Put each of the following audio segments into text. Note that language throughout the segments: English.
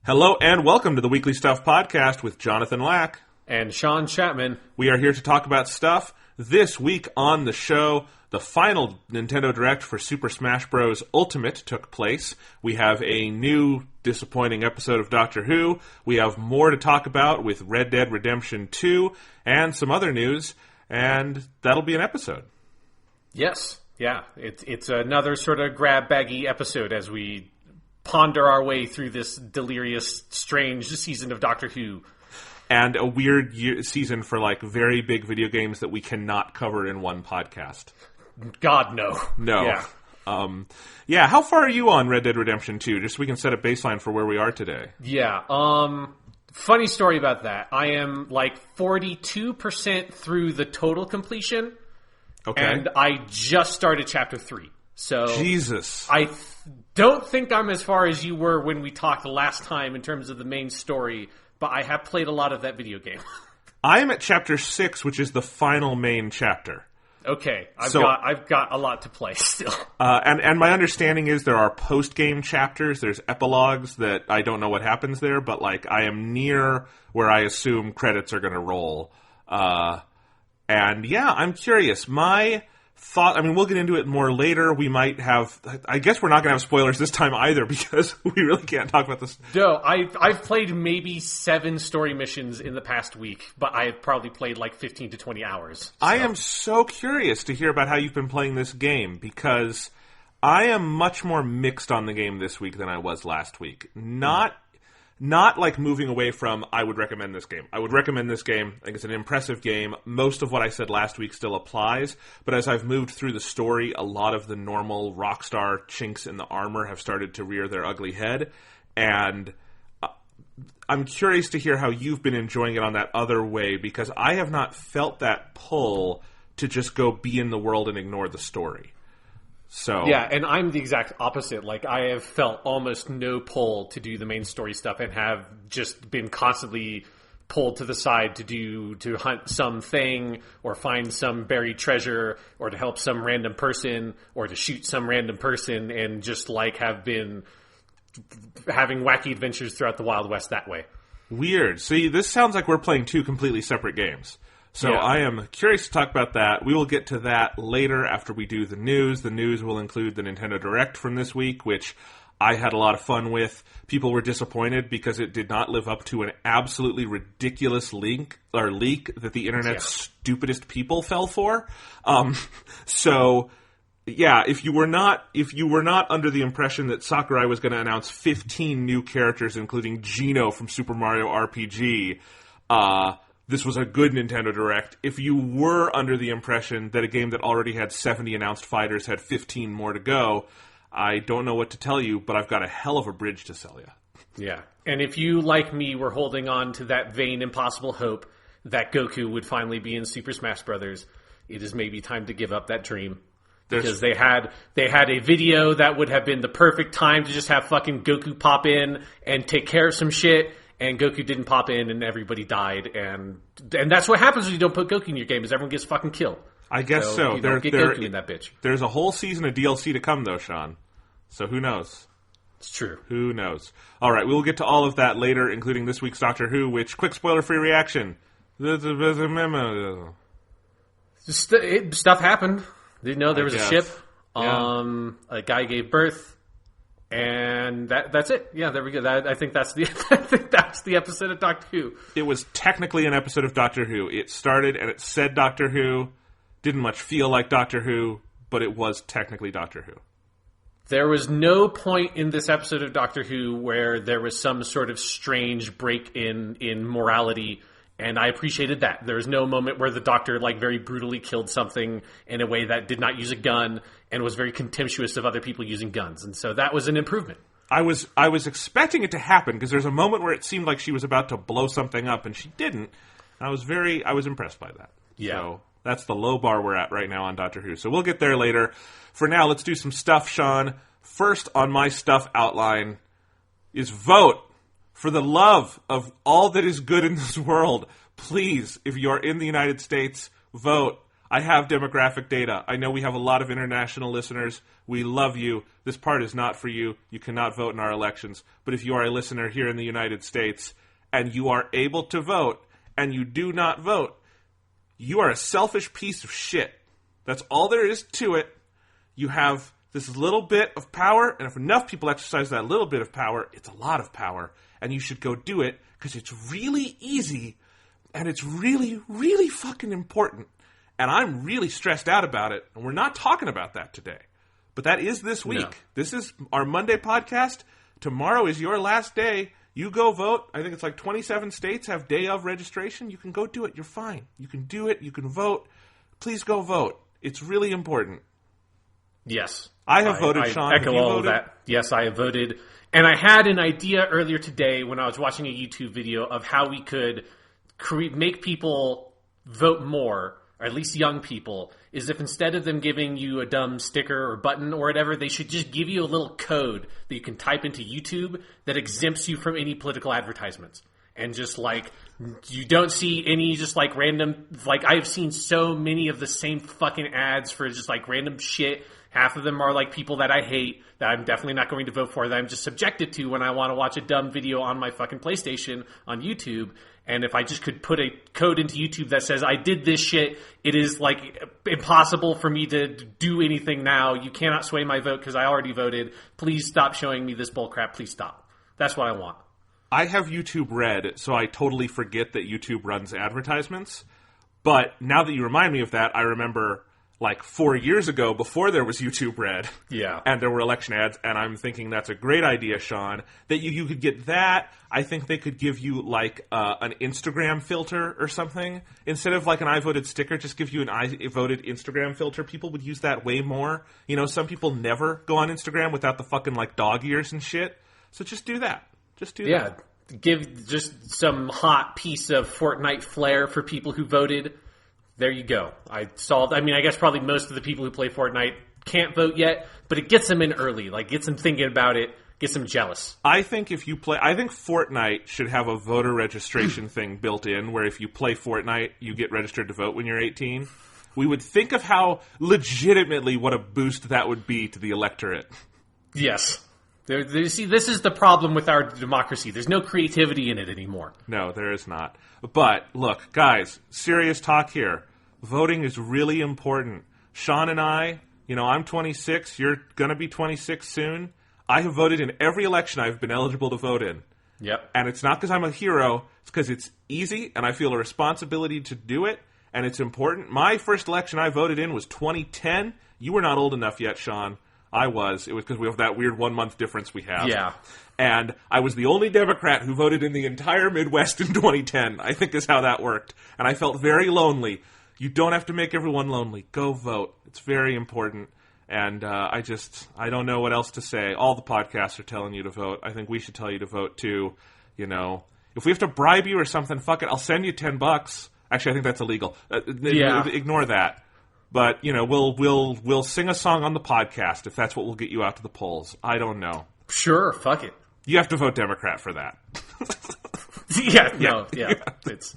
Hello and welcome to the Weekly Stuff Podcast with Jonathan Lack. And Sean Chapman. We are here to talk about stuff. This week on the show, the final Nintendo Direct for Super Smash Bros. Ultimate took place. We have a new disappointing episode of Doctor Who. We have more to talk about with Red Dead Redemption 2 and some other news, and that'll be an episode. Yes, yeah. It's another sort of grab-baggy episode as we ponder our way through this delirious, strange season of Doctor Who. And a weird season for, like, very big video games that we cannot cover in one podcast. God, no. No. Yeah. How far are you on Red Dead Redemption 2? Just so we can set a baseline for where we are today. Yeah. Funny story about that. I am, like, 42% through the total completion. Okay. And I just started Chapter 3. So Jesus. I don't think I'm as far as you were when we talked last time in terms of the main story, but I have played a lot of that video game. I am at Chapter 6, which is the final main chapter. Okay, I've got a lot to play still. And my understanding is there are post-game chapters, there's epilogues that I don't know what happens there, but like I am near where I assume credits are going to roll. And yeah, I'm curious. My thought, I mean, we'll get into it more later. We might have, I guess we're not going to have spoilers this time either because we really can't talk about this. No, I've played maybe 7 story missions in the past week, but I have probably played like 15 to 20 hours. So. I am so curious to hear about how you've been playing this game because I am much more mixed on the game this week than I was last week. Not like moving away from, I would recommend this game. I would recommend this game. I think it's an impressive game. Most of what I said last week still applies. But as I've moved through the story, a lot of the normal Rockstar chinks in the armor have started to rear their ugly head. And I'm curious to hear how you've been enjoying it on that other way, because I have not felt that pull to just go be in the world and ignore the story. So yeah, and I'm the exact opposite. Like, I have felt almost no pull to do the main story stuff and have just been constantly pulled to the side to hunt something or find some buried treasure or to help some random person or to shoot some random person, and just like have been having wacky adventures throughout the Wild West that way. Weird. See, this sounds like we're playing 2 completely separate games. So yeah. I am curious to talk about that. We will get to that later after we do the news. The news will include the Nintendo Direct from this week, which I had a lot of fun with. People were disappointed because it did not live up to an absolutely ridiculous leak that the internet's stupidest people fell for. So yeah, if you were not under the impression that Sakurai was going to announce 15 new characters, including Gino from Super Mario RPG, this was a good Nintendo Direct. If you were under the impression that a game that already had 70 announced fighters had 15 more to go, I don't know what to tell you, but I've got a hell of a bridge to sell you. Yeah, and if you, like me, were holding on to that vain, impossible hope that Goku would finally be in Super Smash Bros., it is maybe time to give up that dream. Because they had a video that would have been the perfect time to just have fucking Goku pop in and take care of some shit. And Goku didn't pop in, and everybody died, and that's what happens when you don't put Goku in your game, is everyone gets fucking killed. I guess so. You don't get Goku in that bitch. There's a whole season of DLC to come, though, Sean. So who knows? It's true. Who knows? All right, we will get to all of that later, including this week's Doctor Who, which, quick spoiler-free reaction. Stuff happened. Didn't know there was a ship. Yeah. A guy gave birth. And that's it. Yeah, there we go. I think that's the episode of Doctor Who. It was technically an episode of Doctor Who. It started and it said Doctor Who. Didn't much feel like Doctor Who, but it was technically Doctor Who. There was no point in this episode of Doctor Who where there was some sort of strange break in morality, and I appreciated that. There was no moment where the Doctor like very brutally killed something in a way that did not use a gun and was very contemptuous of other people using guns, and so that was an improvement. I was expecting it to happen because there's a moment where it seemed like she was about to blow something up, and she didn't. I was impressed by that. Yeah. So that's the low bar we're at right now on Doctor Who. So we'll get there later. For now, let's do some stuff, Sean. First on my stuff outline is vote. For the love of all that is good in this world, please, if you are in the United States, vote. I have demographic data. I know we have a lot of international listeners. We love you. This part is not for you. You cannot vote in our elections. But if you are a listener here in the United States and you are able to vote and you do not vote, you are a selfish piece of shit. That's all there is to it. You have this little bit of power, and if enough people exercise that little bit of power, it's a lot of power. And you should go do it because it's really easy and it's really, really fucking important. And I'm really stressed out about it, and we're not talking about that today. But that is this week. No. This is our Monday podcast. Tomorrow is your last day. You go vote. I think it's like 27 states have day of registration. You can go do it. You're fine. You can do it. You can vote. Please go vote. It's really important. Yes. I have voted, Sean. I echo all of that. Yes, I have voted. And I had an idea earlier today when I was watching a YouTube video of how we could make people vote more, or at least young people, is if instead of them giving you a dumb sticker or button or whatever, they should just give you a little code that you can type into YouTube that exempts you from any political advertisements. And just like, you don't see any just like random, like I've seen so many of the same fucking ads for just like random shit. Half of them are like people that I hate, that I'm definitely not going to vote for, that I'm just subjected to when I want to watch a dumb video on my fucking PlayStation on YouTube. And if I just could put a code into YouTube that says, I did this shit, it is like impossible for me to do anything now. You cannot sway my vote because I already voted. Please stop showing me this bullcrap. Please stop. That's what I want. I have YouTube Red, so I totally forget that YouTube runs advertisements. But now that you remind me of that, I remember like 4 years ago, before there was YouTube Red, and there were election ads, and I'm thinking that's a great idea, Sean, that you could get that. I think they could give you like an Instagram filter or something. Instead of like an I voted sticker, just give you an I voted Instagram filter. People would use that way more. You know, some people never go on Instagram without the fucking like dog ears and shit. So just do that. Just do that. Yeah, give just some hot piece of Fortnite flair for people who voted. There you go. I mean, I guess probably most of the people who play Fortnite can't vote yet, but it gets them in early. Like, gets them thinking about it, gets them jealous. I think I think Fortnite should have a voter registration thing built in, where if you play Fortnite, you get registered to vote when you're 18. We would think of how legitimately what a boost that would be to the electorate. Yes. See, this is the problem with our democracy. There's no creativity in it anymore. No, there is not. But, look, guys, serious talk here. Voting is really important. Sean and I, I'm 26. You're going to be 26 soon. I have voted in every election I've been eligible to vote in. Yep. And it's not because I'm a hero. It's because it's easy, and I feel a responsibility to do it, and it's important. My first election I voted in was 2010. You were not old enough yet, Sean. I was. It was because we have that weird 1 month difference we have. Yeah. And I was the only Democrat who voted in the entire Midwest in 2010, I think is how that worked. And I felt very lonely. You don't have to make everyone lonely. Go vote. It's very important. And I don't know what else to say. All the podcasts are telling you to vote. I think we should tell you to vote too. If we have to bribe you or something, fuck it. I'll send you $10. Actually, I think that's illegal. Ignore that. But, we'll sing a song on the podcast if that's what will get you out to the polls. I don't know. Sure, fuck it. You have to vote Democrat for that. Yeah. It's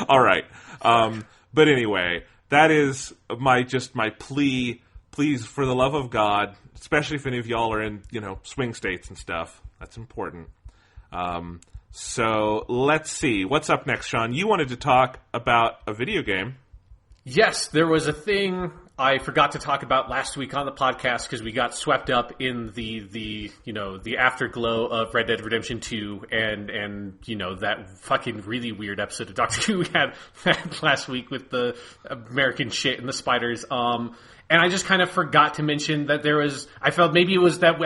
all right. But anyway, that is my plea. Please, for the love of God, especially if any of y'all are in, swing states and stuff. That's important. So let's see. What's up next, Sean? You wanted to talk about a video game. Yes, there was a thing I forgot to talk about last week on the podcast because we got swept up in the afterglow of Red Dead Redemption 2 and that fucking really weird episode of Doctor Who we had last week with the American shit and the spiders. And I just kind of forgot to mention that I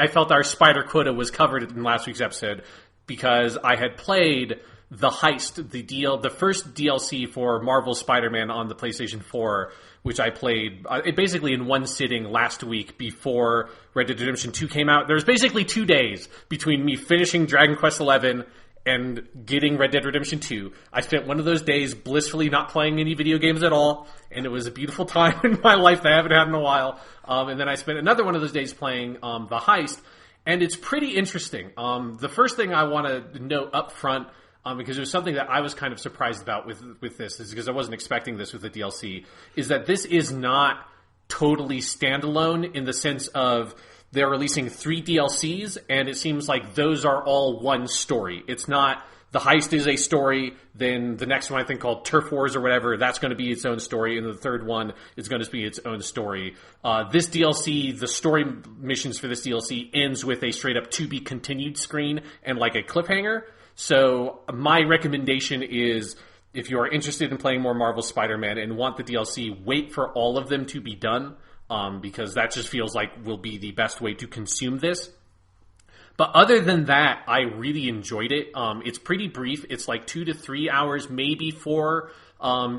felt our spider quota was covered in last week's episode because I had played The Heist, the first DLC for Marvel Spider-Man on the PlayStation 4, which I played basically in one sitting last week before Red Dead Redemption 2 came out. There's basically 2 days between me finishing Dragon Quest XI and getting Red Dead Redemption 2. I spent one of those days blissfully not playing any video games at all, and it was a beautiful time in my life that I haven't had in a while. And then I spent another one of those days playing The Heist, and it's pretty interesting. The first thing I want to note up front, because it was something that I was kind of surprised about with this, is because I wasn't expecting this with the DLC, is that this is not totally standalone in the sense of they're releasing 3 DLCs, and it seems like those are all one story. It's not the heist is a story, then the next one I think called Turf Wars or whatever, that's going to be its own story, and the third one is going to be its own story. This DLC, the story missions for this DLC ends with a straight up to be continued screen and like a cliffhanger. So my recommendation is, if you are interested in playing more Marvel Spider-Man and want the DLC, wait for all of them to be done, because that just feels like will be the best way to consume this. But other than that, I really enjoyed it. It's pretty brief. It's like 2 to 3 hours, maybe 4,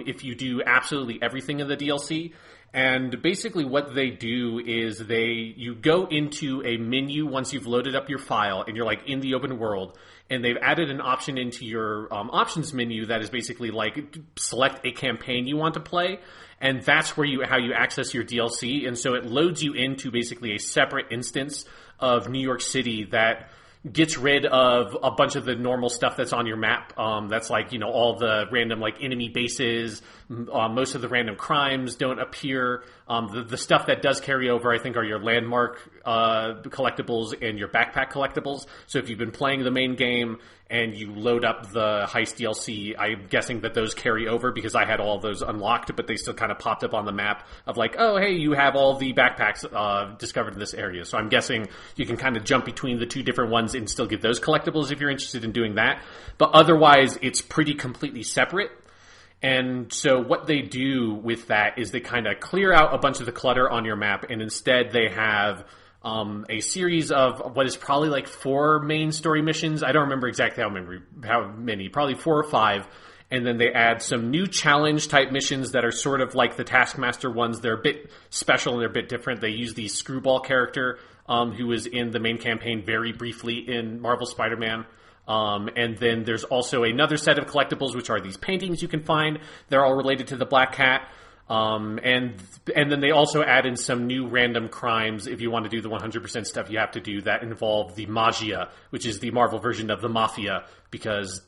if you do absolutely everything in the DLC. And basically what they do is you go into a menu once you've loaded up your file and you're like in the open world, and they've added an option into your options menu that is basically like select a campaign you want to play, and that's where how you access your DLC. And so it loads you into basically a separate instance of New York City that gets rid of a bunch of the normal stuff that's on your map. That's like, all the random like enemy bases. Most of the random crimes don't appear. The stuff that does carry over, I think, are your landmark collectibles and your backpack collectibles. So if you've been playing the main game and you load up the heist DLC, I'm guessing that those carry over, because I had all of those unlocked, but they still kind of popped up on the map of like, oh, hey, you have all the backpacks discovered in this area. So I'm guessing you can kind of jump between the 2 different ones and still get those collectibles if you're interested in doing that. But otherwise, it's pretty completely separate. And so what they do with that is they kind of clear out a bunch of the clutter on your map, and instead they have a series of what is probably like 4 main story missions. I don't remember exactly how many, probably 4 or 5. And then they add some new challenge type missions that are sort of like the Taskmaster ones. They're a bit special and they're a bit different. They use the Screwball character, who was in the main campaign very briefly in Marvel Spider-Man. And then there's also another set of collectibles, which are these paintings you can find. They're all related to the Black Cat. And then they also add in some new random crimes. If you want to do the 100% stuff you have to do, that involve the Magia, which is the Marvel version of the Mafia, because,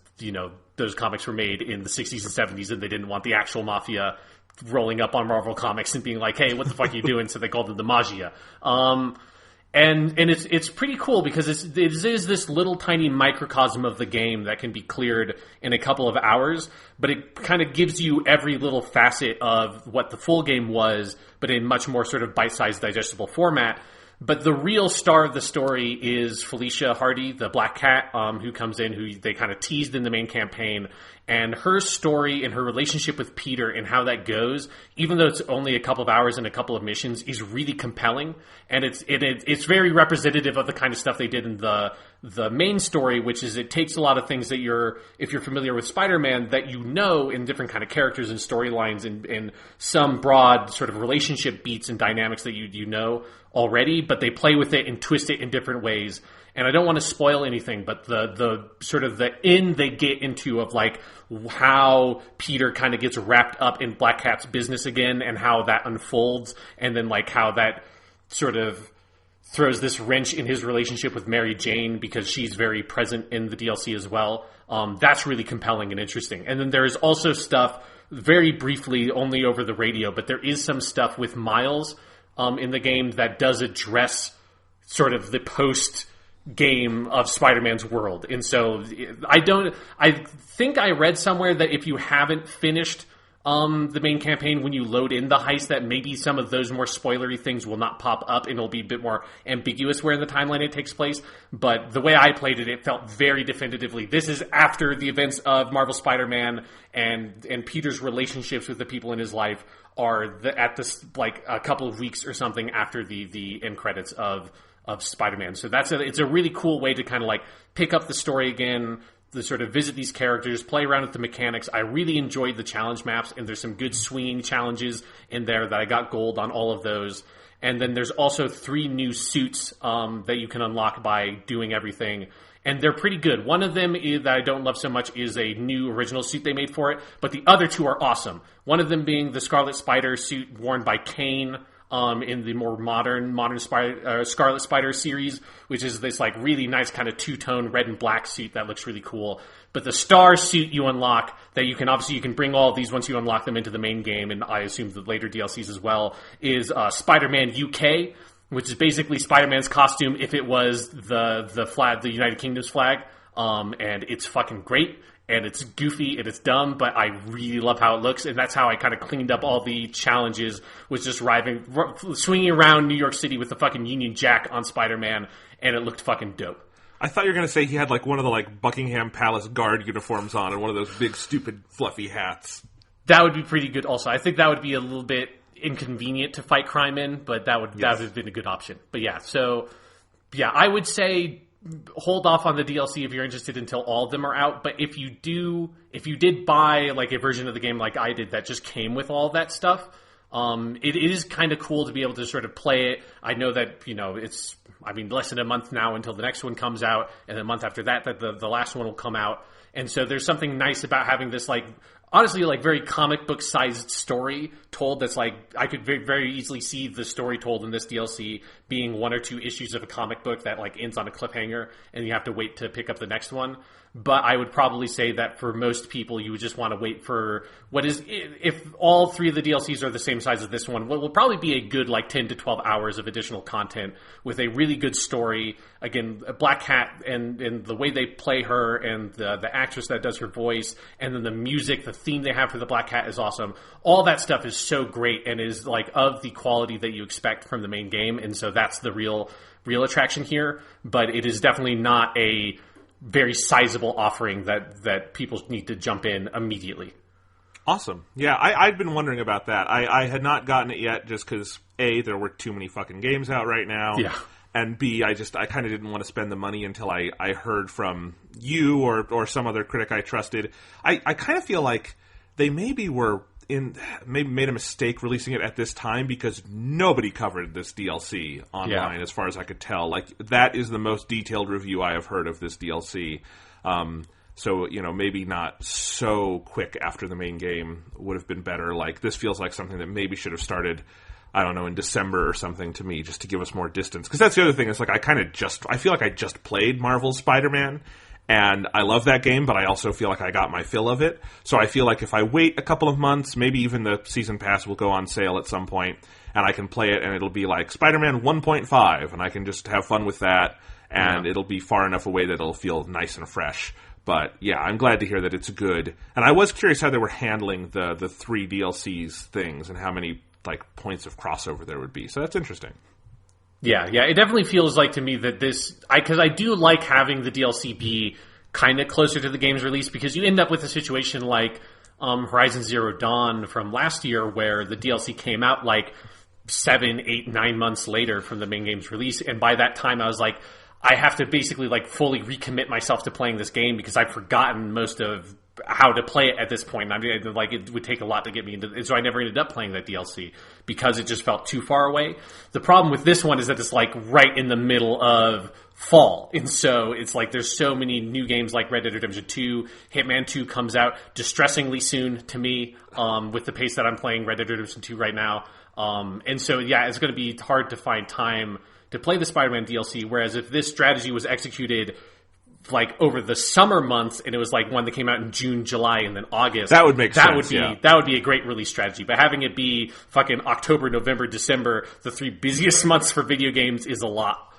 those comics were made in the 60s and 70s and they didn't want the actual Mafia rolling up on Marvel Comics and being like, hey, what the fuck are you doing? So they called it the Magia. And it's pretty cool because it is this little tiny microcosm of the game that can be cleared in a couple of hours, but it kind of gives you every little facet of what the full game was, but in much more sort of bite-sized, digestible format. But the real star of the story is Felicia Hardy, the Black Cat, who comes in, who they kind of teased in the main campaign. And her story and her relationship with Peter and how that goes, even though it's only a couple of hours and a couple of missions, is really compelling. And it's very representative of the kind of stuff they did in the main story, which is it takes a lot of things that if you're familiar with Spider-Man, that in different kind of characters and storylines and some broad sort of relationship beats and dynamics that you know already, but they play with it and twist it in different ways. And I don't want to spoil anything, but the sort of the end they get into of like how Peter kind of gets wrapped up in Black Cat's business again and how that unfolds, and then like how that sort of throws this wrench in his relationship with Mary Jane because she's very present in the DLC as well. That's really compelling and interesting. And then there's also stuff very briefly only over the radio, but there is some stuff with Miles in the game that does address sort of the post-game of Spider-Man's world. And so I think I read somewhere that if you haven't finished the main campaign, when you load in the heist, that maybe some of those more spoilery things will not pop up and it'll be a bit more ambiguous where in the timeline it takes place. But the way I played it, it felt very definitively this is after the events of Marvel Spider-Man, and Peter's relationships with the people in his life are at this like a couple of weeks or something after the end credits of Spider-Man. So it's a really cool way to kind of like pick up the story again, to sort of visit these characters, play around with the mechanics. I really enjoyed the challenge maps, and there's some good swinging challenges in there that I got gold on all of those. And then there's also 3 new suits that you can unlock by doing everything. And they're pretty good. One of them that I don't love so much is a new original suit they made for it, but the other 2 are awesome. One of them being the Scarlet Spider suit worn by Kane in the more modern Scarlet Spider series, which is this like really nice kind of two-tone red and black suit that looks really cool. But the Star suit you unlock, that you can bring all of these once you unlock them into the main game, and I assume the later DLCs as well, is Spider-Man UK, which is basically Spider-Man's costume if it was the flag, the United Kingdom's flag. And it's fucking great, and it's goofy, and it's dumb, but I really love how it looks, and that's how I kind of cleaned up all the challenges, was just swinging around New York City with the fucking Union Jack on Spider-Man, and it looked fucking dope. I thought you were going to say he had like one of the like Buckingham Palace guard uniforms on and one of those big stupid fluffy hats. That would be pretty good also. I think that would be a little bit inconvenient to fight crime in, but that would have been a good option. But I would say hold off on the DLC if you're interested until all of them are out. But if you did buy like a version of the game like I did that just came with all that stuff, it is kind of cool to be able to sort of play it. I know that, it's less than a month now until the next one comes out, and a month after that the last one will come out. And so there's something nice about having this, like, honestly, like, very comic book sized story told that's like, I could very, very easily see the story told in this DLC being 1 or 2 issues of a comic book that like ends on a cliffhanger and you have to wait to pick up the next one. But I would probably say that for most people, you would just want to wait for what is, if all 3 of the DLCs are the same size as this one, what will probably be a good like 10 to 12 hours of additional content with a really good story. Again, Black Cat and the way they play her and the actress that does her voice, and then the music, the theme they have for the Black Cat is awesome. All that stuff is so great and is like of the quality that you expect from the main game. And so that's the real attraction here. But it is definitely not a very sizable offering that people need to jump in immediately. Awesome. Yeah, I'd been wondering about that. I had not gotten it yet just because, A, there were too many fucking games out right now. Yeah. And B, I kind of didn't want to spend the money until I heard from you or some other critic I trusted. I kind of feel like they maybe made a mistake releasing it at this time because nobody covered this DLC online as far as I could tell. Like, that is the most detailed review I have heard of this DLC. So, maybe not so quick after the main game would have been better. Like, this feels like something that maybe should have started, I don't know, in December or something to me, just to give us more distance. Because that's the other thing, is like, I feel like I just played Marvel's Spider-Man, and I love that game, but I also feel like I got my fill of it. So I feel like if I wait a couple of months, maybe even the season pass will go on sale at some point, and I can play it, and it'll be like Spider-Man 1.5, and I can just have fun with that, and it'll be far enough away that it'll feel nice and fresh. But yeah, I'm glad to hear that it's good. And I was curious how they were handling the 3 DLCs things and how many like points of crossover there would be. So that's interesting. Yeah, it definitely feels like to me that because I do like having the DLC be kind of closer to the game's release, because you end up with a situation like Horizon Zero Dawn from last year, where the DLC came out like 7, 8, 9 months later from the main game's release, and by that time I was like, I have to basically like fully recommit myself to playing this game because I've forgotten most of how to play it at this point. Like, it would take a lot to get me into it, so I never ended up playing that DLC because it just felt too far away. The problem with this one is that it's like right in the middle of fall, and so it's like there's so many new games like Red Dead Redemption 2, Hitman 2 comes out distressingly soon to me, with the pace that I'm playing Red Dead Redemption 2 right now, and so it's going to be hard to find time to play the Spider-Man DLC, whereas if this strategy was executed like over the summer months, and it was like one that came out in June, July, and then August, that would make sense. That would be a great release strategy. But having it be fucking October, November, December, the 3 busiest months for video games, is a lot.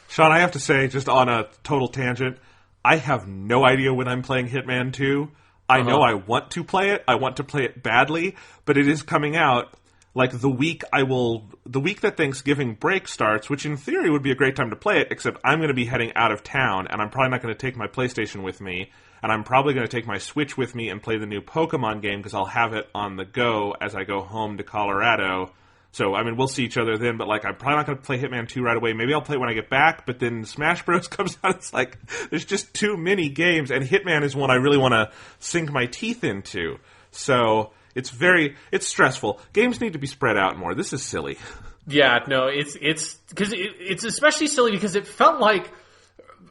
Sean, I have to say, just on a total tangent, I have no idea when I'm playing Hitman 2. I know I want to play it. I want to play it badly, but it is coming out like the week that Thanksgiving break starts, which in theory would be a great time to play it, except I'm going to be heading out of town, and I'm probably not going to take my PlayStation with me, and I'm probably going to take my Switch with me and play the new Pokemon game, because I'll have it on the go as I go home to Colorado. So, we'll see each other then, but like, I'm probably not going to play Hitman 2 right away. Maybe I'll play it when I get back, but then Smash Bros. Comes out. It's like, there's just too many games, and Hitman is one I really want to sink my teeth into. So it's stressful. Games need to be spread out more. This is silly. Yeah, no, it's because it's especially silly because it felt like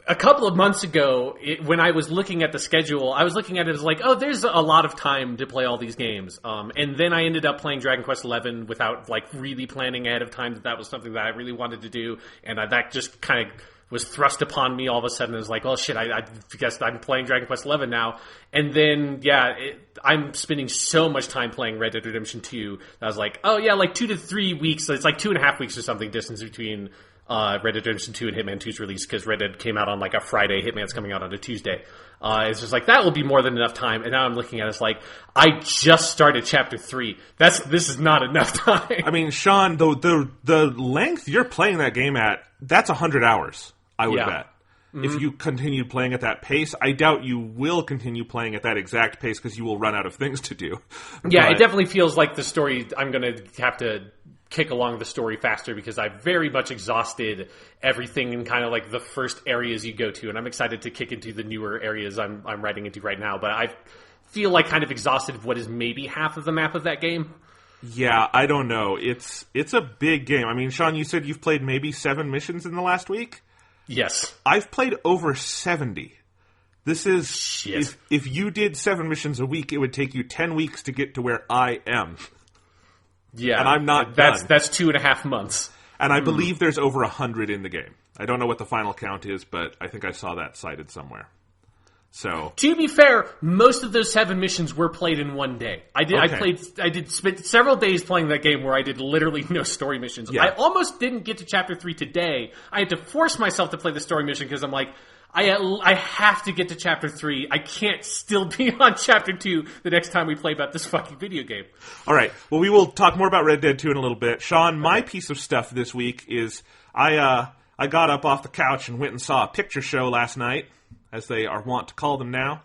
a couple of months ago, when I was looking at the schedule, I was looking at it as like, oh, there's a lot of time to play all these games. And then I ended up playing Dragon Quest XI without like really planning ahead of time that was something that I really wanted to do. And that just kind of was thrust upon me all of a sudden. It was like, oh shit, I guess I'm playing Dragon Quest XI now. And then, I'm spending so much time playing Red Dead Redemption 2 that I was like, oh yeah, like 2 to 3 weeks. It's like 2.5 weeks or something distance between Red Dead Redemption 2 and Hitman 2's release, because Red Dead came out on like a Friday, Hitman's coming out on a Tuesday. It's just like, that will be more than enough time. And now I'm looking at it, it's like, I just started Chapter 3. This is not enough time. I mean, Sean, the length you're playing that game at, that's 100 hours, I would bet. Mm-hmm. If you continue playing at that pace, I doubt you will continue playing at that exact pace because you will run out of things to do. Yeah, it definitely feels like the story, I'm going to have to kick along the story faster because I've very much exhausted everything in kind of like the first areas you go to, and I'm excited to kick into the newer areas I'm riding into right now, but I feel like kind of exhausted what is maybe half of the map of that game. Yeah, I don't know. It's a big game. I mean, Sean, you said you've played maybe 7 missions in the last week? Yes. I've played over 70. This is... Shit. If you did 7 missions a week, it would take you 10 weeks to get to where I am. Yeah. And I'm not done. That's 2.5 months. And I believe there's over 100 in the game. I don't know what the final count is, but I think I saw that cited somewhere. So, to be fair, most of those 7 missions were played in one day. I spent several days playing that game where I did literally no story missions. Yeah. I almost didn't get to Chapter 3 today. I had to force myself to play the story mission because I'm like, I have to get to Chapter 3. I can't still be on Chapter 2 the next time we play about this fucking video game. All right. Well, we will talk more about Red Dead 2 in a little bit. Sean, my piece of stuff this week is I got up off the couch and went and saw a picture show last night, as they are wont to call them now.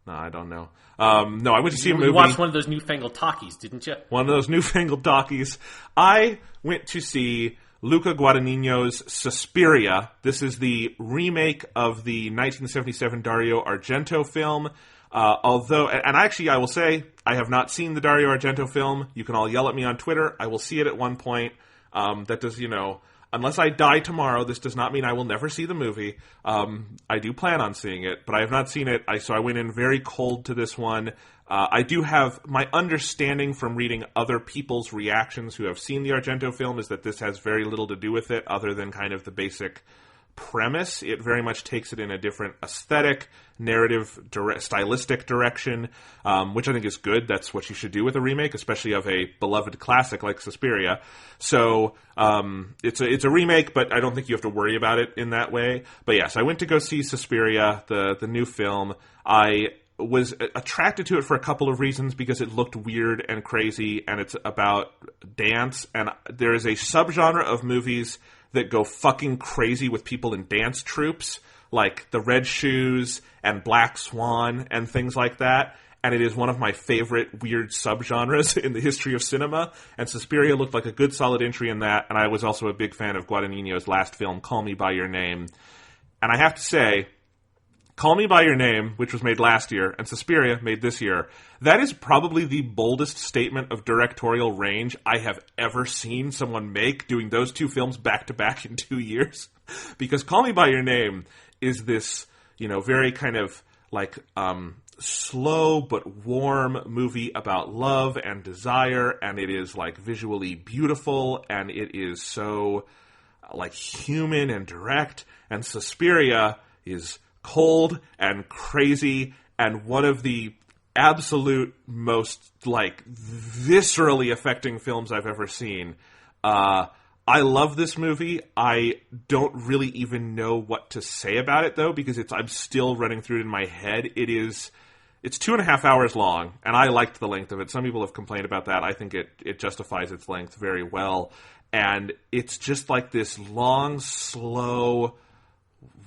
No, I don't know. No, I went to see a movie. You watched one of those newfangled talkies, didn't you? One of those newfangled talkies. I went to see Luca Guadagnino's Suspiria. This is the remake of the 1977 Dario Argento film. Although, and actually I will say, I have not seen the Dario Argento film. You can all yell at me on Twitter. I will see it at one point. That does, unless I die tomorrow, this does not mean I will never see the movie. I do plan on seeing it, but I have not seen it. So I went in very cold to this one. I do have my understanding from reading other people's reactions who have seen the Argento film is that this has very little to do with it other than kind of the basic premise. It very much takes it in a different aesthetic, narrative, stylistic direction, which I think is good. That's what you should do with a remake, especially of a beloved classic like Suspiria. So it's a remake, but I don't think you have to worry about it in that way. But yes, I went to go see Suspiria, the new film. I was attracted to it for a couple of reasons, because it looked weird and crazy, and it's about dance, and there is a subgenre of movies that go fucking crazy with people in dance troupes, like The Red Shoes and Black Swan and things like that, and it is one of my favorite weird subgenres in the history of cinema, and Suspiria looked like a good solid entry in that, and I was also a big fan of Guadagnino's last film, Call Me By Your Name. And I have to say, Call Me By Your Name, which was made last year, and Suspiria, made this year, that is probably the boldest statement of directorial range I have ever seen someone make, doing those two films back-to-back in 2 years. Because Call Me By Your Name is this, very kind of, like, slow but warm movie about love and desire, and it is, like, visually beautiful, and it is so, like, human and direct, and Suspiria is cold and crazy, and one of the absolute most, like, viscerally affecting films I've ever seen. I love this movie. I don't really even know what to say about it, though, because I'm still running through it in my head. It's 2.5 hours long, and I liked the length of it. Some people have complained about that. I think it justifies its length very well, and it's just like this long, slow,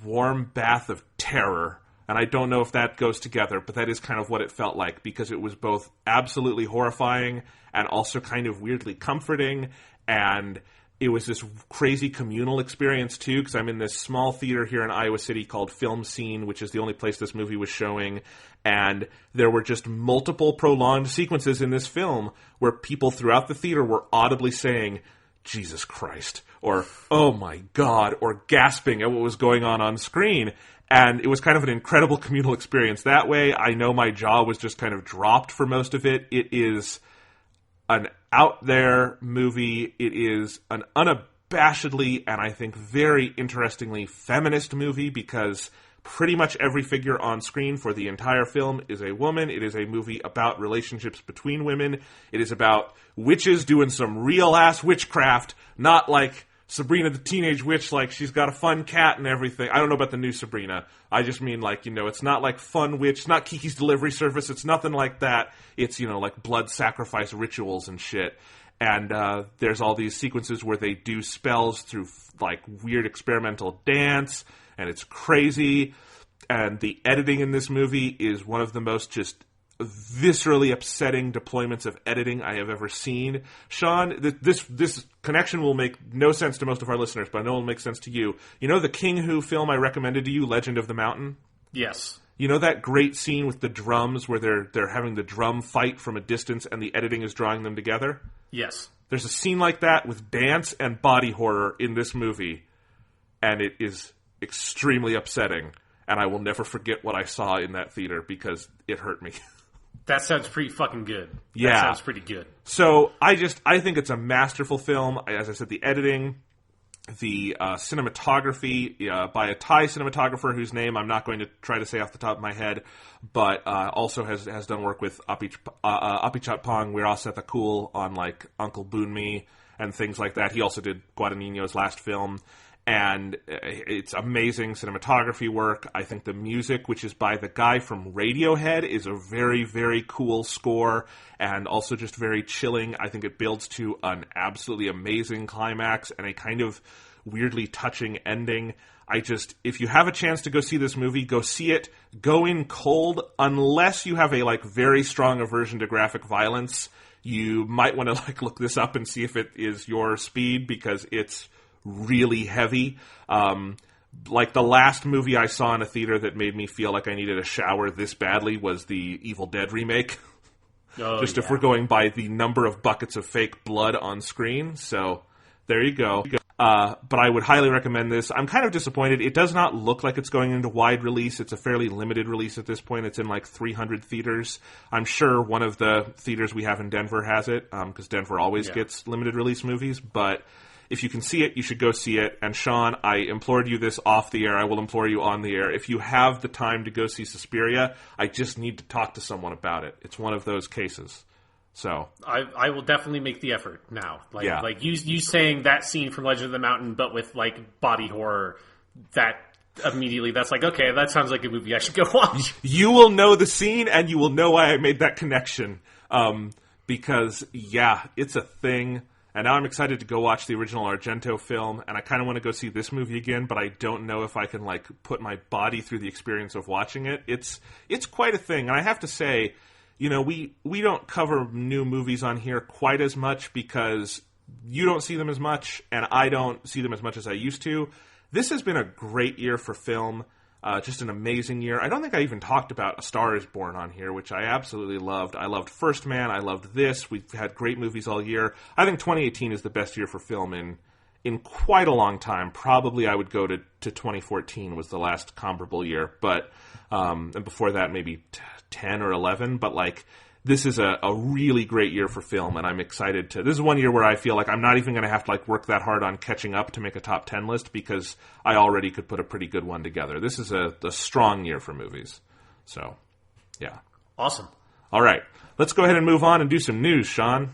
warm bath of terror, and I don't know if that goes together, but that is kind of what it felt like, because it was both absolutely horrifying and also kind of weirdly comforting, and it was this crazy communal experience too, because I'm in this small theater here in Iowa City called Film Scene, which is the only place this movie was showing, and there were just multiple prolonged sequences in this film where people throughout the theater were audibly saying, Jesus Christ, or, oh my God, or gasping at what was going on screen. And it was kind of an incredible communal experience that way. I know my jaw was just kind of dropped for most of it. It is an out there movie. It is an unabashedly and I think very interestingly feminist movie because pretty much every figure on screen for the entire film is a woman. It is a movie about relationships between women. It is about witches doing some real-ass witchcraft, not like Sabrina the Teenage Witch, like she's got a fun cat and everything. I don't know about the new Sabrina. I just mean like, it's not like Fun Witch, it's not Kiki's Delivery Service, it's nothing like that. It's, like blood sacrifice rituals and shit. And there's all these sequences where they do spells through like weird experimental dance, and it's crazy. And the editing in this movie is one of the most just viscerally upsetting deployments of editing I have ever seen. Sean, this connection will make no sense to most of our listeners, but I know it'll make sense to you. You know the King Who film I recommended to you, Legend of the Mountain? Yes. You know that great scene with the drums where they're having the drum fight from a distance and the editing is drawing them together? Yes. There's a scene like that with dance and body horror in this movie, and it is extremely upsetting, and I will never forget what I saw in that theater because it hurt me. That sounds pretty fucking good. Yeah. That sounds pretty good. So I think it's a masterful film. As I said, the editing, the cinematography by a Thai cinematographer whose name I'm not going to try to say off the top of my head, but also has done work with Apichatpong Wirasethacool on like Uncle Boonmi and things like that. He also did Guadagnino's last film. And it's amazing cinematography work. I think the music, which is by the guy from Radiohead, is a very, very cool score and also just very chilling. I think it builds to an absolutely amazing climax and a kind of weirdly touching ending. If you have a chance to go see this movie, go see it. Go in cold, unless you have a like very strong aversion to graphic violence. You might want to like look this up and see if it is your speed because it's really heavy. Like the last movie I saw in a theater that made me feel like I needed a shower this badly was the Evil Dead remake. If we're going by the number of buckets of fake blood on screen. So there you go. But I would highly recommend this. I'm kind of disappointed. It does not look like it's going into wide release. It's a fairly limited release at this point. It's in like 300 theaters. I'm sure one of the theaters we have in Denver has it, because Denver always gets limited release movies. But if you can see it, you should go see it. And Sean, I implored you this off the air. I will implore you on the air. If you have the time to go see Suspiria, I just need to talk to someone about it. It's one of those cases. So I will definitely make the effort now. Like you saying that scene from Legend of the Mountain, but with like body horror, that immediately that's like, okay, that sounds like a movie I should go watch. You will know the scene and you will know why I made that connection. Because it's a thing. And now I'm excited to go watch the original Argento film, and I kind of want to go see this movie again, but I don't know if I can like put my body through the experience of watching it. It's quite a thing, and I have to say, we don't cover new movies on here quite as much because you don't see them as much, and I don't see them as much as I used to. This has been a great year for film. Just an amazing year. I don't think I even talked about A Star Is Born on here, which I absolutely loved. I loved First Man. I loved this. We've had great movies all year. I think 2018 is the best year for film in quite a long time. Probably I would go to 2014 was the last comparable year. But and before that, maybe 10 or 11. But like, this is a really great year for film, and I'm excited to... This is one year where I feel like I'm not even going to have to like work that hard on catching up to make a top 10 list because I already could put a pretty good one together. This is a strong year for movies. So, yeah. Awesome. All right. Let's go ahead and move on and do some news, Sean.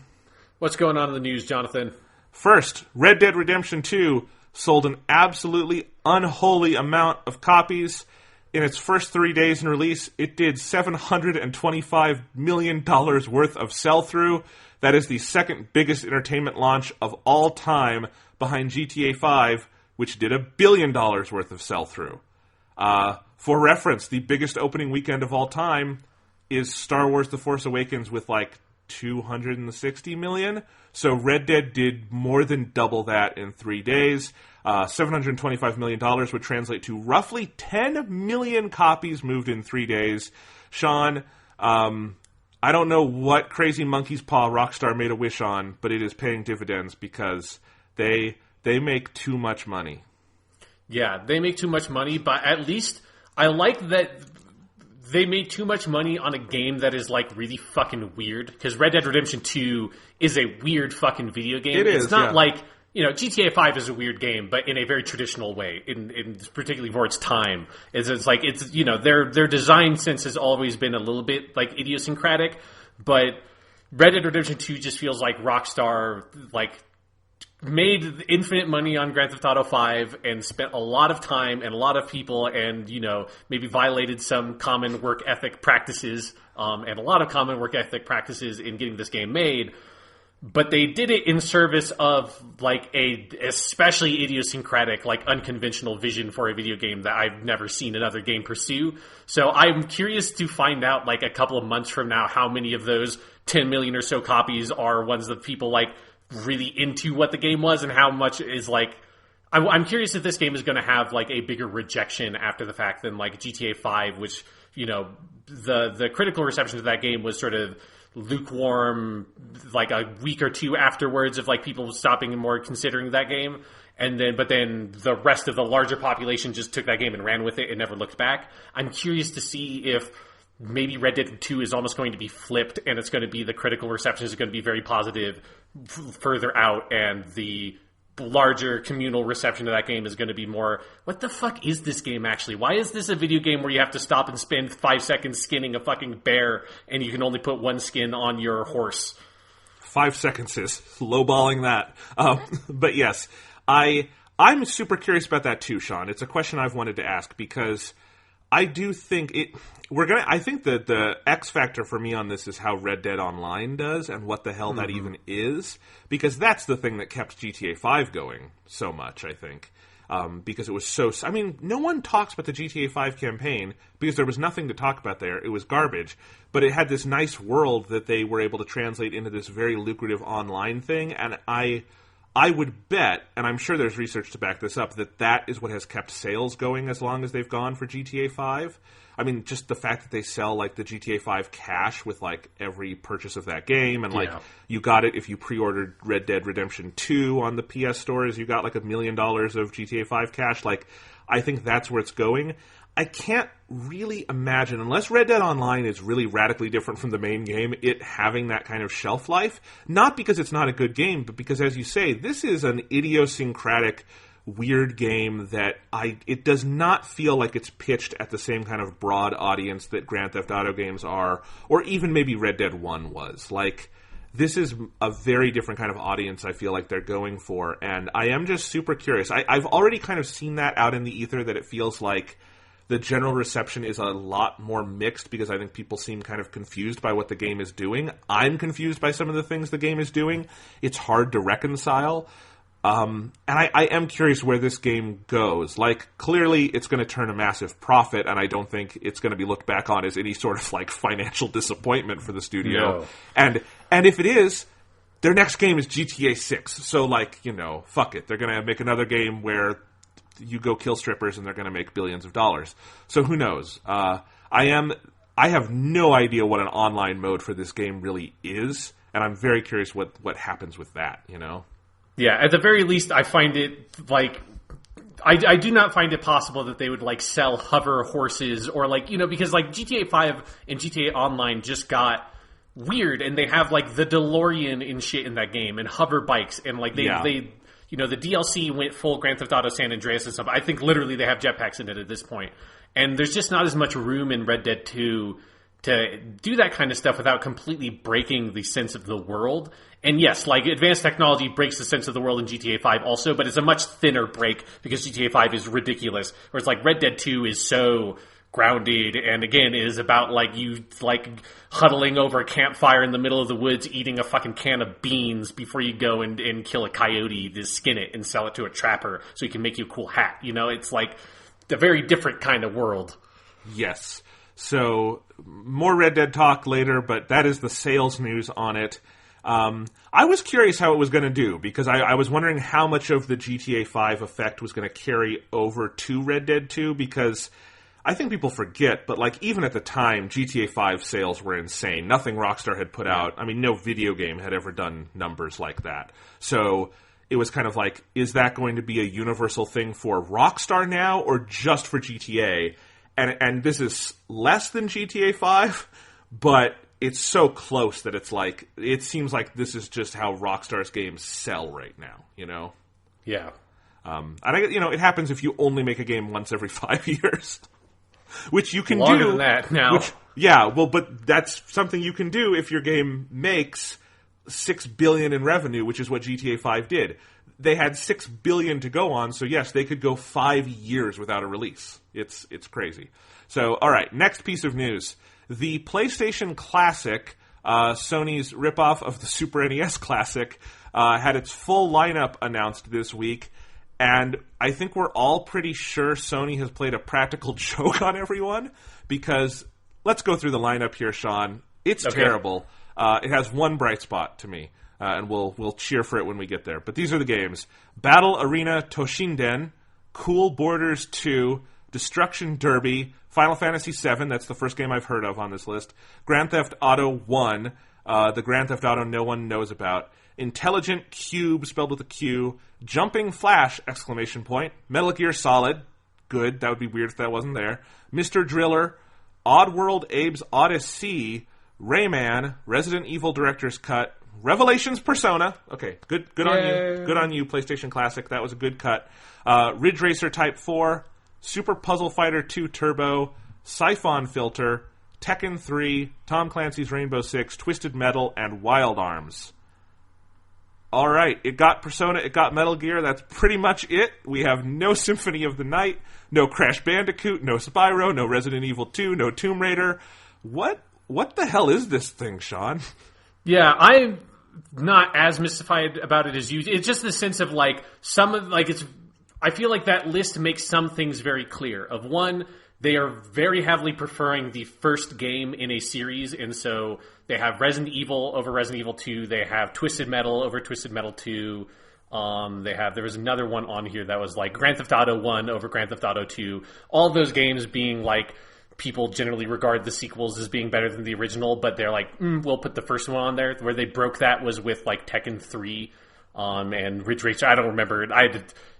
What's going on in the news, Jonathan? First, Red Dead Redemption 2 sold an absolutely unholy amount of copies. In its first 3 days in release, it did $725 million worth of sell-through. That is the second biggest entertainment launch of all time behind GTA 5, which did $1 billion worth of sell-through. For reference, the biggest opening weekend of all time is Star Wars The Force Awakens with like 260 million. So Red Dead did more than double that in 3 days. $725 million would translate to roughly 10 million copies moved in 3 days. Sean, I don't know what crazy monkey's paw Rockstar made a wish on, but it is paying dividends because they make too much money. Yeah, they make too much money, but at least I like that they made too much money on a game that is, like, really fucking weird. Because Red Dead Redemption 2 is a weird fucking video game. It's not like, you know, GTA 5 is a weird game, but in a very traditional way, in particularly for its time. It's like, it's, you know, their design sense has always been a little bit, like, idiosyncratic. But Red Dead Redemption 2 just feels like Rockstar, like, made infinite money on Grand Theft Auto 5 and spent a lot of time and a lot of people and, you know, maybe violated some common work ethic practices and a lot of common work ethic practices in getting this game made. But they did it in service of, like, a especially idiosyncratic, like, unconventional vision for a video game that I've never seen another game pursue. So I'm curious to find out, like, a couple of months from now how many of those 10 million or so copies are ones that people, like, really into what the game was and how much is, like... I'm curious if this game is going to have, like, a bigger rejection after the fact than, like, GTA 5, which, you know, the critical reception to that game was sort of lukewarm, like, a week or two afterwards of, like, people stopping and more considering that game. But then the rest of the larger population just took that game and ran with it and never looked back. I'm curious to see if maybe Red Dead 2 is almost going to be flipped and it's going to be the critical reception is going to be very positive further out, and the larger communal reception of that game is going to be more, what the fuck is this game actually? Why is this a video game where you have to stop and spend 5 seconds skinning a fucking bear and you can only put one skin on your horse? 5 seconds is lowballing that. But yes, I'm super curious about that too, Sean. It's a question I've wanted to ask because I do think I think that the X factor for me on this is how Red Dead Online does and what the hell that even is, because that's the thing that kept GTA 5 going so much, I think. Because it was so... I mean, no one talks about the GTA 5 campaign because there was nothing to talk about there. It was garbage. But it had this nice world that they were able to translate into this very lucrative online thing, and I would bet, and I'm sure there's research to back this up, that is what has kept sales going as long as they've gone for GTA 5. I mean, just the fact that they sell, like, the GTA 5 cash with, like, every purchase of that game, and, like, you got it if you pre-ordered Red Dead Redemption 2 on the PS stores, you got, like, $1 million of GTA 5 cash. Like, I think that's where it's going. I can't really imagine, unless Red Dead Online is really radically different from the main game, it having that kind of shelf life. Not because it's not a good game, but because, as you say, this is an idiosyncratic, weird game that it does not feel like it's pitched at the same kind of broad audience that Grand Theft Auto games are, or even maybe Red Dead 1 was. Like, this is a very different kind of audience I feel like they're going for, and I am just super curious. I've already kind of seen that out in the ether, that it feels like the general reception is a lot more mixed because I think people seem kind of confused by what the game is doing. I'm confused by some of the things the game is doing. It's hard to reconcile. And I am curious where this game goes. Like, clearly it's going to turn a massive profit, and I don't think it's going to be looked back on as any sort of, like, financial disappointment for the studio. No. And if it is, their next game is GTA 6. So, like, you know, fuck it. They're going to make another game where you go kill strippers and they're going to make billions of dollars. So who knows? I have no idea what an online mode for this game really is, and I'm very curious what happens with that, you know? Yeah, at the very least, I find it, like, I do not find it possible that they would, like, sell hover horses or, like, you know, because, like, GTA 5 and GTA Online just got weird, and they have, like, the DeLorean and shit in that game, and hover bikes, and, like, they you know, the DLC went full Grand Theft Auto San Andreas and stuff. I think literally they have jetpacks in it at this point. And there's just not as much room in Red Dead 2 to do that kind of stuff without completely breaking the sense of the world. And yes, like, advanced technology breaks the sense of the world in GTA 5 also, but it's a much thinner break because GTA 5 is ridiculous. Whereas, like, Red Dead 2 is so grounded, and again, it is about, like, you, like, huddling over a campfire in the middle of the woods eating a fucking can of beans before you go and kill a coyote to skin it and sell it to a trapper so he can make you a cool hat. You know, it's like a very different kind of world. Yes. So, more Red Dead talk later, but that is the sales news on it. I was curious how it was going to do, because I was wondering how much of the GTA 5 effect was going to carry over to Red Dead 2, because I think people forget, but, like, even at the time, GTA 5 sales were insane. Nothing Rockstar had put out. I mean, no video game had ever done numbers like that. So it was kind of like, is that going to be a universal thing for Rockstar now, or just for GTA? and this is less than GTA 5, but it's so close that it's like, it seems like this is just how Rockstar's games sell right now, you know? Yeah. And it happens if you only make a game once every 5 years, which you can Longer do. than that now. But that's something you can do if your game makes $6 billion in revenue, which is what GTA 5 did. They had $6 billion to go on, so yes, they could go 5 years without a release. It's crazy. So, all right, next piece of news. The PlayStation Classic, Sony's ripoff of the Super NES Classic, had its full lineup announced this week, and I think we're all pretty sure Sony has played a practical joke on everyone, because let's go through the lineup here, Sean. It's terrible. It has one bright spot to me. And we'll cheer for it when we get there. But these are the games: Battle Arena Toshinden, Cool Borders 2, Destruction Derby, Final Fantasy VII, that's the first game I've heard of on this list, Grand Theft Auto 1, the Grand Theft Auto no one knows about, Intelligent Cube, spelled with a Q, Jumping Flash, ! Metal Gear Solid, good, that would be weird if that wasn't there, Mr. Driller, Oddworld Abe's Odyssey, Rayman, Resident Evil Director's Cut, Revelations Persona. Okay, good on you. Good on you, PlayStation Classic. That was a good cut. Ridge Racer Type 4, Super Puzzle Fighter 2 Turbo, Siphon Filter, Tekken 3, Tom Clancy's Rainbow Six, Twisted Metal, and Wild Arms. All right, it got Persona, it got Metal Gear. That's pretty much it. We have no Symphony of the Night, no Crash Bandicoot, no Spyro, no Resident Evil 2, no Tomb Raider. What the hell is this thing, Sean? Yeah, I'm not as mystified about it as you. It's just the sense of like I feel like that list makes some things very clear. Of one, they are very heavily preferring the first game in a series, and so they have Resident Evil over Resident Evil 2. They have Twisted Metal over Twisted Metal 2. There was another one on here that was like Grand Theft Auto 1 over Grand Theft Auto 2. All of those games being like, people generally regard the sequels as being better than the original, but they're like, we'll put the first one on there. Where they broke that was with like Tekken 3 and Ridge Racer. I don't remember. I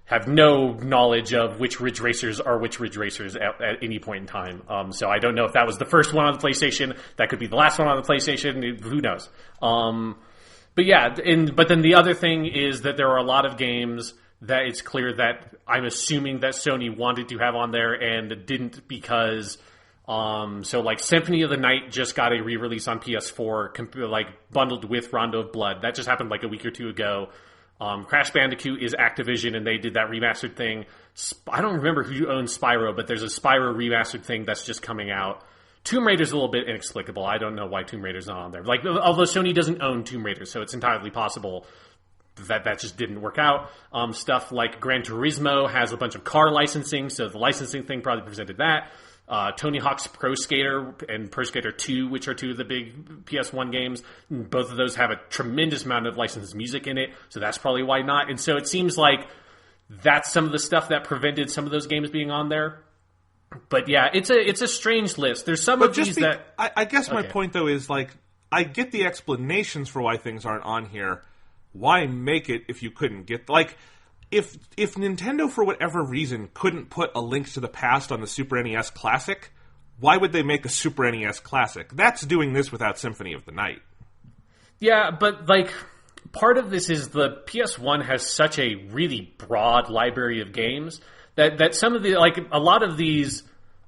have no knowledge of which Ridge Racers are which Ridge Racers at any point in time. So I don't know if that was the first one on the PlayStation. That could be the last one on the PlayStation. Who knows? But yeah, but then the other thing is that there are a lot of games that it's clear that I'm assuming that Sony wanted to have on there and didn't because... so like Symphony of the Night just got a re-release on PS4, like bundled with Rondo of Blood. That just happened like a week or two ago. Crash Bandicoot is Activision, and they did that remastered thing. I don't remember who owns Spyro, but there's a Spyro remastered thing that's just coming out. Tomb Raider's a little bit inexplicable. I don't know why Tomb Raider's not on there. Like, although Sony doesn't own Tomb Raider, so it's entirely possible that just didn't work out. Stuff like Gran Turismo has a bunch of car licensing, so the licensing thing probably presented that. Tony Hawk's Pro Skater and Pro Skater 2, which are two of the big PS1 games. Both of those have a tremendous amount of licensed music in it, so that's probably why not. And so it seems like that's some of the stuff that prevented some of those games being on there. But yeah, it's a strange list. There's some of these that... I guess my point, though, is like, I get the explanations for why things aren't on here. Why make it if you couldn't get... Like... If Nintendo, for whatever reason, couldn't put a Link to the Past on the Super NES Classic, why would they make a Super NES Classic? That's doing this without Symphony of the Night. Yeah, but, like, part of this is the PS1 has such a really broad library of games that some of the, like, a lot of these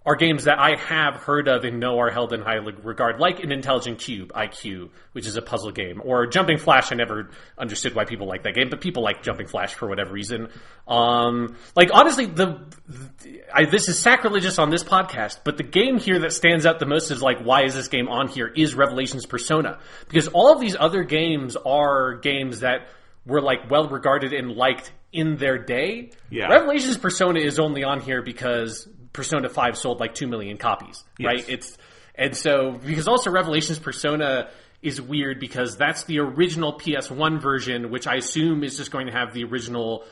are games that I have heard of and know are held in high regard, like an Intelligent Cube, IQ, which is a puzzle game, or Jumping Flash. I never understood why people like that game, but people like Jumping Flash for whatever reason. Like, honestly, this is sacrilegious on this podcast, but the game here that stands out the most is like, why is this game on here, is Revelations Persona. Because all of these other games are games that were like well regarded and liked in their day. Yeah. Revelations Persona is only on here because Persona 5 sold like 2 million copies, right? Yes. And so, because also Revelations Persona is weird because that's the original PS1 version, which I assume is just going to have the original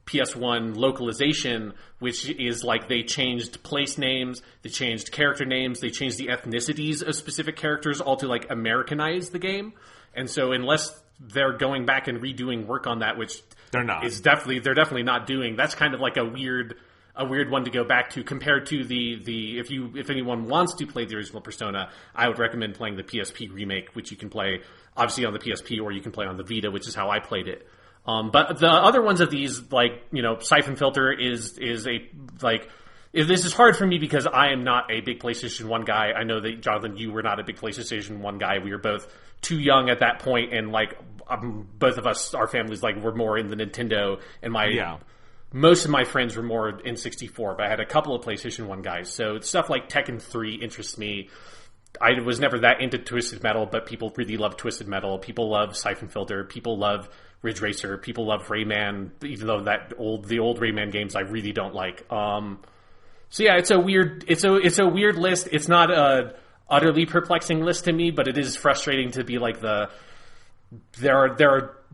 PS1 localization, which is like they changed place names, they changed character names, they changed the ethnicities of specific characters all to like Americanize the game. And so unless they're going back and redoing work on that, which they're not, they're definitely not doing, that's kind of like a weird a weird one to go back to compared to the if anyone wants to play the original Persona, I would recommend playing the PSP remake, which you can play obviously on the PSP or you can play on the Vita, which is how I played it. But the other ones of these, like, you know, Siphon Filter is a, like, this is hard for me because I am not a big PlayStation 1 guy. I know that, Jonathan, you were not a big PlayStation 1 guy. We were both too young at that point, and, like, both of us, our families, like, were more in the Nintendo, and most of my friends were more in 64, but I had a couple of PlayStation 1 guys. So stuff like Tekken 3 interests me. I was never that into Twisted Metal, but people really love Twisted Metal. People love Siphon Filter. People love Ridge Racer. People love Rayman, even though the old Rayman games I really don't like. So yeah, it's a weird list. It's not a utterly perplexing list to me, but it is frustrating to be like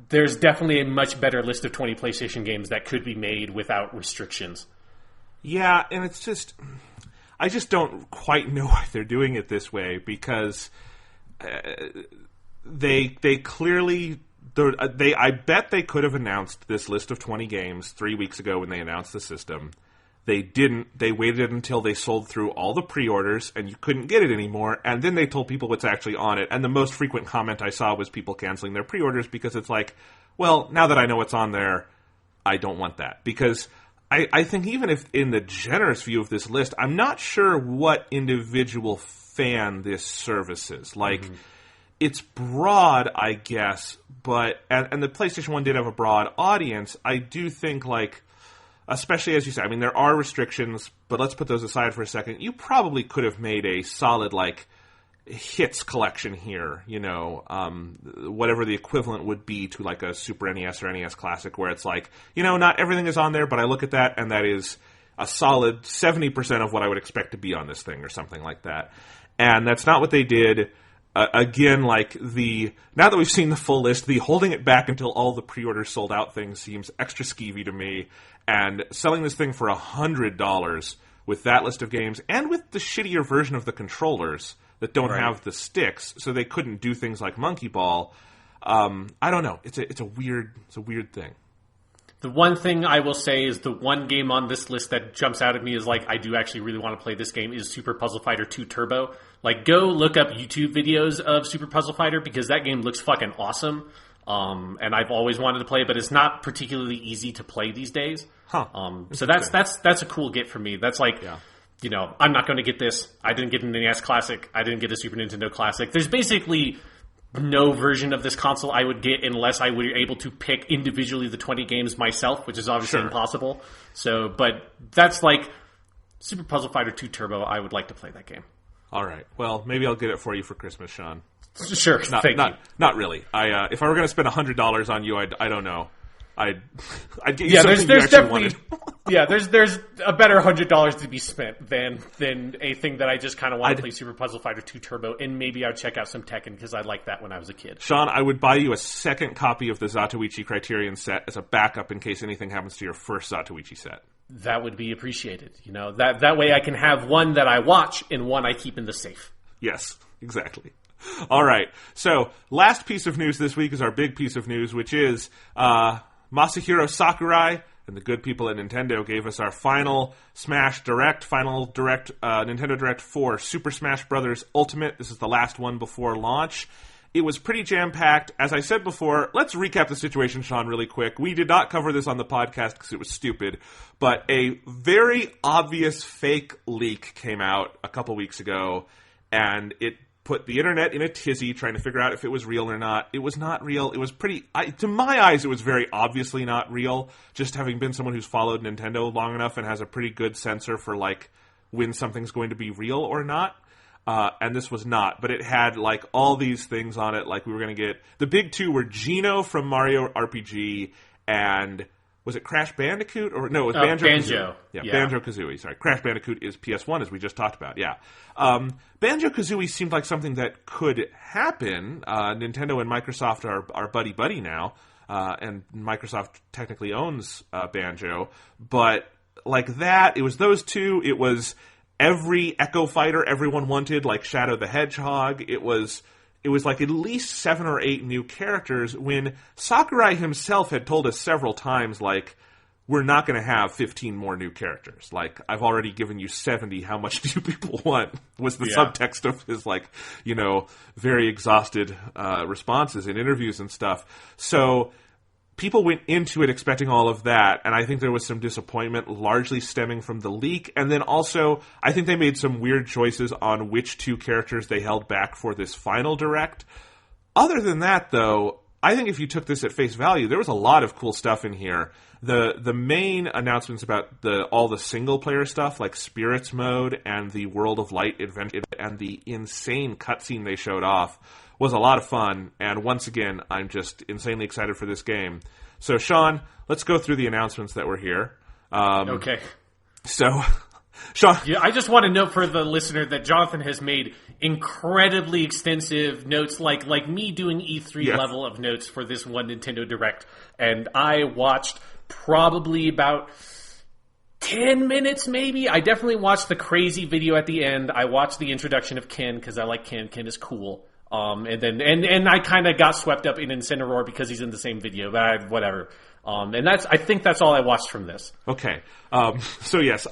there's definitely a much better list of 20 PlayStation games that could be made without restrictions. Yeah, and it's just, I just don't quite know why they're doing it this way, because they clearly, I bet they could have announced this list of 20 games 3 weeks ago when they announced the system. They didn't. They waited until they sold through all the pre-orders and you couldn't get it anymore, and then they told people what's actually on it. And the most frequent comment I saw was people canceling their pre-orders because it's like, well, now that I know what's on there, I don't want that. Because I think even if in the generous view of this list, I'm not sure what individual fan this services. Like, it's broad, I guess, but and the PlayStation 1 did have a broad audience. I do think, like, especially as you said, I mean, there are restrictions, but let's put those aside for a second. You probably could have made a solid, like, hits collection here, you know, whatever the equivalent would be to, like, a Super NES or NES Classic, where it's like, you know, not everything is on there, but I look at that, and that is a solid 70% of what I would expect to be on this thing, or something like that. And that's not what they did. Again, like, now that we've seen the full list, the holding it back until all the pre-orders sold out thing seems extra skeevy to me. And selling this thing for $100 with that list of games, and with the shittier version of the controllers that don't have the sticks, so they couldn't do things like Monkey Ball. I don't know. It's a weird thing. The one thing I will say is the one game on this list that jumps out at me is, like, I do actually really want to play this game is Super Puzzle Fighter 2 Turbo. Like, go look up YouTube videos of Super Puzzle Fighter, because that game looks fucking awesome. And I've always wanted to play it, but it's not particularly easy to play these days. So that's a cool get for me. That's like, you know, I'm not going to get this. I didn't get an NES Classic. I didn't get a Super Nintendo Classic. There's basically no version of this console I would get unless I were able to pick individually the 20 games myself, which is obviously impossible. So, but that's like Super Puzzle Fighter 2 Turbo. I would like to play that game. All right. Well, maybe I'll get it for you for Christmas, Sean. Sure. Not really. If I were going to spend $100 on you, I don't know. I'd get you something you actually wanted. There's a better $100 to be spent than a thing that I just kind of want to play Super Puzzle Fighter 2 Turbo, and maybe I'd check out some Tekken because I liked that when I was a kid. Sean, I would buy you a second copy of the Zatoichi Criterion set as a backup in case anything happens to your first Zatoichi set. That would be appreciated. You know, that way I can have one that I watch and one I keep in the safe. Yes, exactly. All right. So, last piece of news this week is our big piece of news, which is Masahiro Sakurai and the good people at Nintendo gave us our final Nintendo Direct for Super Smash Bros. Ultimate. This is the last one before launch. It was pretty jam-packed. As I said before, let's recap the situation, Sean, really quick. We did not cover this on the podcast because it was stupid, but a very obvious fake leak came out a couple weeks ago, and it put the internet in a tizzy trying to figure out if it was real or not. It was not real. It was to my eyes, it was very obviously not real, just having been someone who's followed Nintendo long enough and has a pretty good sensor for, like, when something's going to be real or not. And this was not, but it had, like, all these things on it. Like, we were going to get the big two were Geno from Mario RPG and was it Crash Bandicoot or no? It was Banjo. Yeah, Banjo-Kazooie. Sorry, Crash Bandicoot is PS1, as we just talked about. Yeah, Banjo-Kazooie seemed like something that could happen. Nintendo and Microsoft are buddy now, and Microsoft technically owns Banjo, but like that, it was those two. It was every Echo Fighter everyone wanted, like Shadow the Hedgehog. It was like at least 7 or 8 new characters when Sakurai himself had told us several times, like, we're not going to have 15 more new characters. Like, I've already given you 70. How much do people want? Was the subtext of his, like, you know, very exhausted responses in interviews and stuff. So people went into it expecting all of that, and I think there was some disappointment, largely stemming from the leak. And then also, I think they made some weird choices on which 2 characters they held back for this final direct. Other than that, though, I think if you took this at face value, there was a lot of cool stuff in here. The main announcements about all the single player stuff, like Spirits mode and the World of Light adventure and the insane cutscene they showed off, was a lot of fun. And once again, I'm just insanely excited for this game. So, Sean, let's go through the announcements that were here. Okay. So, Sean, yeah, I just want to note for the listener that Jonathan has made incredibly extensive notes, like me doing E3 level of notes for this one Nintendo Direct, and I watched probably about 10 minutes, maybe. I definitely watched the crazy video at the end. I watched the introduction of Ken because I like Ken. Ken is cool. And I kind of got swept up in Incineroar because he's in the same video. But whatever. And I think that's all I watched from this. Okay. So yes,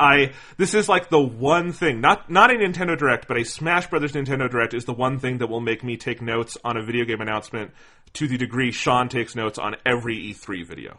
this is like the one thing, not a Nintendo Direct, but a Smash Brothers Nintendo Direct is the one thing that will make me take notes on a video game announcement to the degree Sean takes notes on every E3 video.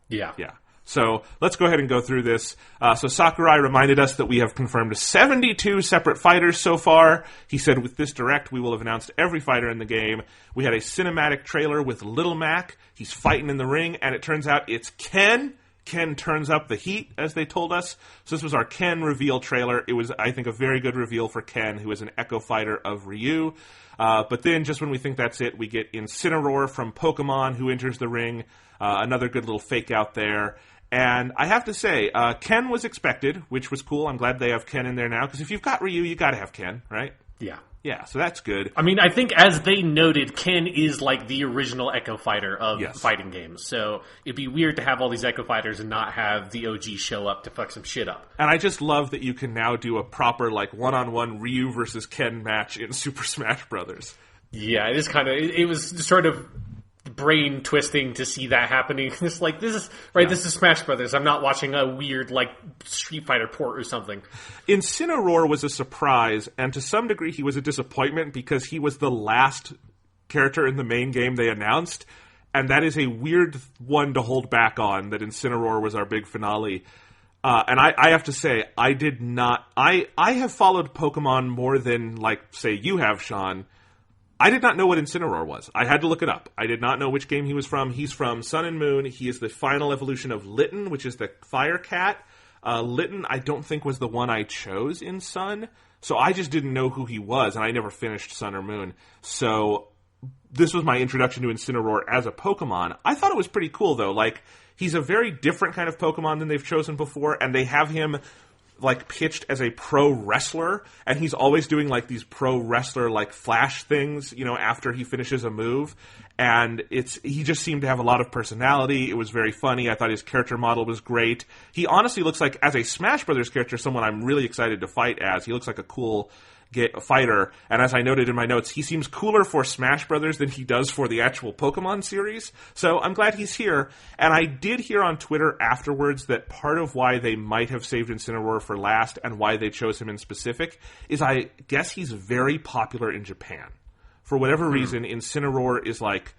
Yeah. Yeah. So let's go ahead and go through this. So Sakurai reminded us that we have confirmed 72 separate fighters so far. He said with this Direct, we will have announced every fighter in the game. We had a cinematic trailer with Little Mac. He's fighting in the ring, and it turns out it's Ken. Ken turns up the heat, as they told us. So this was our Ken reveal trailer. It was, I think, a very good reveal for Ken, who is an Echo Fighter of Ryu. But then, just when we think that's it, we get Incineroar from Pokemon, who enters the ring. Another good little fake out there. And I have to say, Ken was expected, which was cool. I'm glad they have Ken in there now, because if you've got Ryu, you got to have Ken, right? Yeah. Yeah, so that's good. I mean, I think as they noted, Ken is like the original Echo Fighter of fighting games. So it'd be weird to have all these Echo Fighters and not have the OG show up to fuck some shit up. And I just love that you can now do a proper, like, one-on-one Ryu versus Ken match in Super Smash Brothers. Yeah, it is kind of... It was sort of brain twisting to see that happening. It's like, this is Smash Brothers. I'm not watching a weird, like, Street Fighter port or something. Incineroar was a surprise, and to some degree he was a disappointment because he was the last character in the main game they announced, and that is a weird one to hold back on, that Incineroar was our big finale. And I have to say, I did not... I have followed Pokemon more than, like, say, you have, Sean. I did not know what Incineroar was. I had to look it up. I did not know which game he was from. He's from Sun and Moon. He is the final evolution of Litten, which is the fire cat. Litten, I don't think, was the one I chose in Sun. So I just didn't know who he was, and I never finished Sun or Moon. So this was my introduction to Incineroar as a Pokemon. I thought it was pretty cool, though. Like, he's a very different kind of Pokemon than they've chosen before, and they have him... like pitched as a pro wrestler, and he's always doing like these pro wrestler like flash things, you know, after he finishes a move, and he just seemed to have a lot of personality. It was very funny. I thought his character model was great. He honestly looks like, as a Smash Brothers character, someone I'm really excited to fight as. He looks like a cool fighter, and as I noted in my notes, he seems cooler for Smash Brothers than he does for the actual Pokemon series, so I'm glad he's here. And I did hear on Twitter afterwards that part of why they might have saved Incineroar for last, and why they chose him in specific, is I guess he's very popular in Japan. For whatever reason, Incineroar is like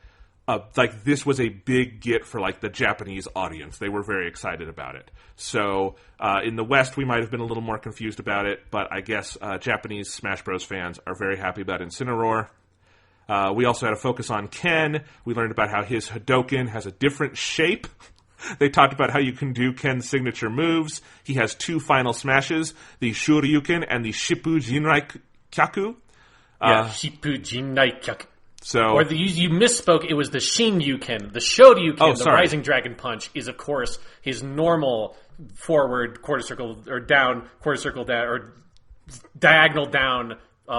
this was a big get for like the Japanese audience. They were very excited about it. So in the West, we might have been a little more confused about it, but I guess Japanese Smash Bros. Fans are very happy about Incineroar. We also had a focus on Ken. We learned about how his Hadoken has a different shape. They talked about how you can do Ken's signature moves. He has 2 final smashes, the Shoryuken and the Shippu Jinrai Kyaku. Shippu Jinrai Kyaku. So, or you misspoke. It was the Shin-Yuken. The Shoryuken, the Rising Dragon Punch, is of course his normal forward quarter circle or down quarter circle down or diagonal down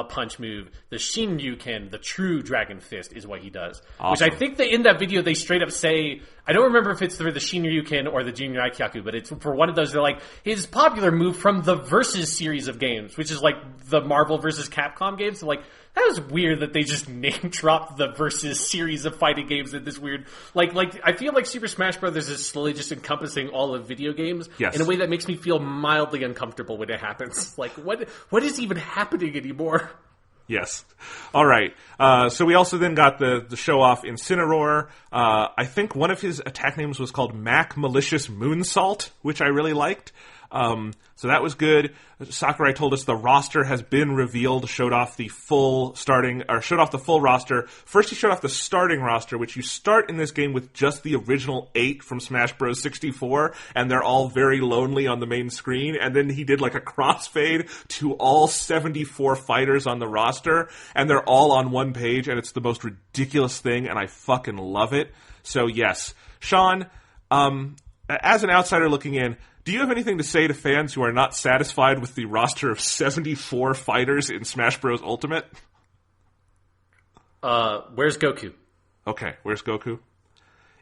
punch move. The Shin-Yuken, the true Dragon Fist, is what he does. Awesome. Which I think that in that video they straight up say. I don't remember if it's for the Shinryuken or the Junior Aikyaku, but it's for one of those. They're like, his popular move from the Versus series of games, which is like the Marvel versus Capcom games. Like, that was weird that they just name dropped the Versus series of fighting games in this weird, like I feel like Super Smash Brothers is slowly just encompassing all of video games in a way that makes me feel mildly uncomfortable when it happens. Like, what is even happening anymore? Yes. All right. So we also then got the show-off Incineroar. I think one of his attack names was called Mac Malicious Moonsault, which I really liked. So that was good. Sakurai told us the roster has been revealed, showed off the full roster. First he showed off the starting roster, which you start in this game with just the original 8 from Smash Bros. 64, and they're all very lonely on the main screen, and then he did like a crossfade to all 74 fighters on the roster, and they're all on one page, and it's the most ridiculous thing, and I fucking love it. So yes. Sean, as an outsider looking in, do you have anything to say to fans who are not satisfied with the roster of 74 fighters in Smash Bros. Ultimate? Where's Goku? Okay, where's Goku?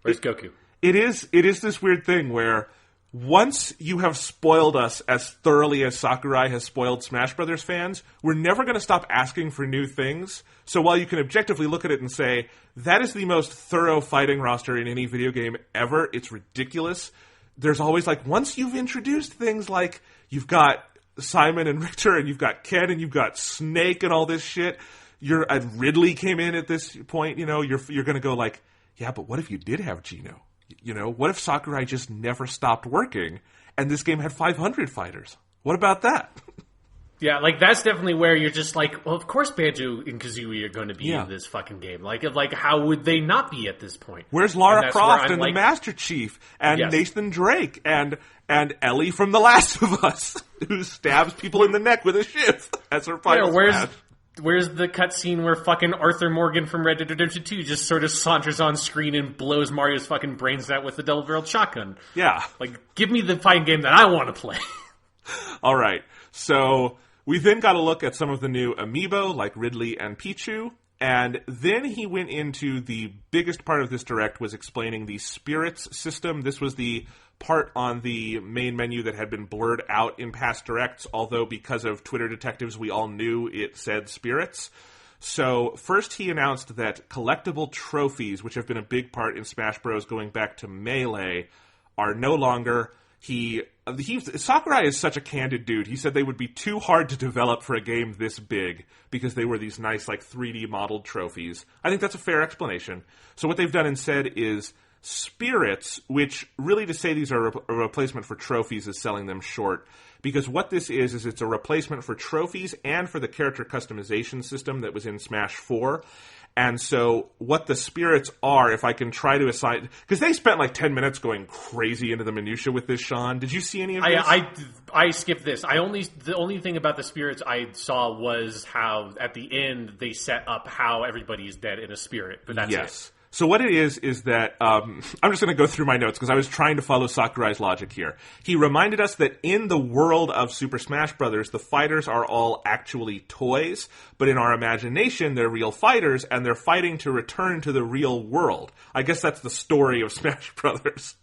Where's Goku? It is this weird thing where once you have spoiled us as thoroughly as Sakurai has spoiled Smash Brothers fans, we're never going to stop asking for new things. So while you can objectively look at it and say, that is the most thorough fighting roster in any video game ever, it's ridiculous, there's always, like, once you've introduced things like you've got Simon and Richter and you've got Ken and you've got Snake and all this shit, Ridley came in at this point, you're going to go like, yeah, but what if you did have Gino? What if Sakurai just never stopped working and this game had 500 fighters? What about that? Yeah, like, that's definitely where you're just like, well, of course Banjo and Kazooie are going to be in this fucking game. Like, how would they not be at this point? Where's Lara Croft and the Master Chief and Nathan Drake and Ellie from The Last of Us, who stabs people in the neck with a shiv as her final smash? Where's the cutscene where fucking Arthur Morgan from Red Dead Redemption 2 just sort of saunters on screen and blows Mario's fucking brains out with the double-barreled shotgun? Yeah. Like, give me the fighting game that I want to play. All right. So we then got a look at some of the new amiibo, like Ridley and Pichu, and then he went into the biggest part of this direct was explaining the spirits system. This was the part on the main menu that had been blurred out in past directs, although because of Twitter detectives, we all knew it said spirits. So first he announced that collectible trophies, which have been a big part in Smash Bros. Going back to Melee, are no longer... Sakurai is such a candid dude. He said they would be too hard to develop for a game this big because they were these nice, like, 3D modeled trophies. I think that's a fair explanation. So what they've done instead is spirits, which really to say these are a replacement for trophies is selling them short. Because what this is it's a replacement for trophies and for the character customization system that was in Smash 4. And so what the spirits are, if I can try to assign... Because they spent like 10 minutes going crazy into the minutia with this, Sean. Did you see any of this? I skipped this. The only thing about the spirits I saw was how, at the end, they set up how everybody is dead in a spirit. But that's it. So what it is that, I'm just going to go through my notes because I was trying to follow Sakurai's logic here. He reminded us that in the world of Super Smash Bros., the fighters are all actually toys, but in our imagination, they're real fighters, and they're fighting to return to the real world. I guess that's the story of Smash Bros.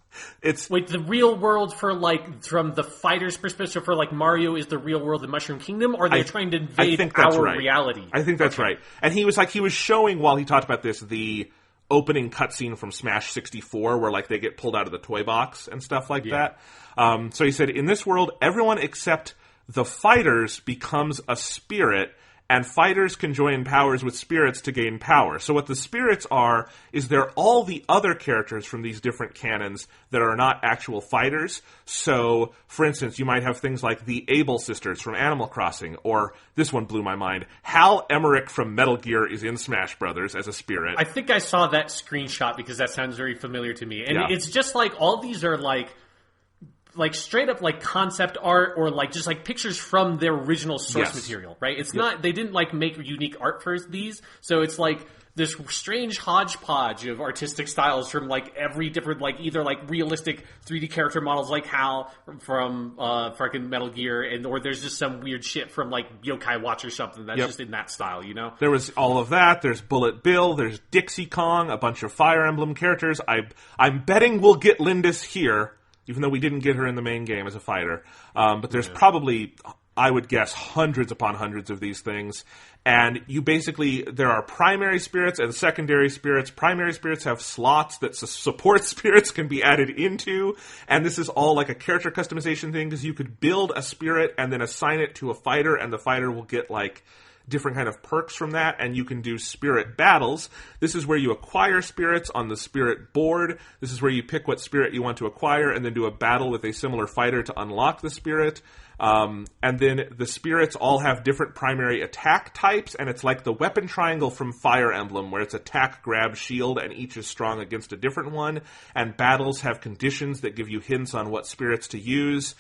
Wait, the real world for, like, from the fighter's perspective, for, like, Mario is the real world in Mushroom Kingdom, or they're trying to invade our reality? I think that's right. And he was showing, while he talked about this, the opening cutscene from Smash 64 where, like, they get pulled out of the toy box and stuff like that. So he said, in this world, everyone except the fighters becomes a spirit, and fighters can join powers with spirits to gain power. So what the spirits are is they're all the other characters from these different canons that are not actual fighters. So, for instance, you might have things like the Able sisters from Animal Crossing, or this one blew my mind, Hal Emmerich from Metal Gear is in Smash Brothers as a spirit. I think I saw that screenshot because that sounds very familiar to me. And it's just like, all these are like like straight up like concept art or like just like pictures from their original source material, right? It's not, they didn't like make unique art for these, so it's like this strange hodgepodge of artistic styles from like every different, like either like realistic 3D character models like Hal from fucking Metal Gear, and or there's just some weird shit from like Yokai Watch or something that's just in that style, you know? There was all of that. There's Bullet Bill. There's Dixie Kong. A bunch of Fire Emblem characters. I'm betting we'll get Lindis here, even though we didn't get her in the main game as a fighter. But there's probably, I would guess, hundreds upon hundreds of these things. And you basically, there are primary spirits and secondary spirits. Primary spirits have slots that support spirits can be added into. And this is all like a character customization thing, because you could build a spirit and then assign it to a fighter, and the fighter will get like different kind of perks from that, and you can do spirit battles. This is where you acquire spirits on the spirit board. This is where you pick what spirit you want to acquire and then do a battle with a similar fighter to unlock the spirit. And then the spirits all have different primary attack types, and it's like the weapon triangle from Fire Emblem, where it's attack, grab, shield, and each is strong against a different one. And battles have conditions that give you hints on what spirits to use.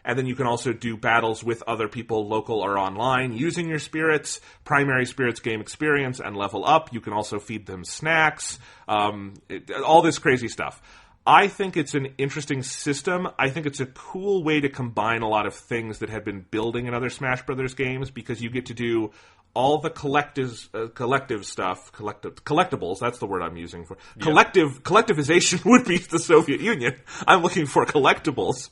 And then you can also do battles with other people, local or online, using your spirits. Primary spirits gain experience and level up. You can also feed them snacks. All this crazy stuff. I think it's an interesting system. I think it's a cool way to combine a lot of things that had been building in other Smash Brothers games, because you get to do all the collective stuff, collectibles, that's the word I'm using for. Collectivization would be the Soviet Union. I'm looking for collectibles.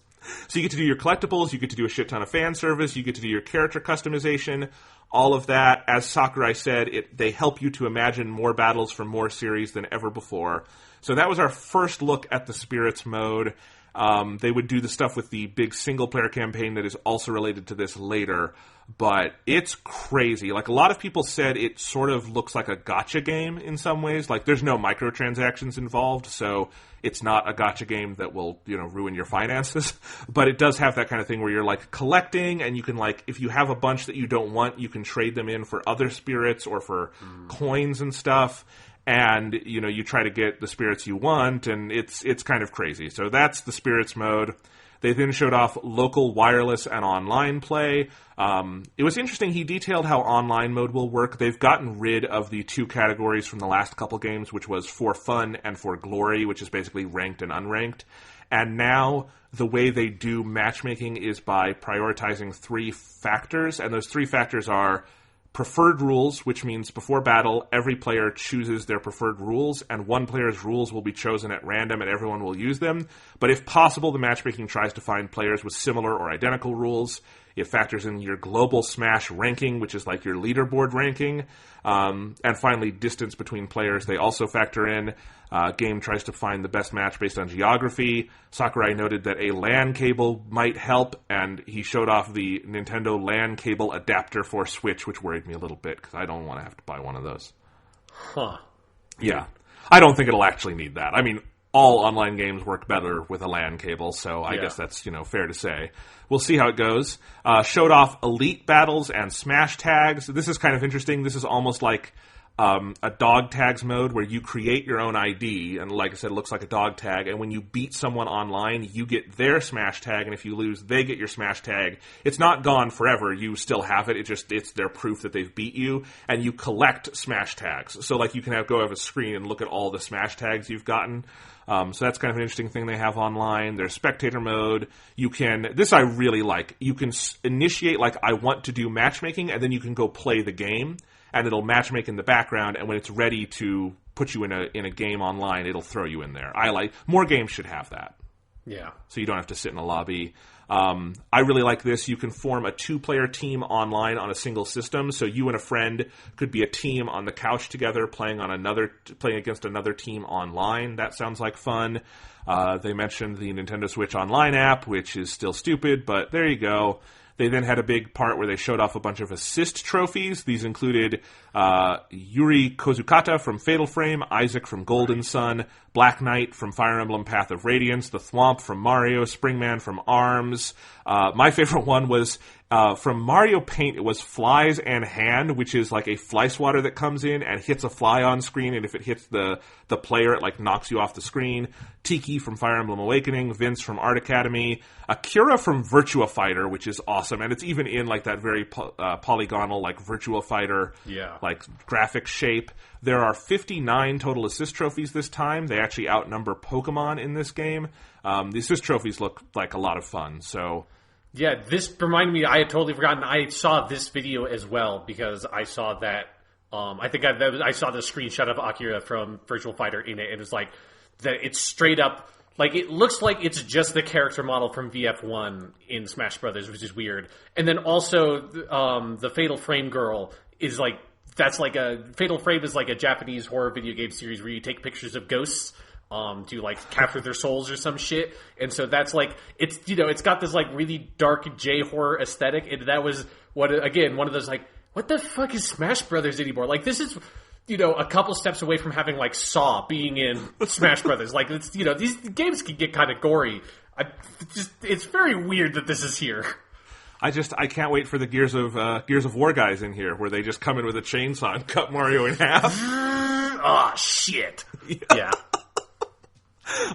So you get to do your collectibles, you get to do a shit ton of fan service, you get to do your character customization, all of that. As Sakurai said, they help you to imagine more battles from more series than ever before. So that was our first look at the Spirits mode. They would do the stuff with the big single-player campaign that is also related to this later. But it's crazy. Like, a lot of people said it sort of looks like a gacha game in some ways. Like, there's no microtransactions involved, so it's not a gacha game that will, ruin your finances. But it does have that kind of thing where you're, like, collecting, and you can, like, if you have a bunch that you don't want, you can trade them in for other spirits or for coins and stuff. And, you try to get the spirits you want, and it's kind of crazy. So that's the Spirits mode. They then showed off local wireless and online play. It was interesting. He detailed how online mode will work. They've gotten rid of the two categories from the last couple games, which was for fun and for glory, which is basically ranked and unranked. And now the way they do matchmaking is by prioritizing 3 factors, and those 3 factors are preferred rules, which means before battle, every player chooses their preferred rules, and one player's rules will be chosen at random and everyone will use them. But if possible, the matchmaking tries to find players with similar or identical rules. It factors in your global Smash ranking, which is like your leaderboard ranking. And finally, distance between players, they also factor in. Game tries to find the best match based on geography. Sakurai noted that a LAN cable might help, and he showed off the Nintendo LAN cable adapter for Switch, which worried me a little bit, because I don't want to have to buy one of those. Huh. Yeah. I don't think it'll actually need that. I mean, all online games work better with a LAN cable, so I guess that's, fair to say. We'll see how it goes. Showed off Elite Battles and Smash Tags. This is kind of interesting. This is almost like a dog tags mode where you create your own ID, and like I said, it looks like a dog tag, and when you beat someone online, you get their Smash Tag, and if you lose, they get your Smash Tag. It's not gone forever. You still have it. It's their proof that they've beat you, and you collect Smash Tags. So like you can go have a screen and look at all the Smash Tags you've gotten. So that's kind of an interesting thing they have online. There's spectator mode. This I really like. You can initiate, like, I want to do matchmaking, and then you can go play the game, and it'll matchmake in the background, and when it's ready to put you in a game online, it'll throw you in there. More games should have that. Yeah. So you don't have to sit in a lobby. I really like this. You can form a 2-player team online on a single system. So you and a friend could be a team on the couch together playing against another team online. That sounds like fun. They mentioned the Nintendo Switch Online app, which is still stupid, but there you go. They then had a big part where they showed off a bunch of assist trophies. These included Yuri Kozukata from Fatal Frame, Isaac from Golden Sun, Black Knight from Fire Emblem Path of Radiance, the Thwomp from Mario, Springman from ARMS. My favorite one was From Mario Paint, it was Flies and Hand, which is like a fly swatter that comes in and hits a fly on screen, and if it hits the player, it like knocks you off the screen. Tiki from Fire Emblem Awakening, Vince from Art Academy, Akira from Virtua Fighter, which is awesome, and it's even in like that very polygonal like Virtua Fighter like graphic shape. There are 59 total assist trophies this time. They actually outnumber Pokemon in this game. The assist trophies look like a lot of fun, so... Yeah, this reminded me, I had totally forgotten, I saw this video as well, because I saw that, I think I saw the screenshot of Akira from Virtual Fighter in it, and it's like, that it's straight up, like, it looks like it's just the character model from VF1 in Smash Brothers, which is weird. And then also, the Fatal Frame girl is like, Fatal Frame is like a Japanese horror video game series where you take pictures of ghosts, to like capture their souls or some shit, and so that's like it's it's got this like really dark J horror aesthetic, and that was one of those like, what the fuck is Smash Brothers anymore? Like this is a couple steps away from having like Saw being in Smash Brothers. Like it's these games can get kind of gory. It's very weird that this is here. I can't wait for the Gears of War guys in here, where they just come in with a chainsaw and cut Mario in half. Oh shit! Yeah.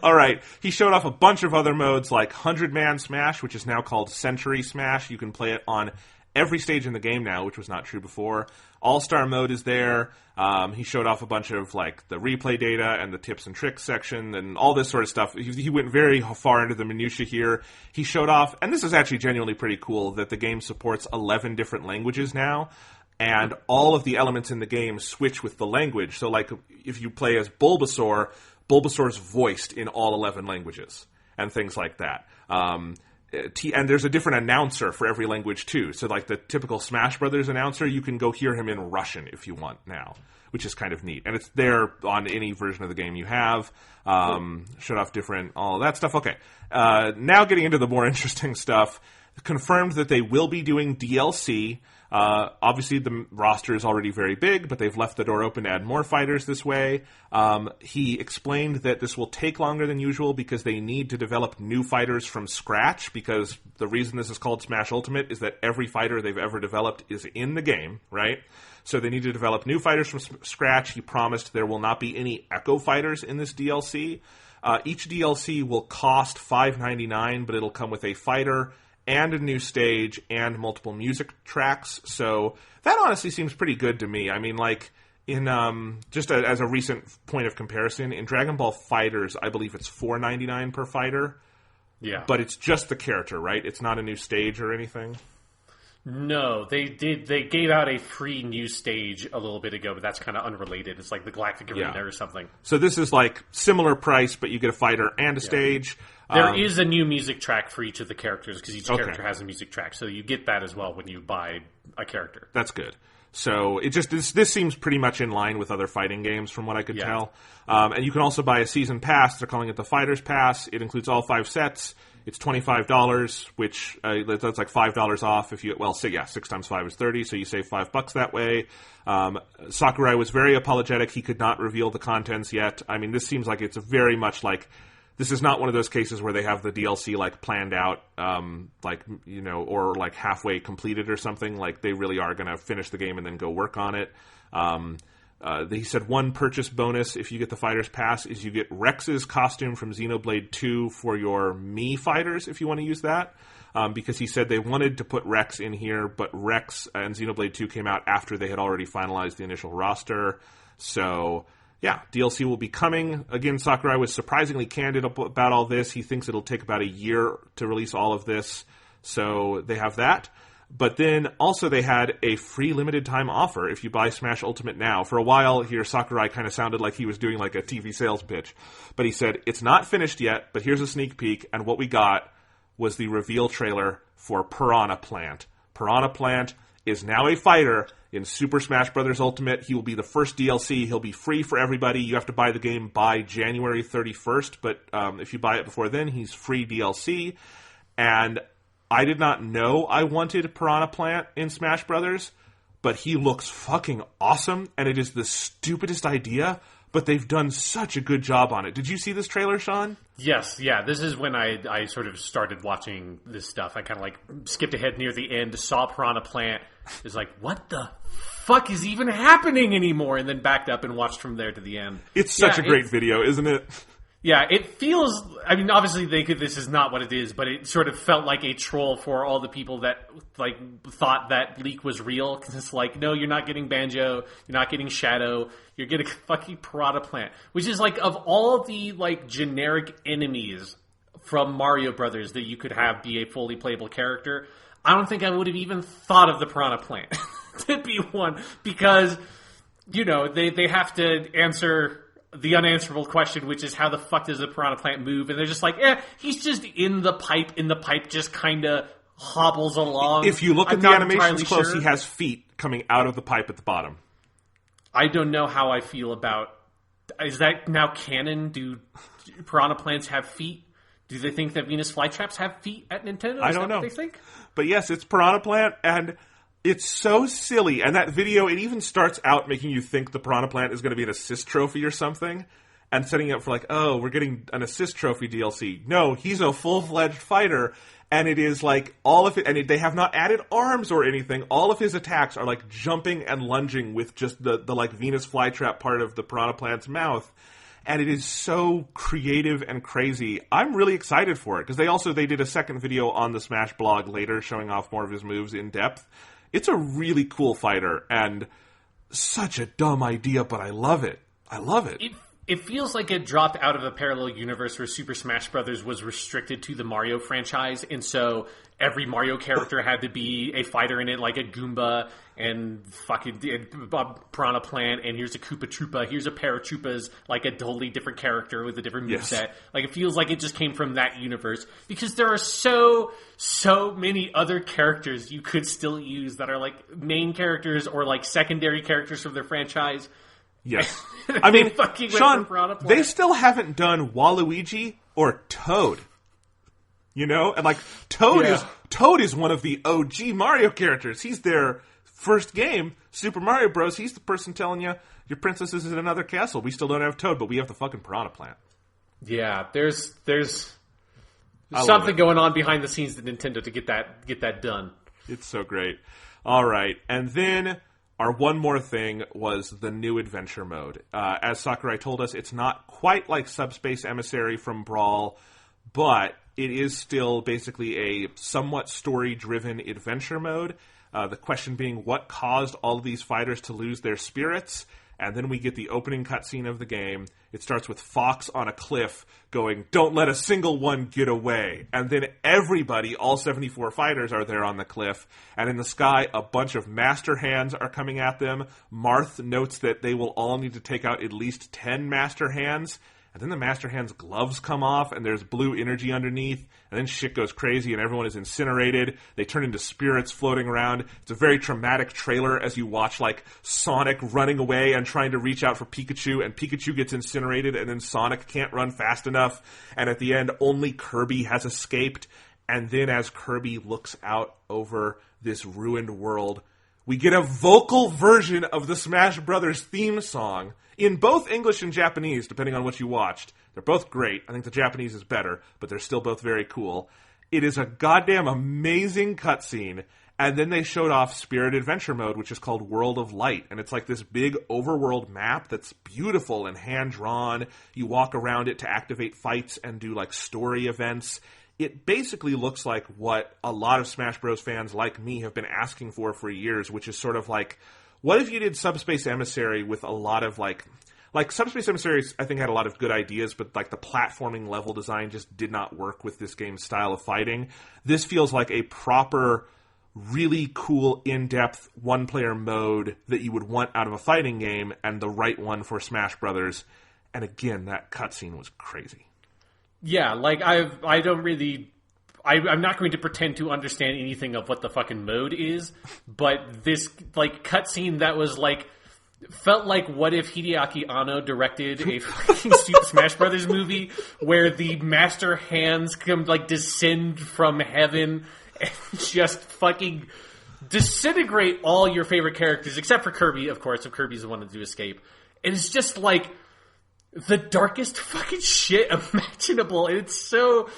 All right, he showed off a bunch of other modes like 100-Man Smash, which is now called Century Smash. You can play it on every stage in the game now, which was not true before. All-Star mode is there. He showed off a bunch of like the replay data and the tips and tricks section and all this sort of stuff. He went very far into the minutia here. He showed off, and this is actually genuinely pretty cool, that the game supports 11 different languages now. And all of the elements in the game switch with the language. So like if you play as Bulbasaur's voiced in all 11 languages and things like that. And there's a different announcer for every language too. So like the typical Smash Brothers announcer, you can go hear him in Russian if you want now, which is kind of neat. And it's there on any version of the game you have. Shut off different, all of that stuff. Okay. Now getting into the more interesting stuff. Confirmed that they will be doing DLC. Obviously, the roster is already very big, but they've left the door open to add more fighters this way. He explained that this will take longer than usual because they need to develop new fighters from scratch, because the reason this is called Smash Ultimate is that every fighter they've ever developed is in the game, right? So they need to develop new fighters from scratch. He promised there will not be any Echo fighters in this DLC. Each DLC will cost $5.99, but it'll come with a fighter and a new stage, and multiple music tracks. So that honestly seems pretty good to me. I mean, like, as a recent point of comparison, in Dragon Ball FighterZ, I believe it's $4.99 per fighter. Yeah. But it's just the character, right? It's not a new stage or anything? No, they gave out a free new stage a little bit ago, but that's kind of unrelated. It's like the Galactic Arena or something. So this is like similar price, but you get a fighter and a stage. There is a new music track for each of the characters, because each character has a music track, so you get that as well when you buy a character. That's good. So it just this seems pretty much in line with other fighting games from what I could tell. And you can also buy a season pass. They're calling it the Fighter's Pass. It includes all 5 sets. It's $25, which that's like $5 off if you 6 times 5 is 30, so you save $5 that way. Sakurai was very apologetic. He could not reveal the contents yet. I mean, this seems like it's very much like, this is not one of those cases where they have the DLC like planned out, or like halfway completed or something. Like they really are going to finish the game and then go work on it. He said one purchase bonus if you get the Fighter's Pass is you get Rex's costume from Xenoblade 2 for your Mii fighters if you want to use that. Because he said they wanted to put Rex in here, but Rex and Xenoblade 2 came out after they had already finalized the initial roster. So, yeah, DLC will be coming. Again, Sakurai was surprisingly candid about all this. He thinks it'll take about a year to release all of this. So they have that. But then also they had a free limited time offer if you buy Smash Ultimate now. For a while here, Sakurai kind of sounded like he was doing like a TV sales pitch. But he said, it's not finished yet, but here's a sneak peek. And what we got was the reveal trailer for Piranha Plant. Piranha Plant is now a fighter in Super Smash Bros. Ultimate. He will be the first DLC. He'll be free for everybody. You have to buy the game by January 31st. But if you buy it before then, he's free DLC. And I did not know I wanted Piranha Plant in Smash Brothers, but he looks fucking awesome, and it is the stupidest idea, but they've done such a good job on it. Did you see this trailer, Sean? Yes, yeah. This is when I sort of started watching this stuff. I kind of like skipped ahead near the end, saw Piranha Plant. It was like, what the fuck is even happening anymore? And then backed up and watched from there to the end. It's such a great video, isn't it? Yeah, it feels... I mean, obviously, this is not what it is, but it sort of felt like a troll for all the people that, like, thought that leak was real. Because it's like, no, you're not getting Banjo, you're not getting Shadow, you're getting fucking Piranha Plant. Which is, like, of all the, like, generic enemies from Mario Brothers that you could have be a fully playable character, I don't think I would have even thought of the Piranha Plant to be one. Because, you know, they have to answer... the unanswerable question, which is how the fuck does the Piranha Plant move? And they're just like, he's just in the pipe, and the pipe just kind of hobbles along. If you look at the animations close, he has feet coming out of the pipe at the bottom. I don't know how I feel about... Is that now canon? Do Piranha Plants have feet? Do they think that Venus Flytraps have feet at Nintendo? I don't know. What they think? But yes, it's Piranha Plant, and... it's so silly, and that video, it even starts out making you think the Piranha Plant is going to be an assist trophy or something, and setting up for like, oh, we're getting an assist trophy DLC. No, he's a full-fledged fighter, and it is like, all of it, and they have not added arms or anything, all of his attacks are like jumping and lunging with just the like Venus flytrap part of the Piranha Plant's mouth, and it is so creative and crazy. I'm really excited for it, because they did a second video on the Smash blog later, showing off more of his moves in depth. It's a really cool fighter, and such a dumb idea, but I love it. I love it. It feels like it dropped out of a parallel universe where Super Smash Bros. Was restricted to the Mario franchise, and so every Mario character had to be a fighter in it, like a Goomba and fucking Piranha Plant, and here's a Koopa Troopa, here's a pair of Troopas, like a totally different character with a different moveset. Like, it feels like it just came from that universe, because there are so many other characters you could still use that are, like, main characters or, like, secondary characters from their franchise. Yes. I mean, Sean, they still haven't done Waluigi or Toad. You know? And, like, Toad is one of the OG Mario characters. He's their first game, Super Mario Bros. He's the person telling you, your princess is in another castle. We still don't have Toad, but we have the fucking Piranha Plant. Yeah, there's something going on behind the scenes at Nintendo to get that done. It's so great. All right. And then... our one more thing was the new adventure mode. As Sakurai told us, it's not quite like Subspace Emissary from Brawl, but it is still basically a somewhat story-driven adventure mode. The question being, what caused all of these fighters to lose their spirits? And then we get the opening cutscene of the game. It starts with Fox on a cliff going, "Don't let a single one get away." And then everybody, all 74 fighters, are there on the cliff. And in the sky, a bunch of Master Hands are coming at them. Marth notes that they will all need to take out at least 10 Master Hands. And then the Master Hand's gloves come off, and there's blue energy underneath. And then shit goes crazy, and everyone is incinerated. They turn into spirits floating around. It's a very traumatic trailer as you watch, like, Sonic running away and trying to reach out for Pikachu, and Pikachu gets incinerated, and then Sonic can't run fast enough. And at the end, only Kirby has escaped. And then as Kirby looks out over this ruined world, we get a vocal version of the Smash Brothers theme song in both English and Japanese, depending on what you watched. They're both great. I think the Japanese is better, but they're still both very cool. It is a goddamn amazing cutscene. And then they showed off Spirit Adventure Mode, which is called World of Light. And it's like this big overworld map that's beautiful and hand-drawn. You walk around it to activate fights and do, like, story events. It basically looks like what a lot of Smash Bros. Fans like me have been asking for years, which is sort of like, what if you did Subspace Emissary with a lot of, like Subspace Emissary, I think, had a lot of good ideas, but, like, the platforming level design just did not work with this game's style of fighting. This feels like a proper, really cool, in-depth, one-player mode that you would want out of a fighting game, and the right one for Smash Brothers. And again, that cutscene was crazy. Yeah, like, I'm not going to pretend to understand anything of what the fucking mode is, but this, like, cutscene that was, like, felt like what if Hideaki Anno directed a fucking Super Smash Brothers movie where the Master Hands come, like, descend from heaven and just fucking disintegrate all your favorite characters, except for Kirby, of course, so Kirby's the one to do escape. And it's just, like, the darkest fucking shit imaginable. It's so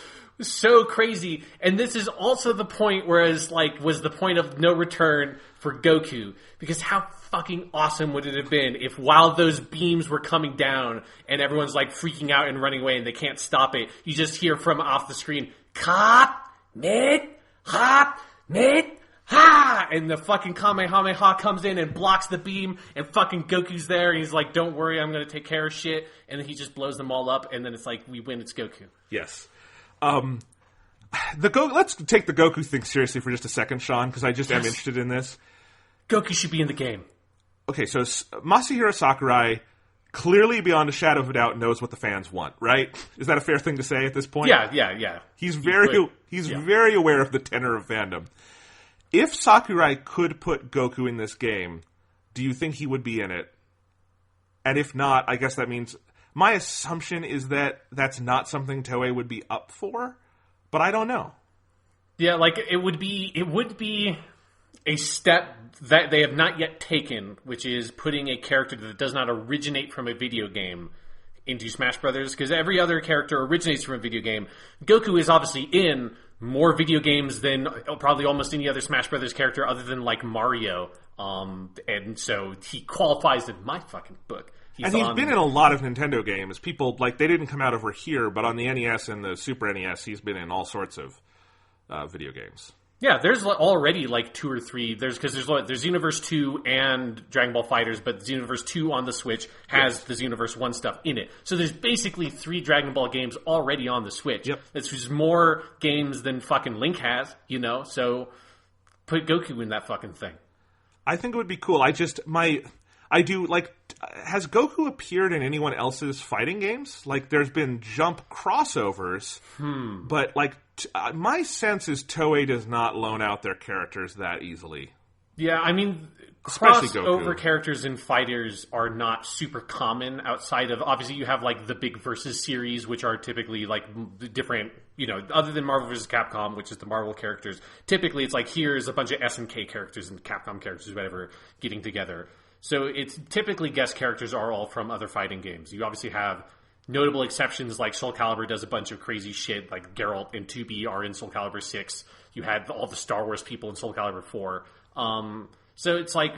crazy. And this is also the point whereas like was the point of no return for Goku, because how fucking awesome would it have been if while those beams were coming down and everyone's like freaking out and running away and they can't stop it, you just hear from off the screen, Ka, Mid, Ha, Mid, Ha! And the fucking Kamehameha comes in and blocks the beam, and fucking Goku's there, and he's like, don't worry, I'm gonna take care of shit. And then he just blows them all up, and then it's like, we win, it's Goku. Yes. Let's take the Goku thing seriously for just a second, Sean, because I just am interested in this. Goku should be in the game. Okay, so Masahiro Sakurai, clearly beyond a shadow of a doubt, knows what the fans want, right? Is that a fair thing to say at this point? Yeah. He's very aware of the tenor of fandom. If Sakurai could put Goku in this game, do you think he would be in it? And if not, I guess that means... My assumption is that that's not something Toei would be up for, but I don't know. Yeah, like, it would be a step that they have not yet taken, which is putting a character that does not originate from a video game into Smash Brothers, because every other character originates from a video game. Goku is obviously in more video games than probably almost any other Smash Brothers character other than, like, Mario. And so he qualifies in my fucking book. He's been in a lot of Nintendo games. People, like, they didn't come out over here, but on the NES and the Super NES, he's been in all sorts of video games. Yeah, there's already like 2 or 3. There's Xenoverse 2 and Dragon Ball FighterZ, but Xenoverse 2 on the Switch has the Xenoverse 1 stuff in it. So there's basically 3 Dragon Ball games already on the Switch. Yep. It's just more games than fucking Link has, you know? So put Goku in that fucking thing. I think it would be cool. Has Goku appeared in anyone else's fighting games? Like, there's been Jump crossovers, but, like, my sense is Toei does not loan out their characters that easily. Yeah, I mean, especially crossover Goku. Characters in fighters are not super common outside of, obviously you have, like, the big Versus series, which are typically, like, different, you know, other than Marvel vs. Capcom, which is the Marvel characters. Typically, it's like, here's a bunch of SNK characters and Capcom characters, whatever, getting together. So it's typically guest characters are all from other fighting games. You obviously have notable exceptions like Soul Calibur does a bunch of crazy shit, like Geralt and 2B are in Soul Calibur 6. You had all the Star Wars people in Soul Calibur 4. So it's like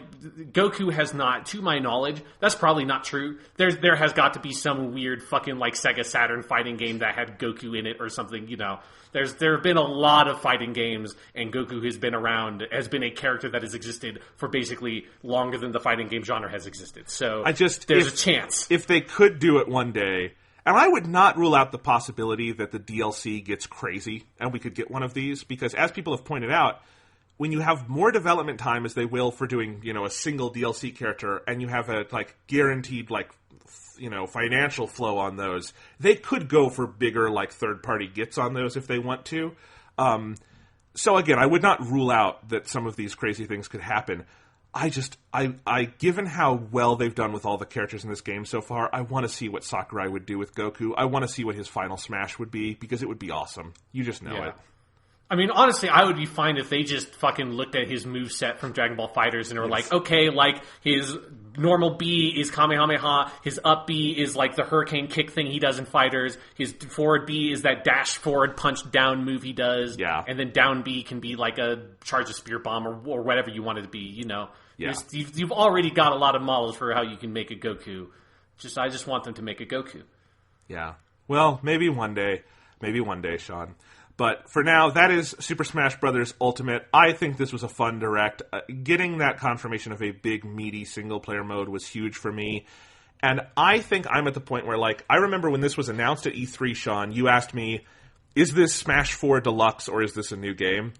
Goku has not, to my knowledge, that's probably not true. There has got to be some weird fucking like Sega Saturn fighting game that had Goku in it or something, you know. There have been a lot of fighting games, and Goku has been around, has been a character that has existed for basically longer than the fighting game genre has existed. So there's a chance. If they could do it one day, and I would not rule out the possibility that the DLC gets crazy and we could get one of these, because as people have pointed out, when you have more development time as they will for doing, you know, a single DLC character, and you have a like guaranteed like you know, financial flow on those, they could go for bigger like third-party gets on those if they want to. So again, I would not rule out that some of these crazy things could happen. I given how well they've done with all the characters in this game so far, I want to see what Sakurai would do with Goku. I want to see what his final smash would be, because it would be awesome. You just know it. I mean, honestly, I would be fine if they just fucking looked at his moveset from Dragon Ball FighterZ and were like, okay, like, his normal B is Kamehameha, his up B is like the hurricane kick thing he does in FighterZ, his forward B is that dash forward punch down move he does, and then down B can be like a charge of spear bomb or whatever you want it to be, you know. Yeah. You've already got a lot of models for how you can make a Goku. I just want them to make a Goku. Yeah. Well, maybe one day, Sean. But for now, that is Super Smash Bros. Ultimate. I think this was a fun direct. Getting that confirmation of a big, meaty single-player mode was huge for me. And I think I'm at the point where, like, I remember when this was announced at E3, Sean, you asked me, is this Smash 4 Deluxe or is this a new game?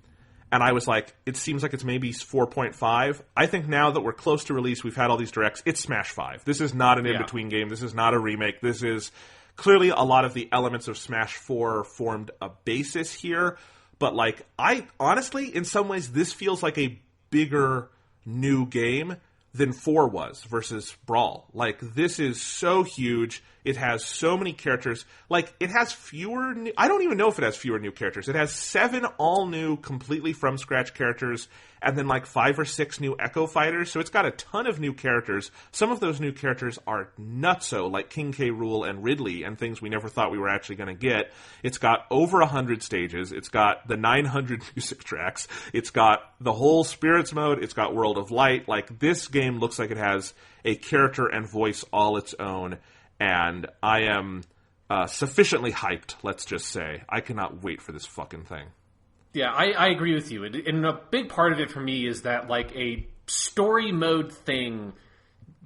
And I was like, it seems like it's maybe 4.5. I think now that we're close to release, we've had all these directs, it's Smash 5. This is not an in-between game. This is not a remake. This is... Clearly, a lot of the elements of Smash 4 formed a basis here, but like, I honestly, in some ways, this feels like a bigger new game than 4 was versus Brawl. Like, this is so huge. It has so many characters. Like, it has fewer I don't even know if it has fewer new characters. It has 7 all-new, completely from-scratch characters, and then like 5 or 6 new Echo Fighters. So it's got a ton of new characters. Some of those new characters are nutso, like King K. Rool and Ridley, and things we never thought we were actually going to get. It's got over 100 stages. It's got the 900 music tracks. It's got the whole Spirits mode. It's got World of Light. Like, this game looks like it has a character and voice all its own, and I am sufficiently hyped, let's just say. I cannot wait for this fucking thing. Yeah, I agree with you. And a big part of it for me is that, like, a story mode thing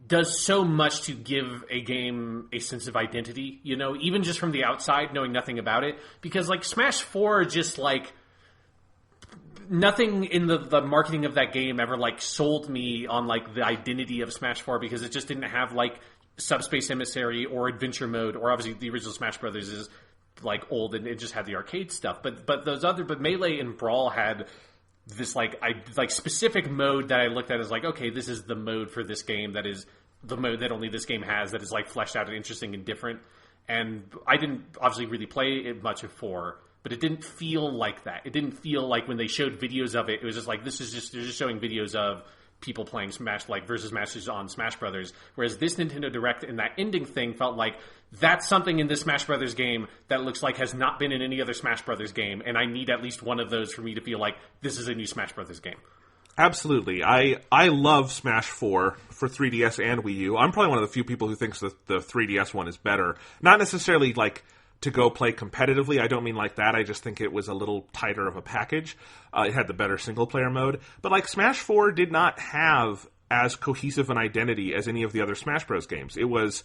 does so much to give a game a sense of identity, you know, even just from the outside, knowing nothing about it. Because, like, Smash 4 just, like, nothing in the marketing of that game ever, like, sold me on, like, the identity of Smash 4, because it just didn't have, like, Subspace Emissary or Adventure Mode, or obviously the original Smash Brothers is like old and it just had the arcade stuff. But Melee and Brawl had this like specific mode that I looked at as like, okay, this is the mode for this game, that is the mode that only this game has, that is like fleshed out and interesting and different. And I didn't obviously really play it much of 4, but it didn't feel like that. It didn't feel like when they showed videos of it, it was just like, they're just showing videos of people playing Smash, like, versus matches on Smash Brothers. Whereas this Nintendo Direct and that ending thing felt like that's something in this Smash Brothers game that looks like has not been in any other Smash Brothers game, and I need at least one of those for me to feel like this is a new Smash Brothers game. Absolutely. I love Smash 4 for 3DS and Wii U. I'm probably one of the few people who thinks that the 3DS one is better. Not necessarily, like, to go play competitively. I don't mean like that. I just think it was a little tighter of a package. It had the better single-player mode. But, like, Smash 4 did not have as cohesive an identity as any of the other Smash Bros. Games. It was,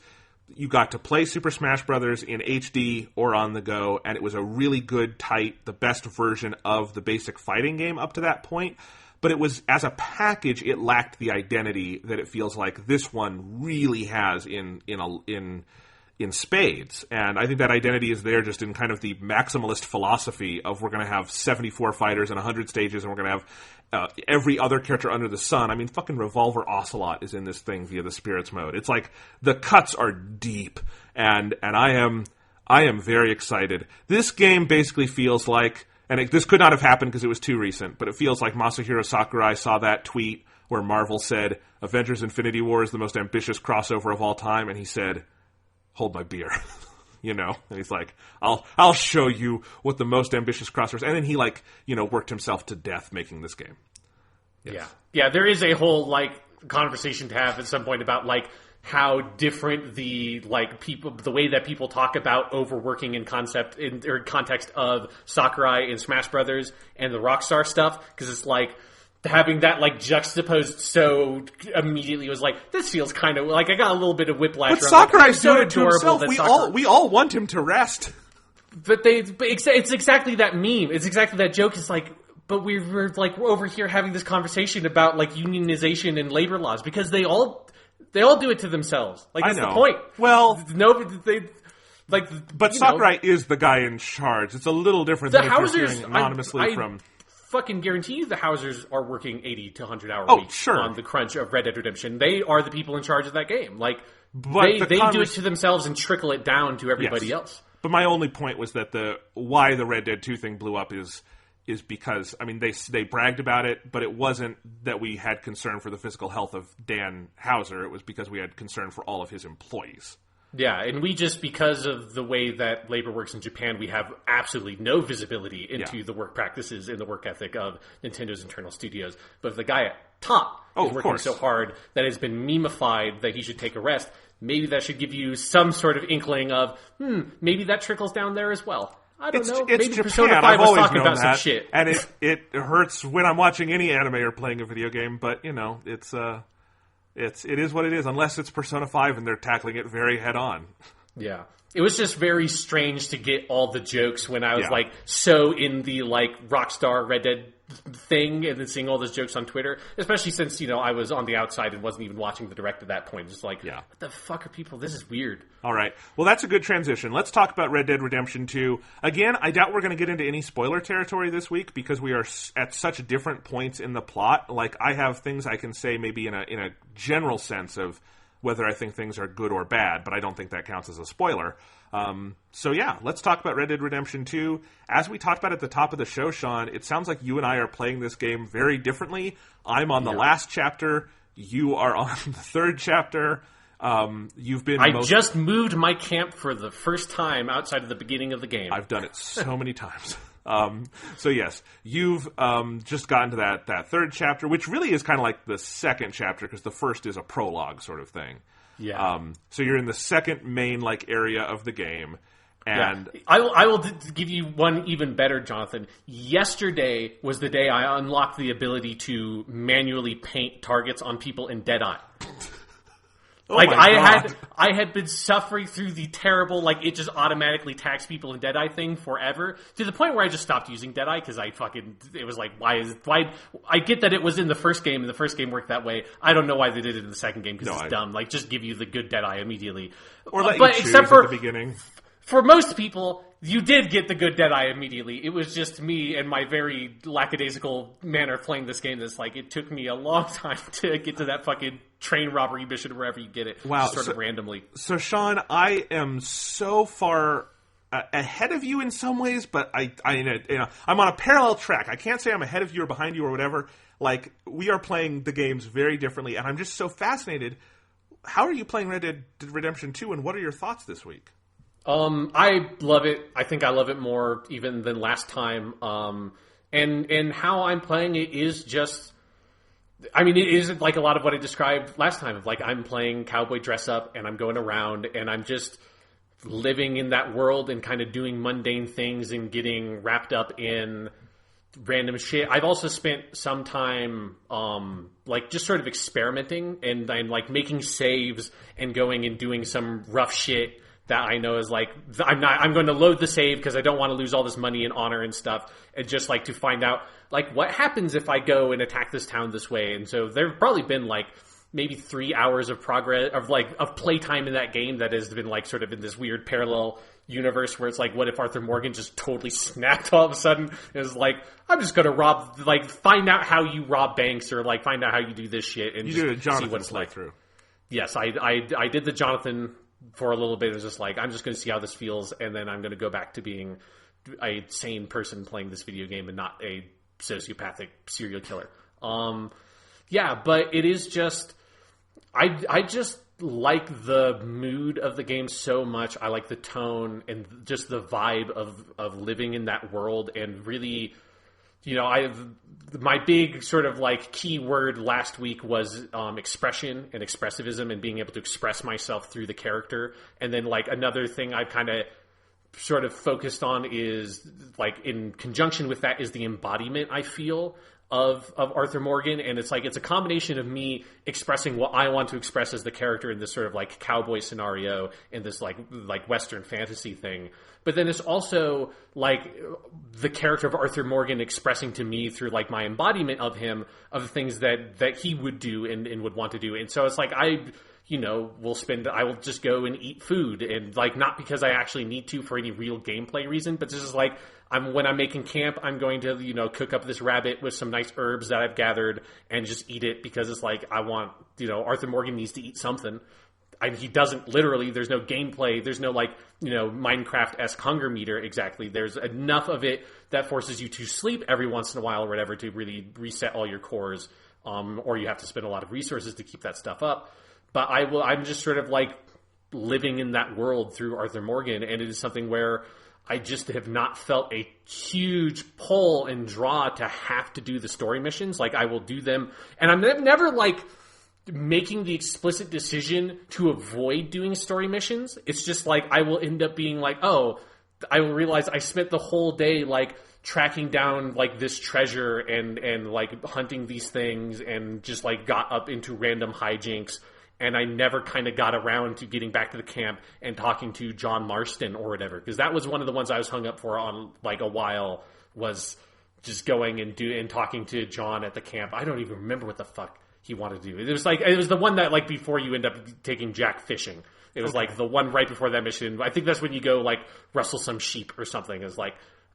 you got to play Super Smash Bros. In HD or on the go, and it was a really good, tight, the best version of the basic fighting game up to that point. But it was, as a package, it lacked the identity that it feels like this one really has in spades. And I think that identity is there just in kind of the maximalist philosophy of, we're going to have 74 fighters and 100 stages, and we're going to have every other character under the sun. I mean, fucking Revolver Ocelot is in this thing via the Spirits mode. It's like, the cuts are deep, and I am very excited. This game basically feels like, and this could not have happened because it was too recent, but it feels like Masahiro Sakurai saw that tweet where Marvel said, Avengers Infinity War is the most ambitious crossover of all time, and he said, hold my beer, you know? And he's like, I'll show you what the most ambitious crossovers. And then he, like, you know, worked himself to death making this game. Yes. Yeah, there is a whole, like, conversation to have at some point about, like, how different the way that people talk about overworking in concept or context of Sakurai and Smash Brothers and the Rockstar stuff, because it's like, having that, like, juxtaposed so immediately was like, this feels kind of like, I got a little bit of whiplash. But Sakurai's doing it to himself. We all want him to rest. But it's exactly that meme. It's exactly that joke. It's like, but we're like over here having this conversation about, like, unionization and labor laws, because they all do it to themselves. Like, that's the point. Well, but Sakurai is the guy in charge. It's a little different than if you're hearing anonymously from. Fucking guarantee you the Housers are working 80 to 100 hour weeks on the crunch of Red Dead Redemption. They are the people in charge of that game. Like, they do it to themselves and trickle it down to everybody else. But my only point was that why the Red Dead 2 thing blew up is because, I mean, they bragged about it, but it wasn't that we had concern for the physical health of Dan Houser. It was because we had concern for all of his employees. Yeah, and we just, because of the way that labor works in Japan, we have absolutely no visibility into the work practices and the work ethic of Nintendo's internal studios. But if the guy at top is working so hard that it's been memeified that he should take a rest, maybe that should give you some sort of inkling of, maybe that trickles down there as well. I don't know. Maybe Japan. Persona 5 I've was talking known about some shit. And it hurts when I'm watching any anime or playing a video game, but, you know, it is what it is, unless it's Persona 5 and they're tackling it very head on. Yeah. It was just very strange to get all the jokes when I was like so in the like Rockstar Red Dead thing, and then seeing all those jokes on Twitter, especially since, you know, I was on the outside and wasn't even watching the direct at that point. Just like, what the fuck are people? This is weird. All right. Well, that's a good transition. Let's talk about Red Dead Redemption 2. Again, I doubt we're going to get into any spoiler territory this week because we are at such different points in the plot. Like, I have things I can say maybe in a general sense of whether I think things are good or bad, but I don't think that counts as a spoiler. So yeah, let's talk about Red Dead Redemption 2. As we talked about at the top of the show, Sean, it sounds like you and I are playing this game very differently. I'm on the last chapter. You are on the third chapter. You've been. I just moved my camp for the first time outside of the beginning of the game. I've done it so many times. So yes, you've just gotten to that third chapter, which really is kind of like the second chapter because the first is a prologue sort of thing. Yeah. So you're in the second main area of the game, and I will give you one even better, Jonathan. Yesterday was the day I unlocked the ability to manually paint targets on people in Deadeye. Oh I had been suffering through the terrible, it just automatically tags people in Deadeye thing forever, to the point where I just stopped using Deadeye, because it was like, why, I get that it was in the first game, and the first game worked that way. I don't know why they did it in the second game, because it's dumb. Just give you the good Deadeye immediately. Or let you choose at the beginning. For most people, you did get the good Deadeye immediately. It was just me and my very lackadaisical manner of playing this game that's it took me a long time to get to that fucking train robbery mission wherever you get it. Wow. Sort of randomly. So, Sean, I am so far ahead of you in some ways, but I'm on a parallel track. I can't say I'm ahead of you or behind you or whatever. We are playing the games very differently, and I'm just so fascinated. How are you playing Red Dead Redemption 2, and what are your thoughts this week? I love it. I think I love it more even than last time. And how I'm playing it is just, it is like a lot of what I described last time. Of I'm playing cowboy dress up, and I'm going around, and I'm just living in that world and kind of doing mundane things and getting wrapped up in random shit. I've also spent some time, just sort of experimenting, and I'm making saves and going and doing some rough shit that I know is I'm going to load the save because I don't want to lose all this money and honor and stuff, and just to find out what happens if I go and attack this town this way. And so there've probably been maybe 3 hours of progress of playtime in that game that has been sort of in this weird parallel universe where it's what if Arthur Morgan just totally snapped all of a sudden? Is I'm just going to find out how you rob banks, or find out how you do this shit, and you just did a Jonathan see what it's like. Through. Yes, I did the Jonathan for a little bit. It was just I'm just going to see how this feels, and then I'm going to go back to being a sane person playing this video game and not a sociopathic serial killer. But it is just, I just like the mood of the game so much. I like the tone and just the vibe of living in that world, and really, my big sort of key word last week was expression and expressivism, and being able to express myself through the character. And then another thing I've kind of sort of focused on is in conjunction with that is the embodiment I feel of Arthur Morgan. And it's it's a combination of me expressing what I want to express as the character in this sort of cowboy scenario, in this Western fantasy thing. But then it's also the character of Arthur Morgan expressing to me through my embodiment of him, of the things that he would do and would want to do. And so it's I will just go and eat food, and not because I actually need to for any real gameplay reason, but just when I'm making camp, I'm going to, cook up this rabbit with some nice herbs that I've gathered and just eat it because it's I want, Arthur Morgan needs to eat something. He doesn't literally, there's no gameplay, there's no Minecraft-esque hunger meter exactly. There's enough of it that forces you to sleep every once in a while or whatever to really reset all your cores, or you have to spend a lot of resources to keep that stuff up. But I'm just sort of living in that world through Arthur Morgan, and it is something where I just have not felt a huge pull and draw to have to do the story missions. I will do them, and I'm never making the explicit decision to avoid doing story missions. It's just I will end up being I will realize I spent the whole day tracking down this treasure and hunting these things, and just got up into random hijinks. And I never kind of got around to getting back to the camp and talking to John Marston or whatever, because that was one of the ones I was hung up for on a while, was just going and talking to John at the camp. I don't even remember what the fuck he wanted to do. It was it was the one that before you end up taking Jack fishing. It was the one right before that mission. I think that's when you go rustle some sheep or something. It's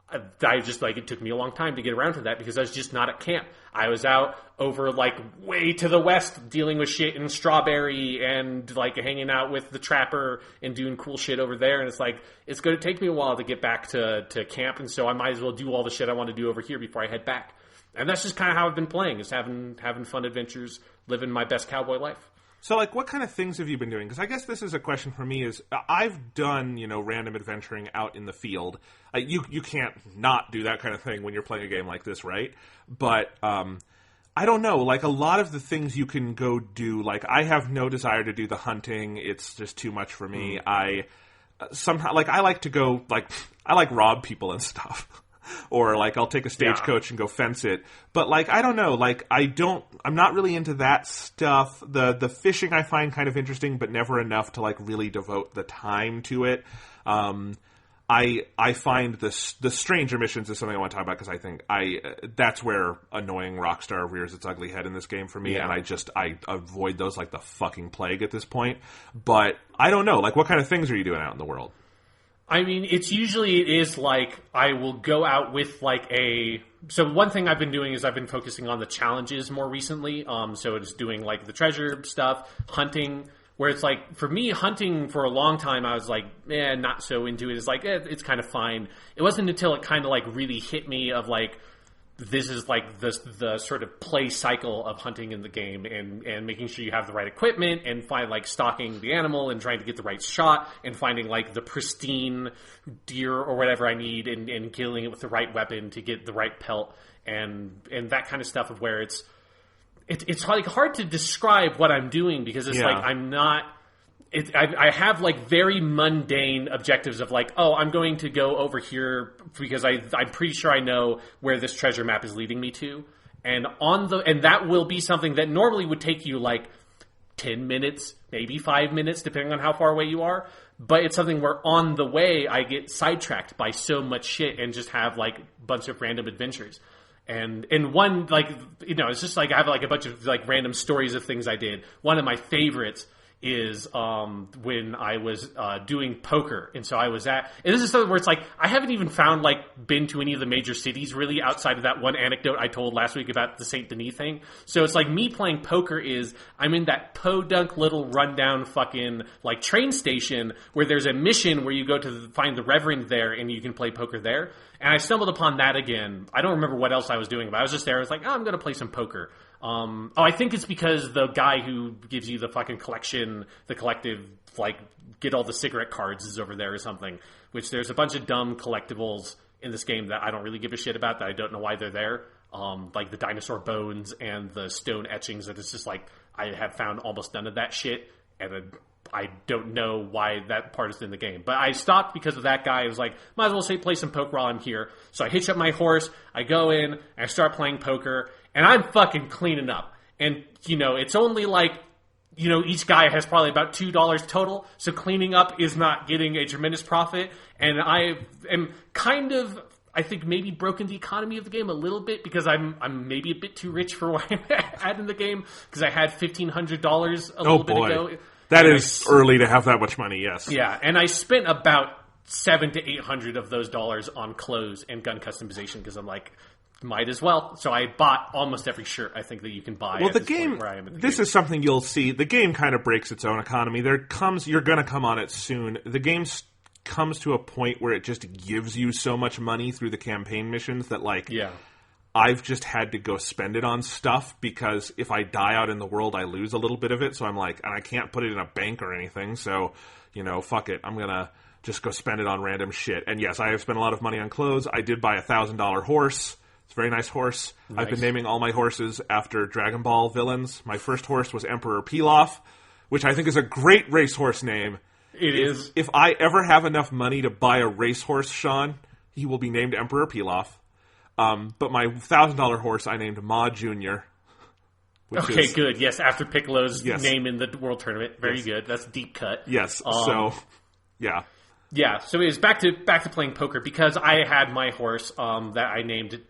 I just, like, it took me a long time to get around to that because I was just not at camp. I was out over, like, way to the west dealing with shit in Strawberry and, like, hanging out with the Trapper and doing cool shit over there. And it's like, it's going to take me a while to get back to camp. And so I might as well do all the shit I want to do over here before I head back. And that's just kind of how I've been playing, is having fun adventures, living my best cowboy life. So, like, what kind of things have you been doing? Because I guess this is a question for me is, I've done, random adventuring out in the field. You can't not do that kind of thing when you're playing a game like this, right? But, I don't know, like, a lot of the things you can go do, like, I have no desire to do the hunting. It's just too much for me. I like to go, like, I like rob people and stuff. Or, like, I'll take a stagecoach and go fence it. But, like, I don't know. Like, I'm not really into that stuff. The fishing I find kind of interesting, but never enough to, like, really devote the time to it. I find the stranger missions is something I want to talk about because I think that's where annoying Rockstar rears its ugly head in this game for me. And I avoid those like the fucking plague at this point. But I don't know. Like, what kind of things are you doing out in the world? I mean, it is like I will go out with like so one thing I've been doing is I've been focusing on the challenges more recently. So it's doing like the treasure stuff, hunting, where it's like, for me, hunting for a long time, I was like, not so into it. It's like, it's kind of fine. It wasn't until it kind of like really hit me of like, this is like the sort of play cycle of hunting in the game and making sure you have the right equipment and find like stalking the animal and trying to get the right shot and finding like the pristine deer or whatever I need and killing it with the right weapon to get the right pelt and that kind of stuff of where it's like hard to describe what I'm doing because it's like I'm not. I have like very mundane objectives of like, oh, I'm going to go over here because I'm pretty sure I know where this treasure map is leading me to, and that will be something that normally would take you like 10 minutes, maybe 5 minutes, depending on how far away you are. But it's something where on the way I get sidetracked by so much shit and just have like a bunch of random adventures. And one, like, it's just like I have like a bunch of like random stories of things I did. One of my favorites is when I was doing poker. And so I was and this is something where it's like, I haven't even been to any of the major cities really outside of that one anecdote I told last week about the Saint Denis thing. So it's like me playing poker I'm in that podunk little rundown fucking like train station where there's a mission where you go to find the Reverend there and you can play poker there. And I stumbled upon that again. I don't remember what else I was doing, but I was just there. I was like, I'm going to play some poker. I think it's because the guy who gives you the fucking collection, the collective, like, get all the cigarette cards is over there or something, which there's a bunch of dumb collectibles in this game that I don't really give a shit about, that I don't know why they're there. Like the dinosaur bones and the stone etchings, that it's just like, I have found almost none of that shit, and I don't know why that part is in the game. But I stopped because of that guy. I was like, might as well play some poker while I'm here. So I hitch up my horse, I go in, and I start playing poker, and I'm fucking cleaning up. And, it's only like, each guy has probably about $2 total, so cleaning up is not getting a tremendous profit. And I am kind of, I think, maybe broken the economy of the game a little bit because I'm maybe a bit too rich for what I'm at in the game, because I had $1,500 a little bit ago. That is early to have that much money, yes. Yeah, and I spent about $700 to $800 of those dollars on clothes and gun customization because I'm like, might as well. So I bought almost every shirt I think that you can buy. Well, the game, this is something you'll see. The game kind of breaks its own economy. You're going to come on it soon. The game comes to a point where it just gives you so much money through the campaign missions that, like, I've just had to go spend it on stuff because if I die out in the world, I lose a little bit of it. So I'm like, and I can't put it in a bank or anything. So, fuck it. I'm going to just go spend it on random shit. And yes, I have spent a lot of money on clothes. I did buy a $1,000 horse. It's a very nice horse. Nice. I've been naming all my horses after Dragon Ball villains. My first horse was Emperor Pilaf, which I think is a great racehorse name. It is. If I ever have enough money to buy a racehorse, Sean, he will be named Emperor Pilaf. But my $1,000 horse I named Ma Jr. Okay, good. Yes, after Piccolo's name in the World Tournament. Very good. That's a deep cut. Yes. Yeah. Yeah, so it was back to playing poker because I had my horse that I named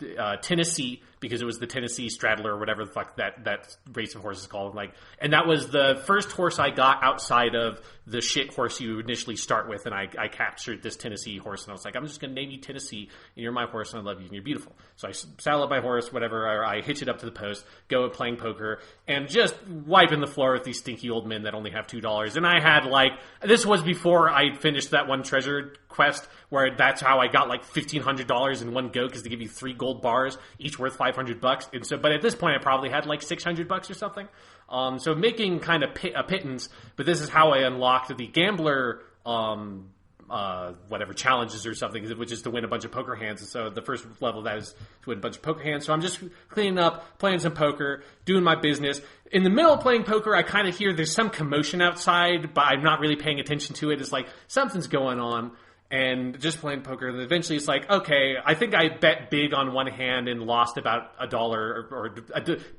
Tennessee because it was the Tennessee Straddler or whatever the fuck that race of horses is called. And that was the first horse I got outside of the shit horse you initially start with, and I captured this Tennessee horse, and I was like, I'm just going to name you Tennessee, and you're my horse, and I love you, and you're beautiful. So I saddle up my horse, whatever, I hitch it up to the post, go playing poker, and just wiping the floor with these stinky old men that only have $2. And I had this was before I finished that one treasure quest where that's how I got $1,500 in one go, because they give you 3 gold bars, each worth $500. And so, but at this point, I probably had $600 or something. So making kind of a pittance, but this is how I unlocked the gambler, whatever challenges or something, which is to win a bunch of poker hands. And so the first level of that is to win a bunch of poker hands. So I'm just cleaning up, playing some poker, doing my business. In the middle of playing poker, I kind of hear there's some commotion outside, but I'm not really paying attention to it. It's like something's going on. And just playing poker, and eventually it's like, okay, I think I bet big on one hand and lost about $1, or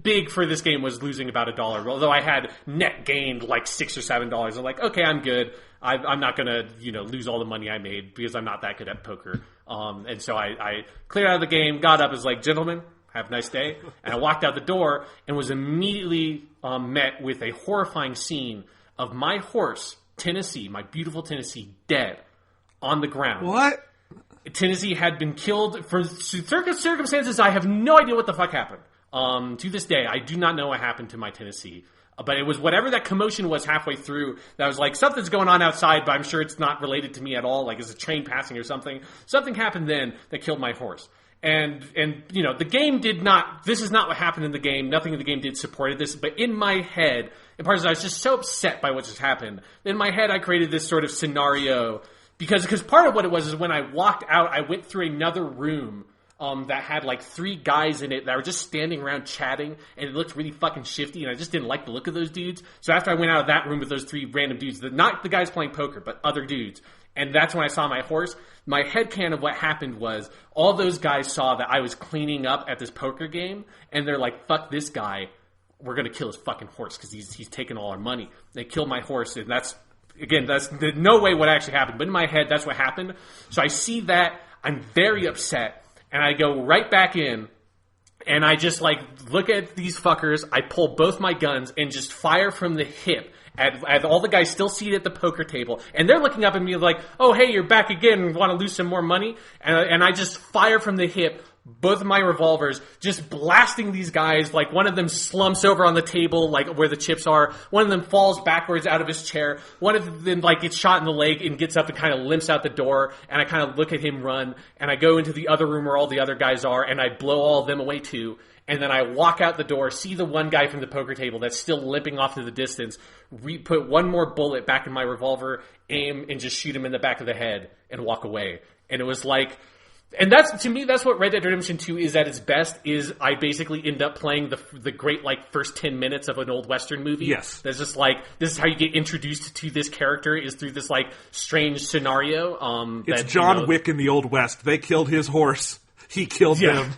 big for this game was losing about $1, although I had net gained $6 or $7. I'm like, okay, I'm good. I'm not going to, lose all the money I made because I'm not that good at poker. And so I cleared out of the game, got up, was like, gentlemen, have a nice day. And I walked out the door and was immediately met with a horrifying scene of my horse, Tennessee, my beautiful Tennessee, dead. On the ground. What? Tennessee had been killed for circumstances I have no idea what the fuck happened. To this day, I do not know what happened to my Tennessee. But it was whatever that commotion was halfway through that was like, something's going on outside, but I'm sure it's not related to me at all. Like, is a train passing or something? Something happened then that killed my horse. And the game did not, this is not what happened in the game. Nothing in the game did supported this. But in my head, and part of it, I was just so upset by what just happened. In my head, I created this sort of scenario. Because part of what it was is when I walked out, I went through another room that had 3 guys in it that were just standing around chatting, and it looked really fucking shifty, and I just didn't like the look of those dudes. So after I went out of that room with those 3 random dudes, not the guys playing poker, but other dudes, and that's when I saw my horse, my headcanon of what happened was all those guys saw that I was cleaning up at this poker game, and they're like, fuck this guy, we're going to kill his fucking horse because he's taking all our money. They killed my horse, and that's no way what actually happened, but in my head, that's what happened. So I see that, I'm very upset, and I go right back in, and I just look at these fuckers, I pull both my guns, and just fire from the hip at all the guys still seated at the poker table, and they're looking up at me like, oh hey, you're back again, want to lose some more money? And I just fire from the hip, both of my revolvers, just blasting these guys. One of them slumps over on the table, where the chips are. One of them falls backwards out of his chair. One of them, gets shot in the leg and gets up and kind of limps out the door. And I kind of look at him run. And I go into the other room where all the other guys are, and I blow all of them away too. And then I walk out the door, see the one guy from the poker table that's still limping off to the distance, put one more bullet back in my revolver, aim, and just shoot him in the back of the head, and walk away. And it was and that's, to me, that's what Red Dead Redemption 2 is at its best, is I basically end up playing the great, first 10 minutes of an old Western movie. Yes. That's just this is how you get introduced to this character, is through this, strange scenario. It's John Wick in the Old West. They killed his horse. He killed them.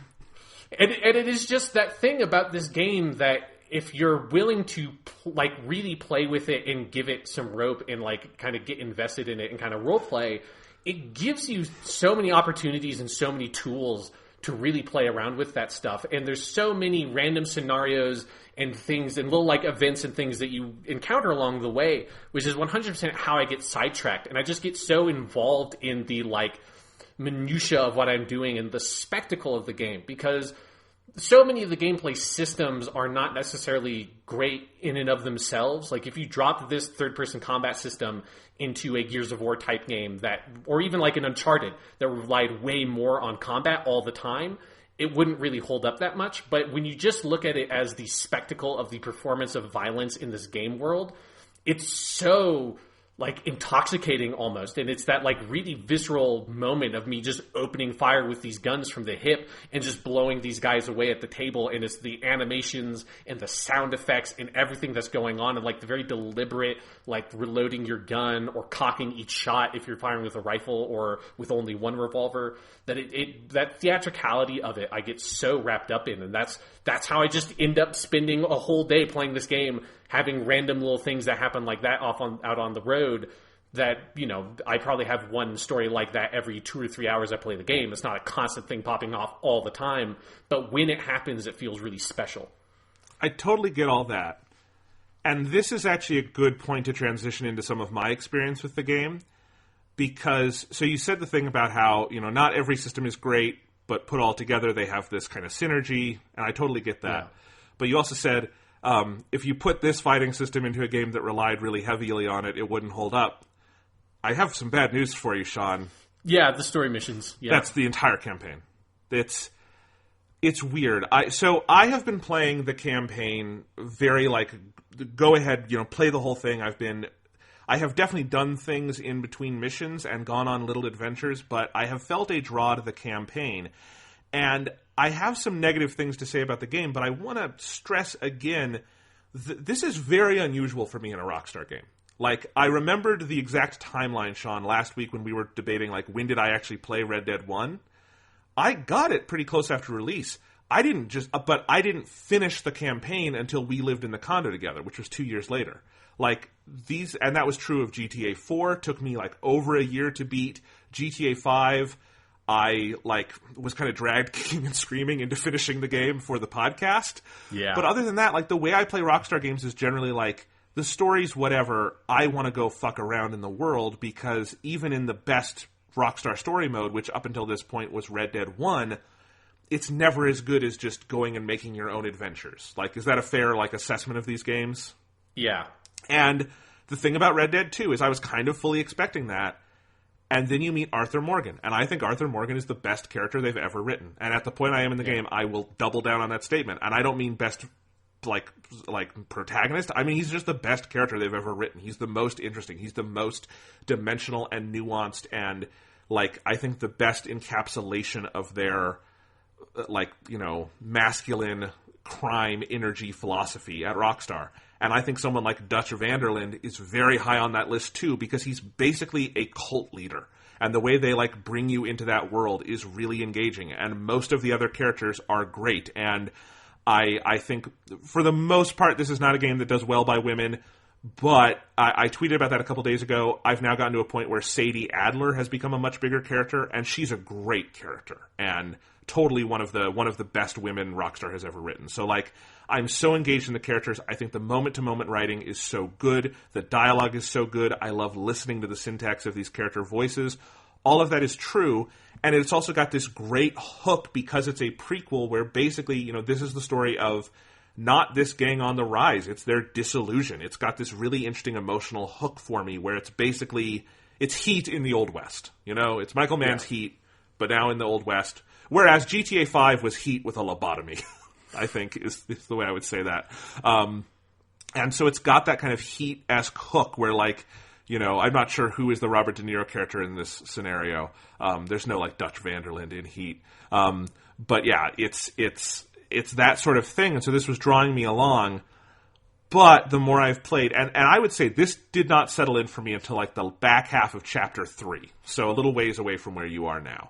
And it is just that thing about this game that if you're willing to, really play with it and give it some rope and, kind of get invested in it and kind of role play, it gives you so many opportunities and so many tools to really play around with that stuff. And there's so many random scenarios and things and little events and things that you encounter along the way, which is 100% how I get sidetracked. And I just get so involved in the minutia of what I'm doing and the spectacle of the game, because so many of the gameplay systems are not necessarily great in and of themselves. If you drop this third-person combat system into a Gears of War type game or even an Uncharted that relied way more on combat all the time, it wouldn't really hold up that much. But when you just look at it as the spectacle of the performance of violence in this game world, it's so intoxicating almost. And it's that really visceral moment of me just opening fire with these guns from the hip and just blowing these guys away at the table. And it's the animations and the sound effects and everything that's going on, and the very deliberate reloading your gun or cocking each shot if you're firing with a rifle or with only one revolver, that theatricality of it I get so wrapped up in. And that's how I just end up spending a whole day playing this game, having random little things that happen like that out on the road that, I probably have one story like that every 2 or 3 hours I play the game. It's not a constant thing popping off all the time, but when it happens, it feels really special. I totally get all that. And this is actually a good point to transition into some of my experience with the game. Because, so you said the thing about how, not every system is great, but put all together, they have this kind of synergy, and I totally get that. Yeah. But you also said, if you put this fighting system into a game that relied really heavily on it, it wouldn't hold up. I have some bad news for you, Sean. Yeah, the story missions. Yeah. That's the entire campaign. It's weird. I have been playing the campaign very go ahead, play the whole thing. I have definitely done things in between missions and gone on little adventures, but I have felt a draw to the campaign. And I have some negative things to say about the game, but I want to stress again, this is very unusual for me in a Rockstar game. I remembered the exact timeline, Sean, last week when we were debating, when did I actually play Red Dead 1? I got it pretty close after release. I didn't finish the campaign until we lived in the condo together, which was 2 years later. And that was true of GTA 4, took me over a year to beat. GTA 5, I was kind of dragged kicking and screaming into finishing the game for the podcast. Yeah. But other than that, the way I play Rockstar games is generally the story's whatever. I want to go fuck around in the world, because even in the best Rockstar story mode, which up until this point was Red Dead 1, it's never as good as just going and making your own adventures. Is that a fair assessment of these games? Yeah. And the thing about Red Dead 2 is I was kind of fully expecting that. And then you meet Arthur Morgan. And I think Arthur Morgan is the best character they've ever written. And at the point I am in the game, I will double down on that statement. And I don't mean best protagonist. I mean, he's just the best character they've ever written. He's the most interesting. He's the most dimensional and nuanced, and I think the best encapsulation of their masculine crime energy philosophy at Rockstar. And I think someone like Dutch Vanderland is very high on that list too, because he's basically a cult leader. And the way they bring you into that world is really engaging. And most of the other characters are great. And I think, for the most part, this is not a game that does well by women, but I tweeted about that a couple days ago. I've now gotten to a point where Sadie Adler has become a much bigger character, and she's a great character, and totally one of the best women Rockstar has ever written. So, I'm so engaged in the characters. I think the moment-to-moment writing is so good. The dialogue is so good. I love listening to the syntax of these character voices. All of that is true, and it's also got this great hook because it's a prequel where basically, this is the story of not this gang on the rise. It's their disillusion. It's got this really interesting emotional hook for me where it's basically, it's Heat in the Old West. It's Michael Mann's Heat, but now in the Old West. Whereas GTA 5 was Heat with a lobotomy, I think is the way I would say that. And so it's got that kind of Heat-esque hook where I'm not sure who is the Robert De Niro character in this scenario. There's no Dutch Vanderland in Heat. But yeah, it's that sort of thing. And so this was drawing me along. But the more I've played, and I would say this did not settle in for me until the back half of Chapter 3. So a little ways away from where you are now.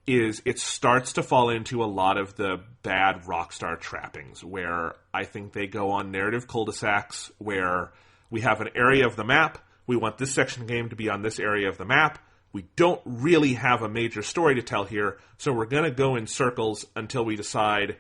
Is it starts to fall into a lot of the bad Rockstar trappings, where I think they go on narrative cul-de-sacs, where we have an area of the map, we want this section of the game to be on this area of the map, we don't really have a major story to tell here, so we're going to go in circles until we decide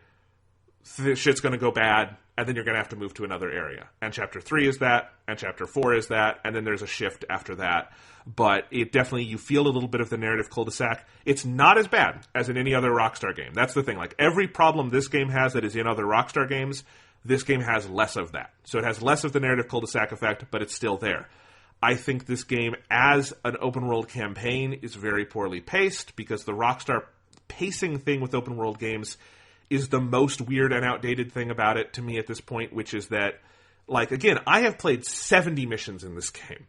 this shit's going to go bad, and then you're going to have to move to another area. And Chapter 3 is that, and Chapter 4 is that, and then there's a shift after that. But it definitely, you feel a little bit of the narrative cul-de-sac. It's not as bad as in any other Rockstar game. That's the thing. Every problem this game has that is in other Rockstar games, this game has less of that. So it has less of the narrative cul-de-sac effect, but it's still there. I think this game, as an open-world campaign, is very poorly paced, because the Rockstar pacing thing with open-world games is the most weird and outdated thing about it to me at this point, which is that, again, I have played 70 missions in this game.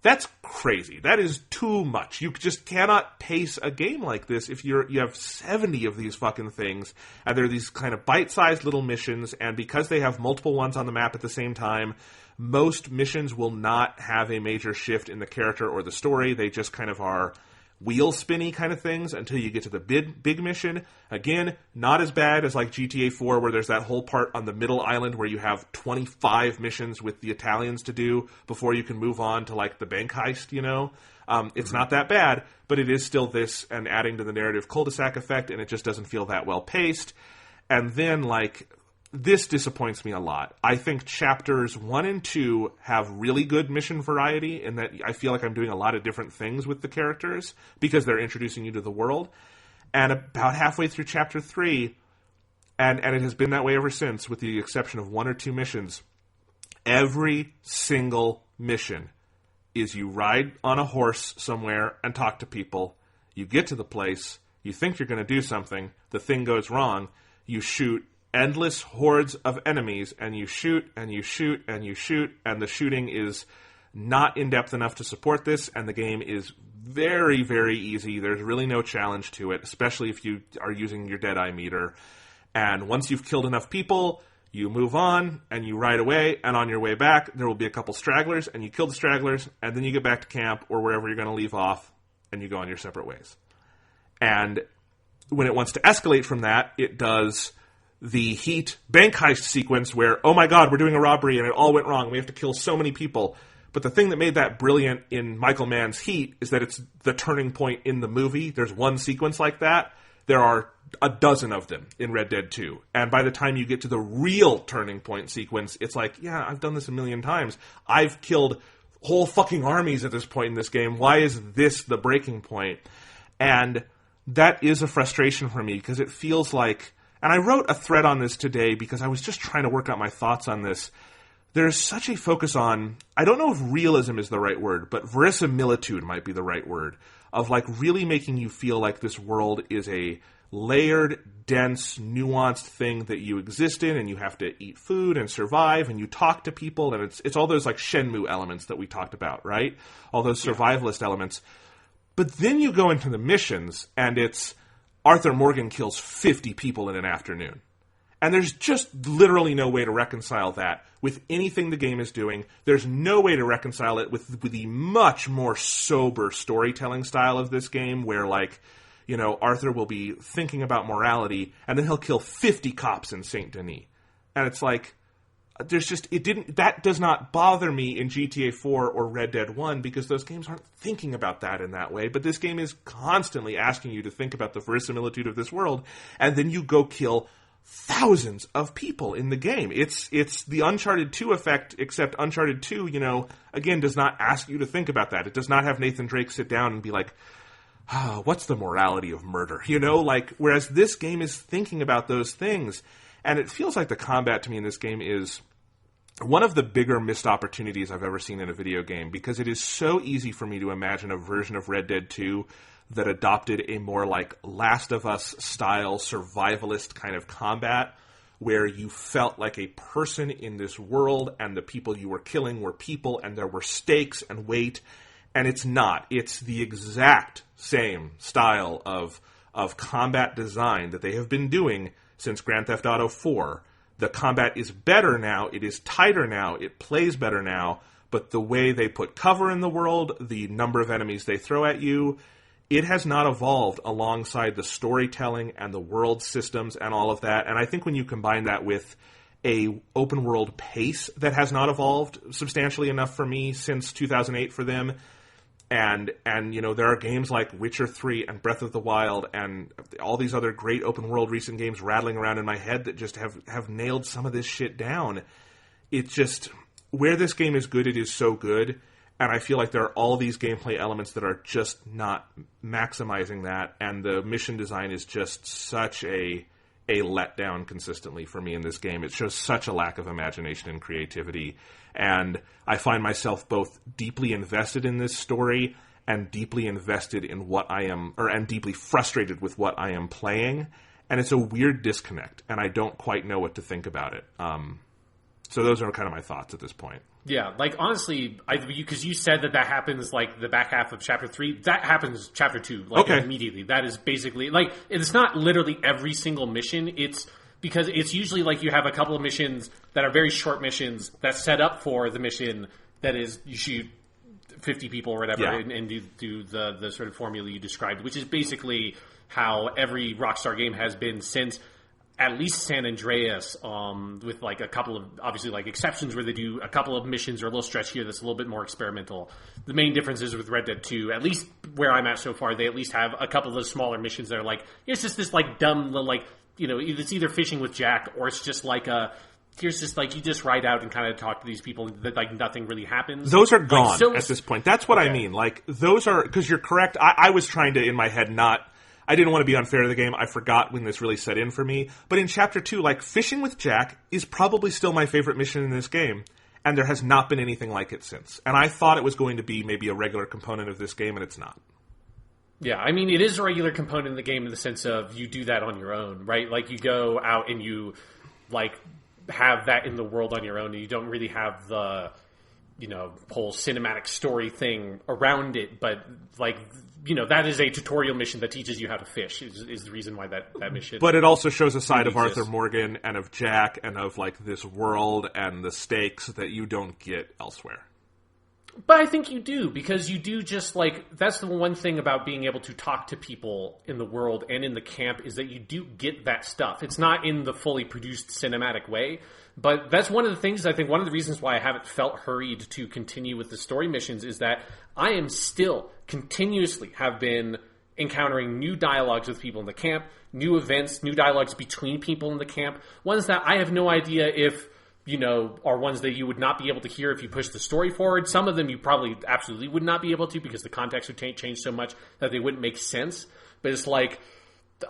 That's crazy. That is too much. You just cannot pace a game like this if you have 70 of these fucking things, and they're these kind of bite-sized little missions, and because they have multiple ones on the map at the same time, most missions will not have a major shift in the character or the story. They just kind of are wheel spinny kind of things until you get to the big mission. Again, not as bad as like GTA 4 where there's that whole part on the middle island where you have 25 missions with the Italians to do before you can move on to like the bank heist, you know? It's not that bad, but it is still this and adding to the narrative cul-de-sac effect, and it just doesn't feel that well paced. And then like... This disappoints me a lot. I think chapters 1 and 2 have really good mission variety in that I feel like I'm doing a lot of different things with the characters because they're introducing you to the world. And about halfway through chapter 3, and it has been that way ever since with the exception of 1 or 2 missions, every single mission is you ride on a horse somewhere and talk to people. You get to the place, you think you're going to do something, the thing goes wrong, you shoot endless hordes of enemies, and you shoot, and you shoot, and you shoot, and the shooting is not in-depth enough to support this, and the game is very, very easy. There's really no challenge to it, especially if you are using your Deadeye meter. And once you've killed enough people, you move on, and you ride away, and on your way back, there will be a couple stragglers, and you kill the stragglers, and then you get back to camp, or wherever you're going to leave off, and you go on your separate ways. And when it wants to escalate from that, it does... the Heat bank heist sequence where, oh my god, we're doing a robbery and it all went wrong. We have to kill so many people. But the thing that made that brilliant in Michael Mann's Heat is that it's the turning point in the movie. There's one sequence like that. There are a dozen of them in Red Dead 2. And by the time you get to the real turning point sequence, it's like, yeah, I've done this a million times. I've killed whole fucking armies at this point in this game. Why is this the breaking point? And that is a frustration for me because it feels like... And I wrote a thread on this today because I was just trying to work out my thoughts on this. There's such a focus on, I don't know if realism is the right word, but verisimilitude might be the right word, of like really making you feel like this world is a layered, dense, nuanced thing that you exist in, and you have to eat food and survive, and you talk to people, and it's all those like Shenmue elements that we talked about, right? All those survivalist elements. But then you go into the missions, and it's Arthur Morgan kills 50 people in an afternoon. And there's just literally no way to reconcile that with anything the game is doing. There's no way to reconcile it with the much more sober storytelling style of this game where, like, you know, Arthur will be thinking about morality and then he'll kill 50 cops in Saint Denis. And it's like, that does not bother me in GTA 4 or Red Dead 1 because those games aren't thinking about that in that way. But this game is constantly asking you to think about the verisimilitude of this world, and then you go kill thousands of people in the game. It's the Uncharted 2 effect, except Uncharted 2, you know, again, does not ask you to think about that. It does not have Nathan Drake sit down and be like, what's the morality of murder? You know, like, whereas this game is thinking about those things. And it feels like the combat to me in this game is one of the bigger missed opportunities I've ever seen in a video game, because it is so easy for me to imagine a version of Red Dead 2 that adopted a more like Last of Us style survivalist kind of combat where you felt like a person in this world and the people you were killing were people and there were stakes and weight. And it's not. It's the exact same style of combat design that they have been doing since Grand Theft Auto 4. The combat is better now, it is tighter now, it plays better now, but the way they put cover in the world, the number of enemies they throw at you, it has not evolved alongside the storytelling and the world systems and all of that. And I think when you combine that with a open world pace that has not evolved substantially enough for me since 2008 for them, and you know, there are games like Witcher 3 and Breath of the Wild and all these other great open world recent games rattling around in my head that just have nailed some of this shit down. It's just, where this game is good, it is so good. And I feel like there are all these gameplay elements that are just not maximizing that. And the mission design is just such a letdown consistently for me in this game. It shows such a lack of imagination and creativity. And I find myself both deeply invested in this story and deeply invested in what I am, and deeply frustrated with what I am playing. And it's a weird disconnect, and I don't quite know what to think about it. So those are kind of my thoughts at this point. Yeah, like, honestly, because you said that happens, like, the back half of Chapter 3. That happens Chapter 2, like, okay, immediately. That is basically, like, it's not literally every single mission. It's because it's usually, like, you have a couple of missions that are very short missions that set up for the mission that is, you shoot 50 people or whatever, and do the sort of formula you described, which is basically how every Rockstar game has been since at least San Andreas, with like a couple of obviously like exceptions where they do a couple of missions or a little stretch here that's a little bit more experimental. The main difference is with Red Dead 2, at least where I'm at so far, they at least have a couple of those smaller missions that are like, it's just this like dumb little like, it's either fishing with Jack or it's just like here's just like you just ride out and kind of talk to these people that like nothing really happens. Those are gone at this point. That's what I mean. Like those are, because you're correct. I was trying to in my head I didn't want to be unfair to the game. I forgot when this really set in for me. But in Chapter 2, like, fishing with Jack is probably still my favorite mission in this game, and there has not been anything like it since. And I thought it was going to be maybe a regular component of this game, and it's not. Yeah, I mean, it is a regular component in the game in the sense of you do that on your own, right? Like, you go out and you, like, have that in the world on your own, and you don't really have the, whole cinematic story thing around it, but, like, that is a tutorial mission that teaches you how to fish, is the reason why that mission. But it also shows a side of Arthur Morgan and of Jack and of, like, this world and the stakes that you don't get elsewhere. But I think you do, because you do just, like, that's the one thing about being able to talk to people in the world and in the camp is that you do get that stuff. It's not in the fully produced cinematic way, but that's one of the things, I think one of the reasons why I haven't felt hurried to continue with the story missions is that I am still continuously have been encountering new dialogues with people in the camp, new events, new dialogues between people in the camp, ones that I have no idea if are ones that you would not be able to hear if you push the story forward. Some of them you probably absolutely would not be able to because the context would change so much that they wouldn't make sense. But it's like,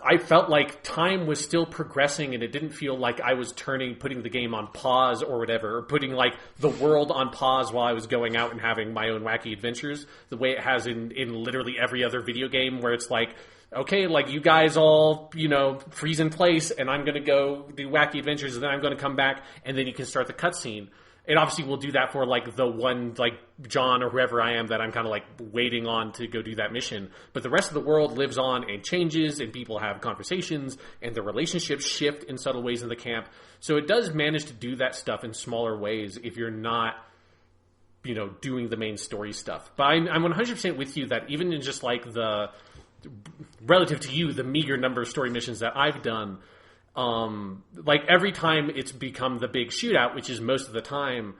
I felt like time was still progressing and it didn't feel like I was putting the game on pause or whatever, or putting like the world on pause while I was going out and having my own wacky adventures, the way it has in literally every other video game where it's like, okay, like you guys all, freeze in place and I'm going to go do wacky adventures and then I'm going to come back and then you can start the cutscene. It obviously will do that for like the one, like John or whoever I am that I'm kind of like waiting on to go do that mission. But the rest of the world lives on and changes and people have conversations and the relationships shift in subtle ways in the camp. So it does manage to do that stuff in smaller ways if you're not, doing the main story stuff. But I'm 100% with you that even in just like the, relative to you, the meager number of story missions that I've done, like every time it's become the big shootout, which is most of the time,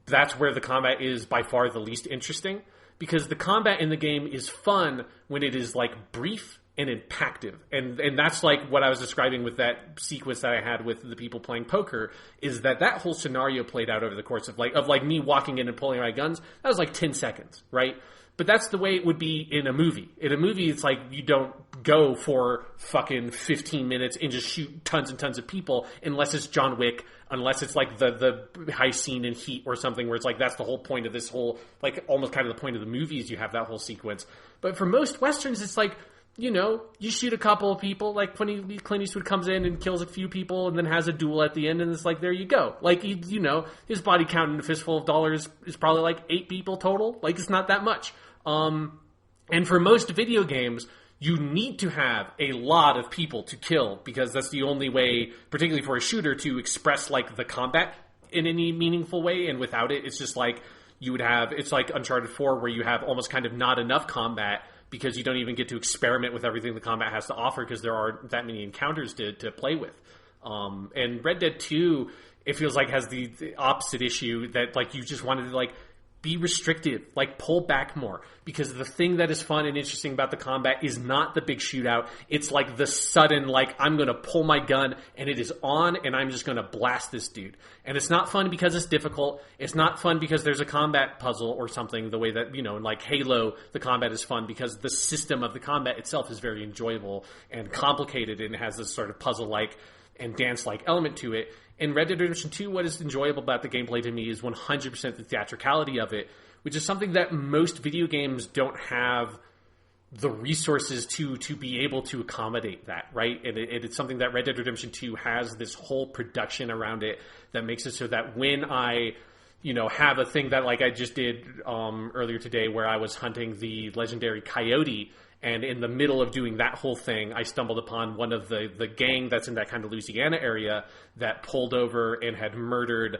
that's where the combat is by far the least interesting, because the combat in the game is fun when it is like brief and impactful. And that's like what I was describing with that sequence that I had with the people playing poker, is that whole scenario played out over the course of like me walking in and pulling my guns. That was like 10 seconds, right? But that's the way it would be in a movie. In a movie, it's like you don't go for fucking 15 minutes and just shoot tons and tons of people unless it's John Wick, unless it's like the high scene in Heat or something where it's like that's the whole point of this whole, like almost kind of the point of the movie is you have that whole sequence. But for most Westerns, it's like, you shoot a couple of people, like Clint Eastwood comes in and kills a few people and then has a duel at the end and it's like, there you go. Like, his body count in a fistful of dollars is probably like 8 people total. Like, it's not that much. And for most video games, you need to have a lot of people to kill because that's the only way, particularly for a shooter, to express like the combat in any meaningful way. And without it, it's just like it's like Uncharted 4 where you have almost kind of not enough combat because you don't even get to experiment with everything the combat has to offer because there aren't that many encounters to play with. And Red Dead 2, it feels like has the opposite issue that like you just wanted to like be restrictive, like pull back more, because the thing that is fun and interesting about the combat is not the big shootout. It's like the sudden, like I'm going to pull my gun and it is on and I'm just going to blast this dude. And it's not fun because it's difficult. It's not fun because there's a combat puzzle or something, the way that, in like Halo, the combat is fun because the system of the combat itself is very enjoyable and complicated and has this sort of puzzle-like and dance-like element to it. In Red Dead Redemption 2, what is enjoyable about the gameplay to me is 100% the theatricality of it, which is something that most video games don't have the resources to be able to accommodate that, right? And it's something that Red Dead Redemption 2 has this whole production around it that makes it so that when I, have a thing that like I just did earlier today where I was hunting the legendary coyote, and in the middle of doing that whole thing, I stumbled upon one of the gang that's in that kind of Louisiana area that pulled over and had murdered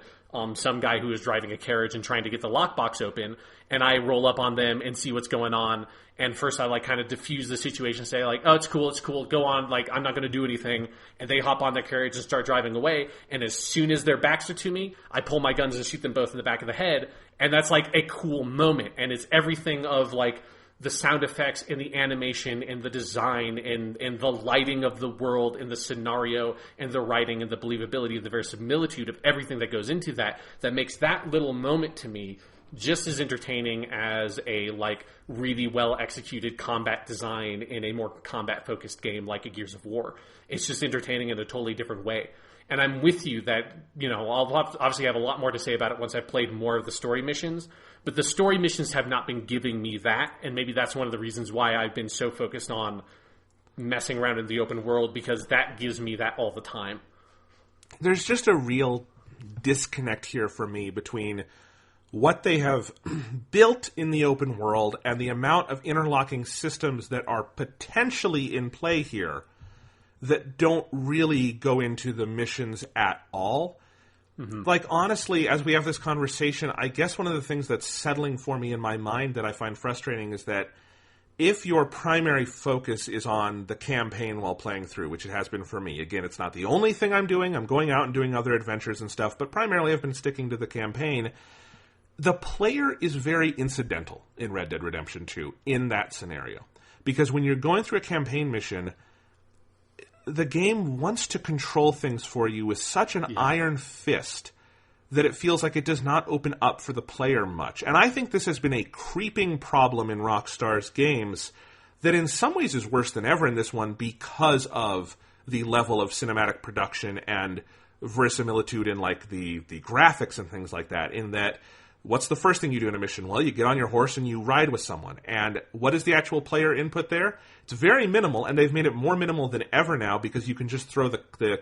some guy who is driving a carriage and trying to get the lockbox open, and I roll up on them and see what's going on. And first I like kind of diffuse the situation, say like, oh, it's cool, go on, like I'm not going to do anything. And they hop on their carriage and start driving away. And as soon as their backs are to me, I pull my guns and shoot them both in the back of the head. And that's like a cool moment. And it's everything of like the sound effects and the animation and the design and the lighting of the world and the scenario and the writing and the believability and the verisimilitude of everything that goes into that makes that little moment to me just as entertaining as a like really well executed combat design in a more combat focused game like a Gears of War. It's just entertaining in a totally different way. And I'm with you that, you know, I'll obviously have a lot more to say about it once I've played more of the story missions. But the story missions have not been giving me that. And maybe that's one of the reasons why I've been so focused on messing around in the open world, because that gives me that all the time. There's just a real disconnect here for me between what they have built in the open world and the amount of interlocking systems that are potentially in play here that don't really go into the missions at all. Mm-hmm. Like, honestly, as we have this conversation, I guess one of the things that's settling for me in my mind that I find frustrating is that if your primary focus is on the campaign while playing through, which it has been for me, again, it's not the only thing I'm doing. I'm going out and doing other adventures and stuff, but primarily I've been sticking to the campaign. The player is very incidental in Red Dead Redemption 2 in that scenario. Because when you're going through a campaign mission, the game wants to control things for you with such an iron fist that it feels like it does not open up for the player much. And I think this has been a creeping problem in Rockstar's games that in some ways is worse than ever in this one because of the level of cinematic production and verisimilitude in like the graphics and things like that, in that what's the first thing you do in a mission? Well, you get on your horse and you ride with someone. And what is the actual player input there? It's very minimal, and they've made it more minimal than ever now because you can just throw the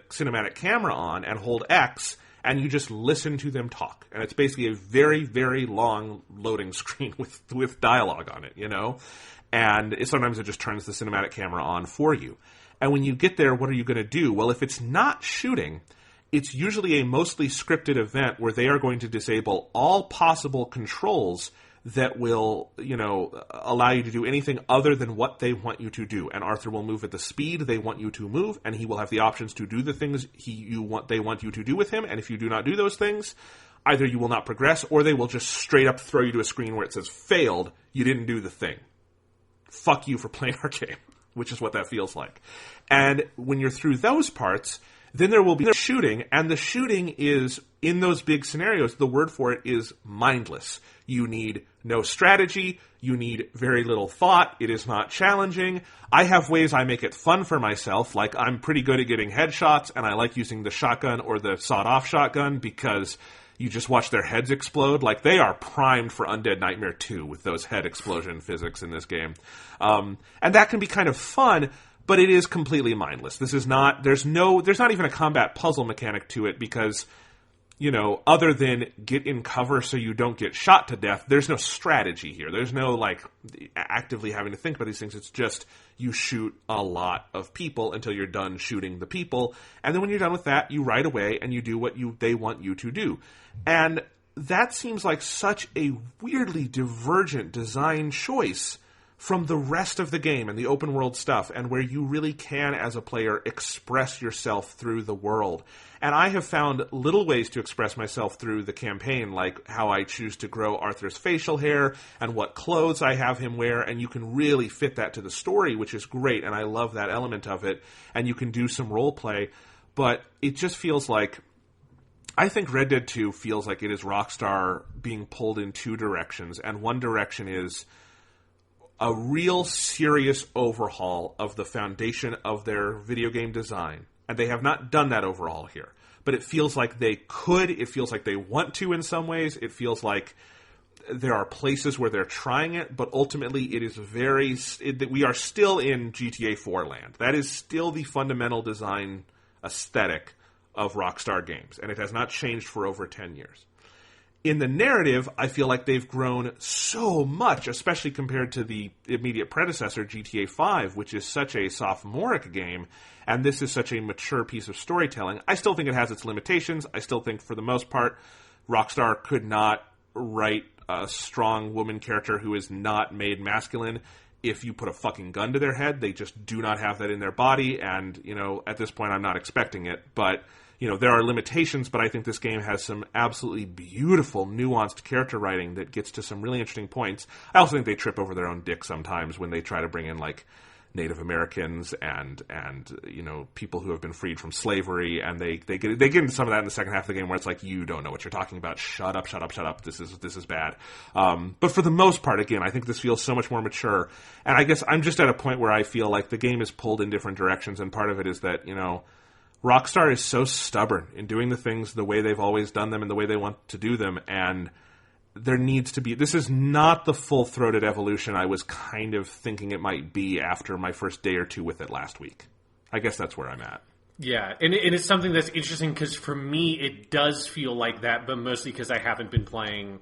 cinematic camera on and hold X, and you just listen to them talk. And it's basically a very, very long loading screen with dialogue on it, you know? And sometimes it just turns the cinematic camera on for you. And when you get there, what are you going to do? Well, if it's not shooting, it's usually a mostly scripted event where they are going to disable all possible controls that will, you know, allow you to do anything other than what they want you to do. And Arthur will move at the speed they want you to move, and he will have the options to do the things they want you to do with him. And if you do not do those things, either you will not progress, or they will just straight up throw you to a screen where it says, failed, you didn't do the thing. Fuck you for playing our game, which is what that feels like. And when you're through those parts, then there will be shooting, and the shooting is, in those big scenarios, the word for it is mindless. You need no strategy, you need very little thought, it is not challenging. I have ways I make it fun for myself, like I'm pretty good at getting headshots, and I like using the shotgun or the sawed-off shotgun because you just watch their heads explode. Like, they are primed for Undead Nightmare 2 with those head explosion physics in this game. And that can be kind of fun, but it is completely mindless. This is not, there's not even a combat puzzle mechanic to it because, you know, other than get in cover so you don't get shot to death, there's no strategy here. There's no, like, actively having to think about these things. It's just you shoot a lot of people until you're done shooting the people. And then when you're done with that, you ride away and you do what they want you to do. And that seems like such a weirdly divergent design choice from the rest of the game and the open world stuff, and where you really can, as a player, express yourself through the world. And I have found little ways to express myself through the campaign, like how I choose to grow Arthur's facial hair and what clothes I have him wear, and you can really fit that to the story, which is great, and I love that element of it, and you can do some role play, but it just feels like, I think Red Dead 2 feels like it is Rockstar being pulled in two directions, and one direction is a real serious overhaul of the foundation of their video game design. And they have not done that overhaul here. But it feels like they could. It feels like they want to in some ways. It feels like there are places where they're trying it. But ultimately, it is we are still in GTA 4 land. That is still the fundamental design aesthetic of Rockstar games. And it has not changed for over 10 years. In the narrative, I feel like they've grown so much, especially compared to the immediate predecessor, GTA 5, which is such a sophomoric game, and this is such a mature piece of storytelling. I still think it has its limitations. I still think, for the most part, Rockstar could not write a strong woman character who is not made masculine if you put a fucking gun to their head. They just do not have that in their body, and, at this point I'm not expecting it. But, there are limitations, but I think this game has some absolutely beautiful, nuanced character writing that gets to some really interesting points. I also think they trip over their own dick sometimes when they try to bring in, like, Native Americans and people who have been freed from slavery, and they get into some of that in the second half of the game where it's like, you don't know what you're talking about. Shut up. This is bad. But for the most part, again, I think this feels so much more mature. And I guess I'm just at a point where I feel like the game is pulled in different directions, and part of it is that, Rockstar is so stubborn in doing the things the way they've always done them and the way they want to do them, and there needs to be... This is not the full-throated evolution I was kind of thinking it might be after my first day or two with it last week. I guess that's where I'm at. Yeah, and it's something that's interesting because for me it does feel like that, but mostly because I haven't been playing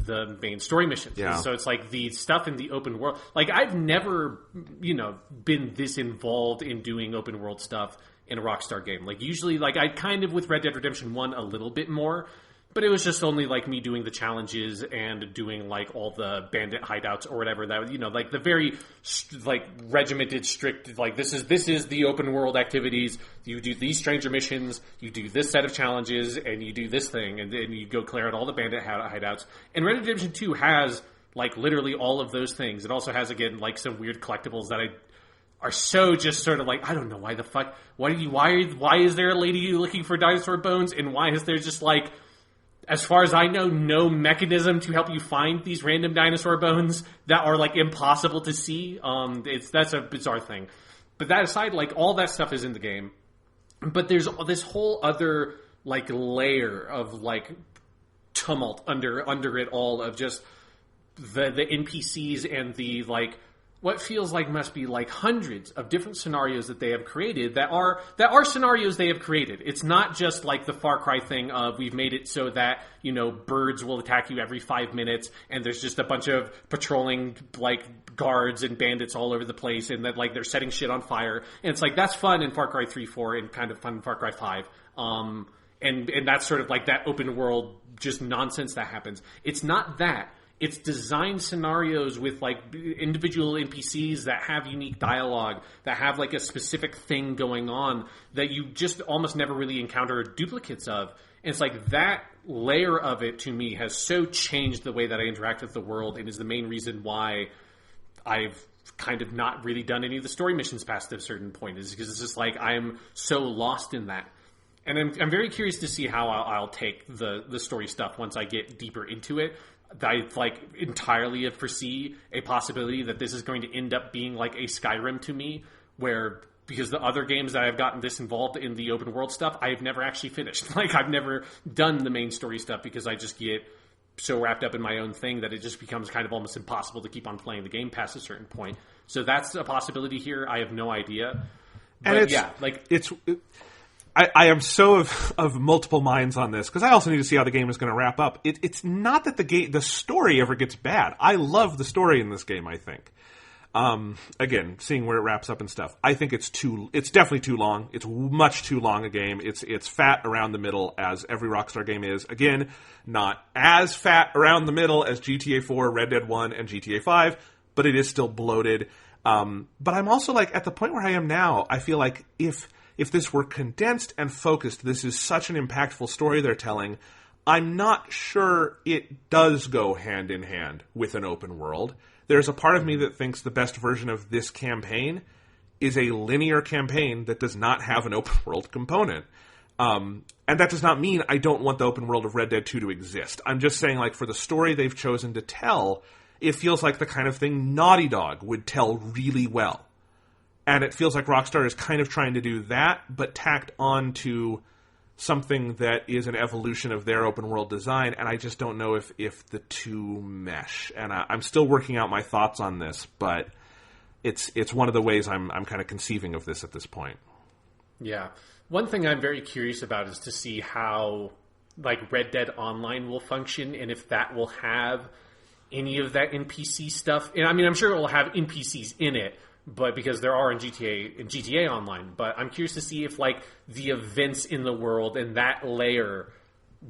the main story missions. Yeah. So it's like the stuff in the open world... Like, I've never, been this involved in doing open world stuff in a Rockstar game. Like, usually, like, I kind of, with Red Dead Redemption 1, a little bit more... But it was just only, like, me doing the challenges and doing, like, all the bandit hideouts or whatever. That, like, the very, like, regimented, strict, like, this is the open world activities. You do these stranger missions, you do this set of challenges, and you do this thing. And then you go clear out all the bandit hideouts. And Red Dead Redemption 2 has, like, literally all of those things. It also has, again, like, some weird collectibles that are so just sort of like, I don't know why the fuck, why is there a lady looking for dinosaur bones? And why is there just, like... As far as I know, no mechanism to help you find these random dinosaur bones that are, like, impossible to see. That's a bizarre thing. But that aside, like, all that stuff is in the game. But there's this whole other, like, layer of, like, tumult under it all of just the NPCs and the, like, what feels like must be like hundreds of different scenarios that they have created that are scenarios they have created. It's not just like the Far Cry thing of we've made it so that, birds will attack you every 5 minutes and there's just a bunch of patrolling like guards and bandits all over the place and that like they're setting shit on fire. And it's like that's fun in Far Cry 3, 4 and kind of fun in Far Cry 5. And that's sort of like that open world just nonsense that happens. It's not that. It's designed scenarios with, like, individual NPCs that have unique dialogue, that have, like, a specific thing going on that you just almost never really encounter duplicates of. And it's like that layer of it, to me, has so changed the way that I interact with the world and is the main reason why I've kind of not really done any of the story missions past a certain point, is because it's just like I'm so lost in that. And I'm very curious to see how I'll take the story stuff once I get deeper into it. I like entirely foresee a possibility that this is going to end up being like a Skyrim to me, where because the other games that I've gotten this involved in the open world stuff, I have never actually finished. Like I've never done the main story stuff because I just get so wrapped up in my own thing that it just becomes kind of almost impossible to keep on playing the game past a certain point. So that's a possibility here. I have no idea. But and yeah, like I am so of multiple minds on this because I also need to see how the game is going to wrap up. It's not that the story ever gets bad. I love the story in this game. I think, again, seeing where it wraps up and stuff. I think it's definitely too long. It's much too long a game. It's fat around the middle as every Rockstar game is. Again, not as fat around the middle as GTA 4, Red Dead 1, and GTA 5, but it is still bloated. But I'm also like at the point where I am now. I feel like if this were condensed and focused, this is such an impactful story they're telling. I'm not sure it does go hand in hand with an open world. There's a part of me that thinks the best version of this campaign is a linear campaign that does not have an open world component. And that does not mean I don't want the open world of Red Dead 2 to exist. I'm just saying, like, for the story they've chosen to tell, it feels like the kind of thing Naughty Dog would tell really well. And it feels like Rockstar is kind of trying to do that, but tacked on to something that is an evolution of their open world design, and I just don't know if the two mesh. And I'm still working out my thoughts on this, but it's one of the ways I'm kind of conceiving of this at this point. Yeah. One thing I'm very curious about is to see how like Red Dead Online will function and if that will have any of that NPC stuff. And I mean, I'm sure it will have NPCs in it, but because there are in GTA Online. But I'm curious to see if like the events in the world and that layer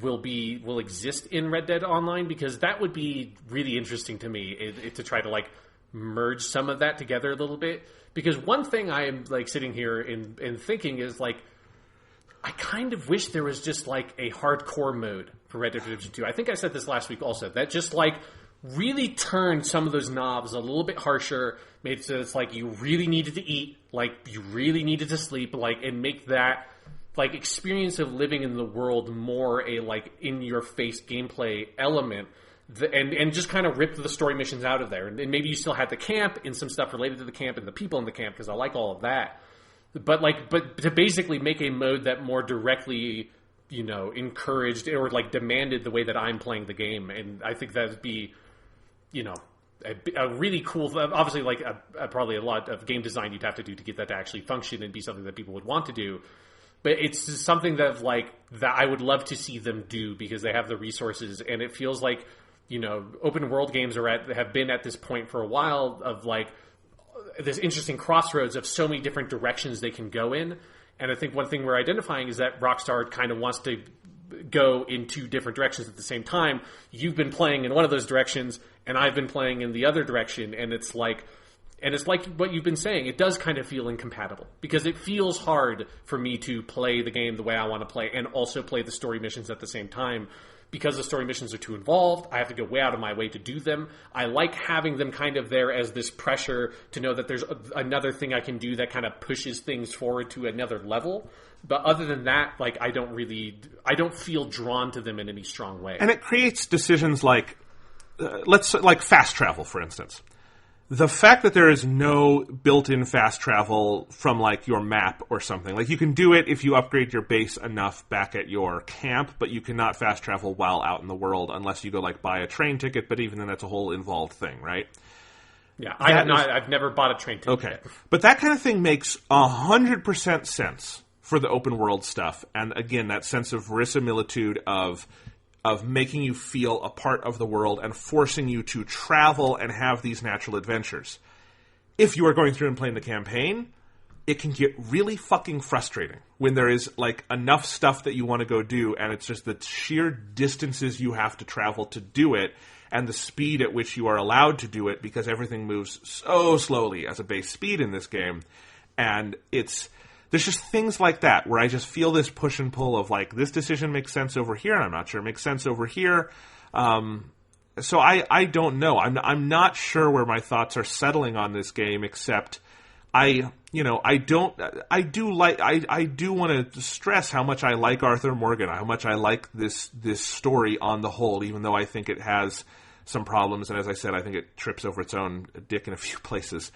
will exist in Red Dead Online, because that would be really interesting to me to try to like merge some of that together a little bit. Because one thing I am like sitting here and thinking is like, I kind of wish there was just like a hardcore mode for Red Dead Redemption 2. I think I said this last week also, that just like really turned some of those knobs a little bit harsher, made it so it's like you really needed to eat, like you really needed to sleep, like, and make that like experience of living in the world more a like in your face gameplay element, and just kind of rip the story missions out of there. And maybe you still had the camp and some stuff related to the camp and the people in the camp, because I like all of that. But to basically make a mode that more directly, you know, encouraged or like demanded the way that I'm playing the game. And I think that would be, you know, a really cool, obviously like probably a lot of game design you'd have to do to get that to actually function and be something that people would want to do. But it's something that like that I would love to see them do, because they have the resources, and it feels like, you know, open world games have been at this point for a while of like this interesting crossroads of so many different directions they can go in. And I think one thing we're identifying is that Rockstar kind of wants to go in two different directions at the same time. You've been playing in one of those directions, and I've been playing in the other direction, and it's like what you've been saying. It does kind of feel incompatible, because it feels hard for me to play the game the way I want to play and also play the story missions at the same time, because the story missions are too involved. I have to go way out of my way to do them. I like having them kind of there as this pressure to know that there's another thing I can do that kind of pushes things forward to another level. But other than that, like, I don't feel drawn to them in any strong way. And it creates decisions like, like fast travel, for instance. The fact that there is no built-in fast travel from, like, your map or something. Like, you can do it if you upgrade your base enough back at your camp, but you cannot fast travel while out in the world unless you go, like, buy a train ticket, but even then that's a whole involved thing, right? Yeah, I've never bought a train ticket. Okay. But that kind of thing makes 100% sense for the open world stuff. And, again, that sense of verisimilitude of making you feel a part of the world and forcing you to travel and have these natural adventures. If you are going through and playing the campaign, it can get really fucking frustrating when there is like enough stuff that you want to go do, and it's just the sheer distances you have to travel to do it and the speed at which you are allowed to do it, because everything moves so slowly as a base speed in this game. And there's just things like that where I just feel this push and pull of like, this decision makes sense over here, and I'm not sure it makes sense over here. So I don't know. I'm not sure where my thoughts are settling on this game, except I do want to stress how much I like Arthur Morgan, how much I like this story on the whole, even though I think it has some problems, and as I said, I think it trips over its own dick in a few places.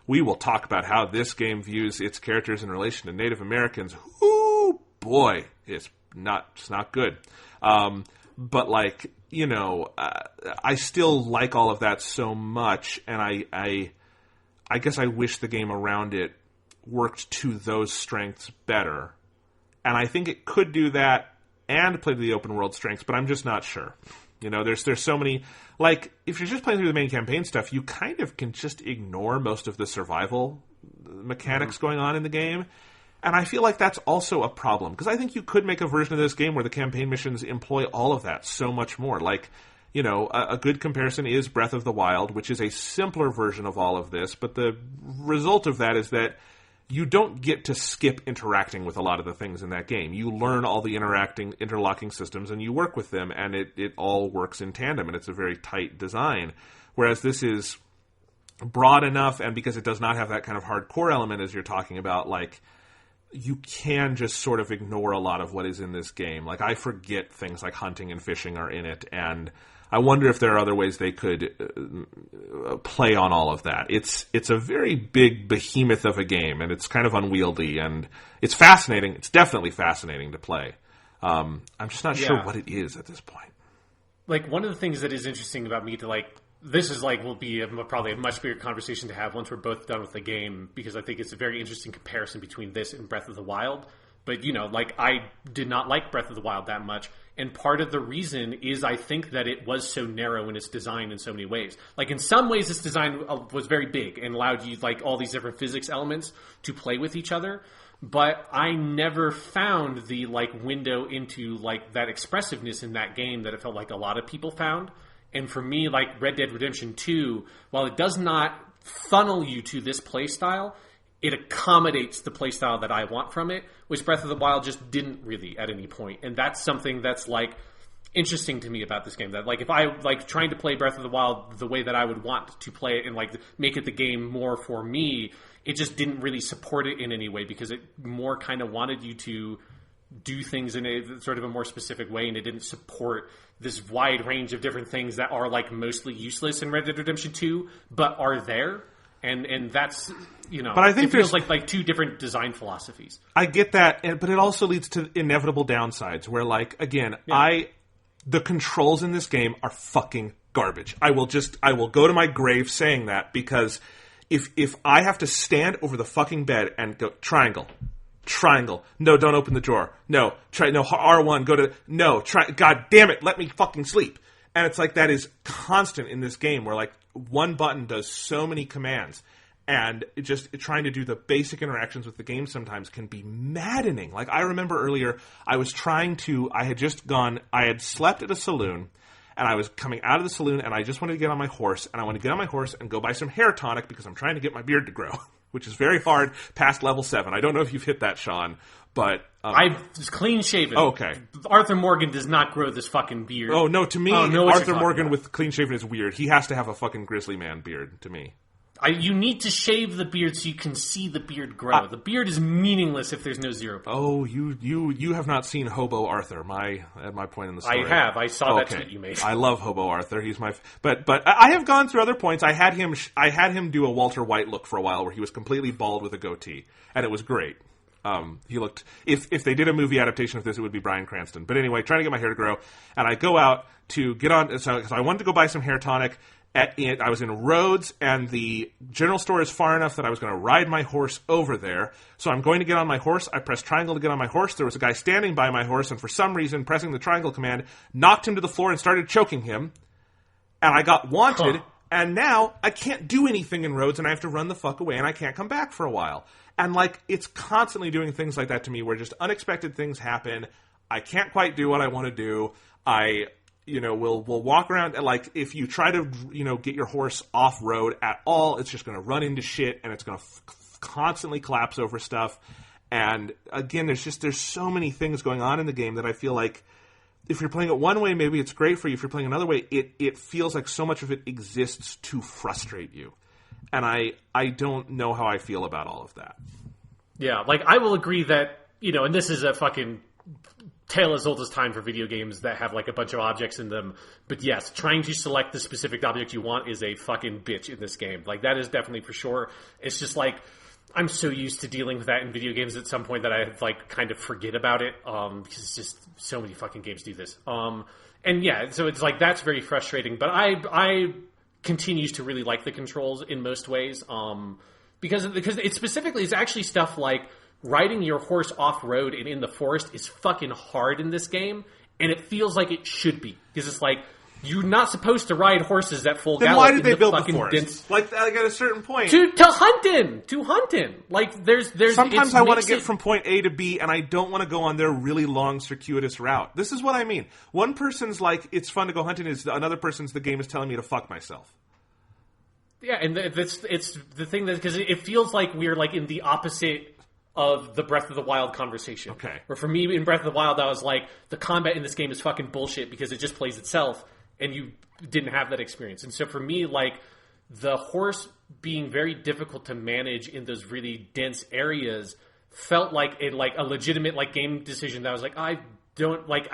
We will talk about how this game views its characters in relation to Native Americans. Ooh, boy, it's not good. But like, you know, I still like all of that so much, and I guess I wish the game around it worked to those strengths better. And I think it could do that and play to the open world strengths, but I'm just not sure. You know, there's so many, like, if you're just playing through the main campaign stuff, you kind of can just ignore most of the survival mechanics going on in the game. And I feel like that's also a problem, because I think you could make a version of this game where the campaign missions employ all of that so much more. Like, you know, a good comparison is Breath of the Wild, which is a simpler version of all of this, but the result of that is that you don't get to skip interacting with a lot of the things in that game. You learn all the interlocking systems, and you work with them, and it all works in tandem, and it's a very tight design. Whereas this is broad enough, and because it does not have that kind of hardcore element as you're talking about, like, you can just sort of ignore a lot of what is in this game. Like, I forget things like hunting and fishing are in it, and I wonder if there are other ways they could play on all of that. It's a very big behemoth of a game, and it's kind of unwieldy, and it's fascinating. It's definitely fascinating to play. I'm just not sure what it is at this point. Like, one of the things that is interesting about me to, like, this is like, will be probably a much bigger conversation to have once we're both done with the game, because I think it's a very interesting comparison between this and Breath of the Wild. But, you know, like, I did not like Breath of the Wild that much. And part of the reason is I think that it was so narrow in its design in so many ways. Like, in some ways, its design was very big and allowed you, like, all these different physics elements to play with each other. but I never found the like window into like that expressiveness in that game that it felt like a lot of people found. And for me, like Red Dead Redemption 2, while it does not funnel you to this playstyle, it accommodates the playstyle that I want from it, which Breath of the Wild just didn't really at any point. And that's something that's like interesting to me about this game. That like if I like trying to play Breath of the Wild the way that I would want to play it and like make it the game more for me, it just didn't really support it in any way because it more kind of wanted you to do things in a sort of a more specific way, and it didn't support this wide range of different things that are like mostly useless in Red Dead Redemption 2, but are there. And that's, but I think it feels like two different design philosophies. I get that, but it also leads to inevitable downsides where, like, again, the controls in this game are fucking garbage. I will go to my grave saying that, because if I have to stand over the fucking bed and go triangle, no, don't open the drawer, no, R1, go to, no, god damn it, let me fucking sleep. And it's like that is constant in this game where like one button does so many commands, and trying to do the basic interactions with the game sometimes can be maddening. Like I remember earlier, I had slept at a saloon, and I was coming out of the saloon, and I just wanted to get on my horse, and I wanted to get on my horse and go buy some hair tonic because I'm trying to get my beard to grow, which is very hard past level 7. I don't know if you've hit that, Sean, but... I've clean shaven. Oh, okay. Arthur Morgan does not grow this fucking beard. Oh, no, to me, Arthur Morgan with clean shaven is weird. He has to have a fucking grizzly man beard, to me. You need to shave the beard so you can see the beard grow. The beard is meaningless if there's no 0 point. Oh, you have not seen Hobo Arthur, at my point in the story. I have. I saw that tweet you made. I love Hobo Arthur. He's my... But I have gone through other points. I had him do a Walter White look for a while where he was completely bald with a goatee, and it was great. He looked... If they did a movie adaptation of this, it would be Bryan Cranston. But anyway, trying to get my hair to grow, and I go out to get on... So I wanted to go buy some hair tonic. I was in Rhodes, and the general store is far enough that I was going to ride my horse over there. So I'm going to get on my horse. I pressed triangle to get on my horse. There was a guy standing by my horse, and for some reason, pressing the triangle command, knocked him to the floor and started choking him. And I got wanted, and now I can't do anything in Rhodes, and I have to run the fuck away, and I can't come back for a while. And, like, it's constantly doing things like that to me where just unexpected things happen. I can't quite do what I want to do. We'll walk around, and like, if you try to, get your horse off-road at all, it's just going to run into shit, and it's going to constantly collapse over stuff. And, again, there's so many things going on in the game that I feel like if you're playing it one way, maybe it's great for you. If you're playing another way, it feels like so much of it exists to frustrate you. And I don't know how I feel about all of that. Yeah, like, I will agree that, and this is a fucking... tale as old as time for video games that have like a bunch of objects in them. But yes, trying to select the specific object you want is a fucking bitch in this game. Like that is definitely for sure. It's just like I'm so used to dealing with that in video games at some point that I like kind of forget about it. Because it's just so many fucking games do this. And yeah, so it's like that's very frustrating. But I continues to really like the controls in most ways. Because it specifically is actually stuff like riding your horse off-road and in the forest is fucking hard in this game, and it feels like it should be. Because it's like, you're not supposed to ride horses at full gallop. Then why did they build the forest? Like at a certain point. To hunt in. Like, there's... Sometimes I want to get from point A to B, and I don't want to go on their really long, circuitous route. This is what I mean. One person's like, it's fun to go hunting, another person's the game is telling me to fuck myself. Yeah, and it's the thing that... Because it feels like we're like in the opposite... of the Breath of the Wild conversation. Okay. Or for me, in Breath of the Wild, I was like, the combat in this game is fucking bullshit because it just plays itself, and you didn't have that experience. And so for me, like, the horse being very difficult to manage in those really dense areas felt like a legitimate, like, game decision that I was like, I don't, like,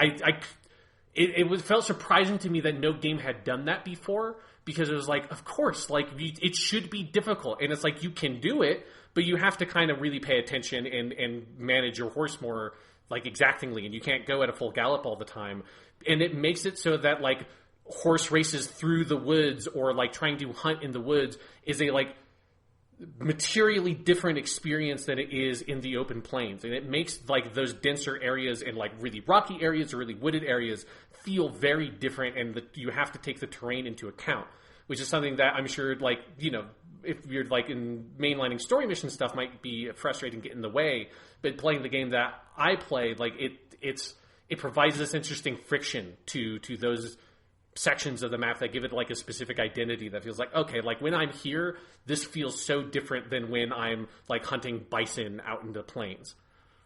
it felt surprising to me that no game had done that before, because it was like, of course, like, it should be difficult. And it's like, you can do it, but you have to kind of really pay attention and manage your horse more, like, exactingly. And you can't go at a full gallop all the time. And it makes it so that, like, horse races through the woods or, like, trying to hunt in the woods is a, like, materially different experience than it is in the open plains. And it makes, like, those denser areas and, like, really rocky areas or really wooded areas feel very different, and you have to take the terrain into account, which is something that I'm sure, like, if you're like in mainlining story mission stuff might be frustrating, get in the way. But playing the game that I play, like it provides this interesting friction to those sections of the map that give it like a specific identity that feels like, okay, like when I'm here, this feels so different than when I'm like hunting bison out in the plains.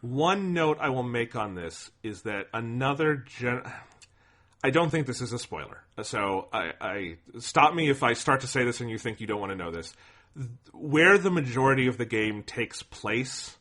One note I will make on this is that I don't think this is a spoiler. So I stop me if I start to say this and you think you don't want to know this. Where the majority of the game takes place,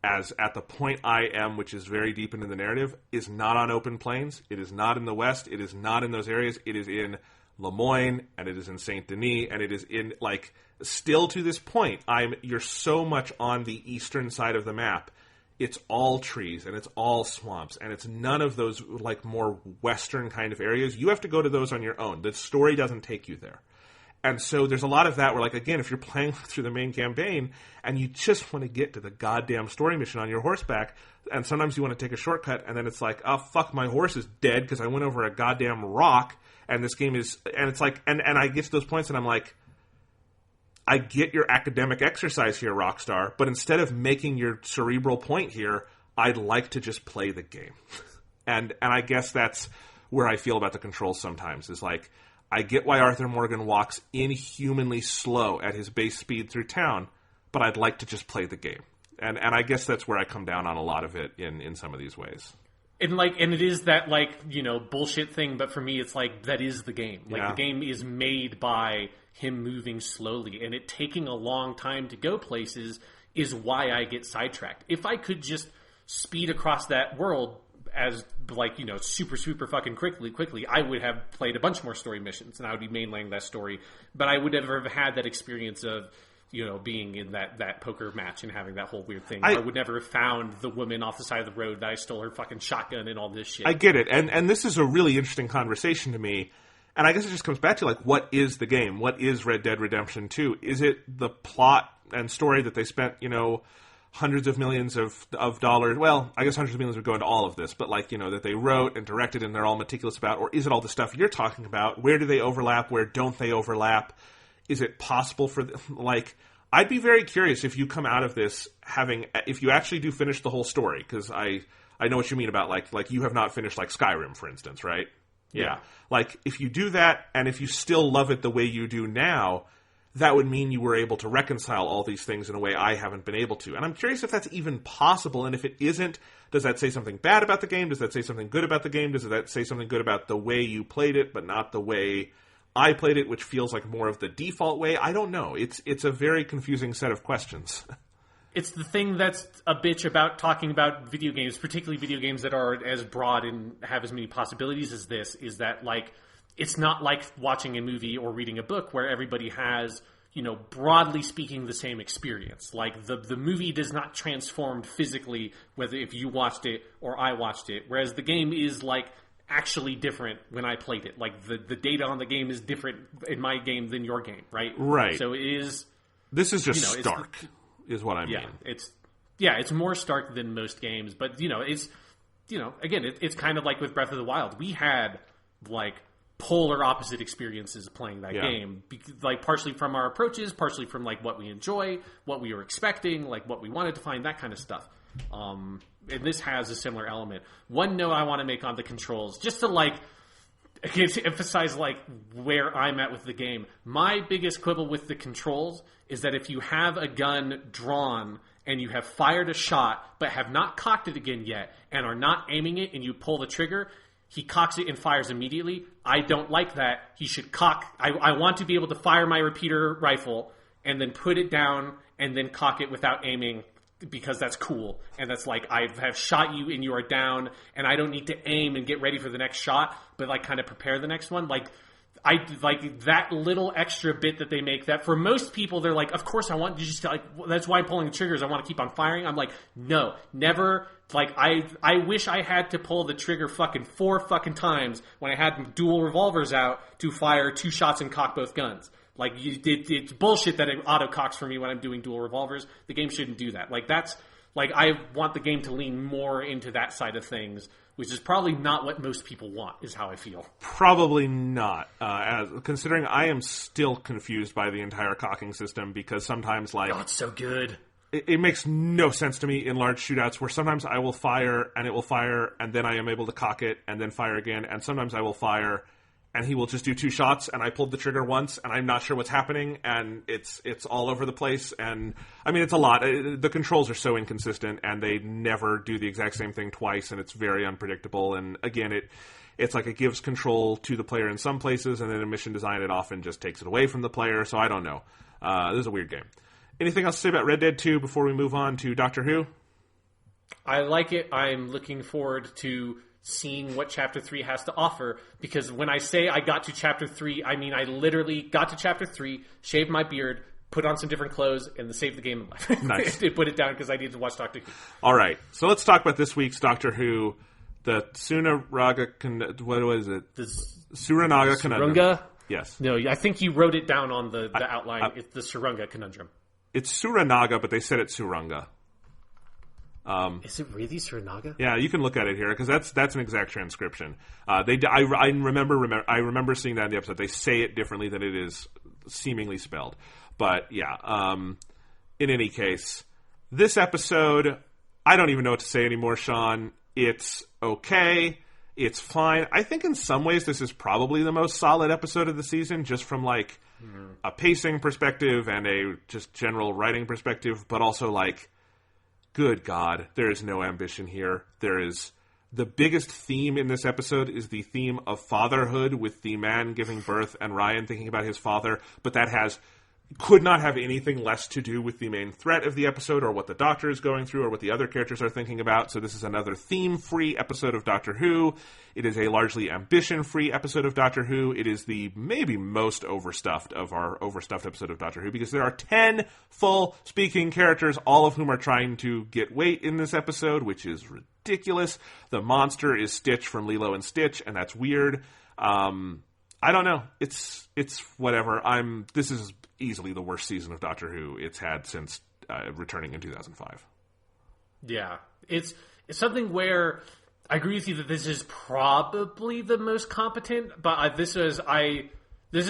as at the point I am, which is very deep into the narrative, is not on open plains. It is not in the West. It is not in those areas. It is in Lemoyne, and it is in Saint Denis, and it is in, like, still to this point, you're so much on the eastern side of the map. It's all trees, and it's all swamps, and it's none of those, like, more western kind of areas. You have to go to those on your own. The story doesn't take you there. And so there's a lot of that where, like, again, if you're playing through the main campaign and you just want to get to the goddamn story mission on your horseback, and sometimes you want to take a shortcut, and then it's like, oh, fuck, my horse is dead because I went over a goddamn rock, and this game is, and it's like, and I get to those points and I'm like, I get your academic exercise here, Rockstar, but instead of making your cerebral point here, I'd like to just play the game. And I guess that's where I feel about the controls sometimes, is like, I get why Arthur Morgan walks inhumanly slow at his base speed through town, but I'd like to just play the game. And I guess that's where I come down on a lot of it in some of these ways. And it is that, like, you know, bullshit thing, but for me it's like, that is the game. Like, the game is made by him moving slowly, and it taking a long time to go places is why I get sidetracked. If I could just speed across that world as, like, you know, super, super fucking quickly, I would have played a bunch more story missions, and I would be mainlining that story. But I would never have had that experience of, you know, being in that poker match and having that whole weird thing. I would never have found the woman off the side of the road that I stole her fucking shotgun and all this shit. I get it. And this is a really interesting conversation to me. And I guess it just comes back to, like, what is the game? What is Red Dead Redemption 2? Is it the plot and story that they spent, you know, hundreds of millions of dollars, well, I guess hundreds of millions would go into all of this, but, like, you know, that they wrote and directed and they're all meticulous about, or is it all the stuff you're talking about? Where do they overlap? Where don't they overlap? Is it possible for, like, I'd be very curious if you come out of this if you actually do finish the whole story, because I know what you mean about, like you have not finished, like, Skyrim, for instance, right? Yeah. Like, if you do that, and if you still love it the way you do now, that would mean you were able to reconcile all these things in a way I haven't been able to. And I'm curious if that's even possible, and if it isn't, does that say something bad about the game? Does that say something good about the game? Does that say something good about the way you played it, but not the way I played it, which feels like more of the default way? I don't know. It's a very confusing set of questions. It's the thing that's a bitch about talking about video games, particularly video games that are as broad and have as many possibilities as this, is that, like, it's not like watching a movie or reading a book where everybody has, you know, broadly speaking, the same experience. Like, the movie does not transform physically, whether if you watched it or I watched it, whereas the game is, like, actually different when I played it. Like, the data on the game is different in my game than your game, right? Right. So it is... This is just stark, is what I mean. It's more stark than most games, but, you know, it's, you know, again, it's kind of like with Breath of the Wild. We had, like, polar opposite experiences playing that game, like, partially from our approaches, partially from, like, what we enjoy, what we were expecting, like, what we wanted to find, that kind of stuff. And this has a similar element. One note I want to make on the controls, just to, like, again, to emphasize, like, where I'm at with the game. My biggest quibble with the controls is that if you have a gun drawn and you have fired a shot but have not cocked it again yet and are not aiming it and you pull the trigger, he cocks it and fires immediately. I don't like that. He should cock. I want to be able to fire my repeater rifle and then put it down and then cock it without aiming, because that's cool. And that's like, I have shot you and you are down, and I don't need to aim and get ready for the next shot, but, like, kind of prepare the next one. Like, I like that little extra bit that they make, that for most people, they're like, of course I want to just, like, that's why I'm pulling the triggers. I want to keep on firing. I'm like, no, never. Like, I wish I had to pull the trigger fucking 4 fucking times when I had dual revolvers out to fire 2 shots and cock both guns. Like, it's bullshit that it auto-cocks for me when I'm doing dual revolvers. The game shouldn't do that. Like, that's Like, I want the game to lean more into that side of things, which is probably not what most people want, is how I feel. Probably not. Considering I am still confused by the entire cocking system, because sometimes, like... Oh, it's so good. It makes no sense to me in large shootouts where sometimes I will fire, and it will fire, and then I am able to cock it, and then fire again, and sometimes I will fire... and he will just do 2 shots, and I pulled the trigger once, and I'm not sure what's happening, and it's all over the place, and, I mean, it's a lot. The controls are so inconsistent, and they never do the exact same thing twice, and it's very unpredictable, and again, it's like it gives control to the player in some places, and then in mission design, it often just takes it away from the player, so I don't know. This is a weird game. Anything else to say about Red Dead 2 before we move on to Doctor Who? I like it. I'm looking forward to seeing what Chapter 3 has to offer, because when I say I got to Chapter 3, I mean I literally got to Chapter 3, shaved my beard, put on some different clothes, and saved the game of life. Nice. I put it down because I needed to watch Doctor Who. All right, so let's talk about this week's Doctor Who, the what was it? The Suranaga Conundrum. Surunga? Yes. No, I think you wrote it down on the outline. It's the Surunga Conundrum. It's Suranaga, but they said it's Surunga. Is it really Suranaga? Yeah, you can look at it here because that's an exact transcription. I remember seeing that in the episode. They say it differently than it is seemingly spelled. But yeah, in any case, this episode, I don't even know what to say anymore, Sean. It's okay. It's fine. I think in some ways this is probably the most solid episode of the season, just from like a pacing perspective and a just general writing perspective, but also like, good God, there is no ambition here. There is the biggest theme in this episode is the theme of fatherhood, with the man giving birth and Ryan thinking about his father, but that could not have anything less to do with the main threat of the episode or what the Doctor is going through or what the other characters are thinking about. So this is another theme-free episode of Doctor Who. It is a largely ambition-free episode of Doctor Who. It is the maybe most overstuffed of our overstuffed episode of Doctor Who, because there are 10 full speaking characters, all of whom are trying to get weight in this episode, which is ridiculous. The monster is Stitch from Lilo and Stitch, and that's weird. I don't know. It's whatever. This is easily the worst season of Doctor Who it's had since returning in 2005. Yeah, it's something where I agree with you that this is probably the most competent, but this is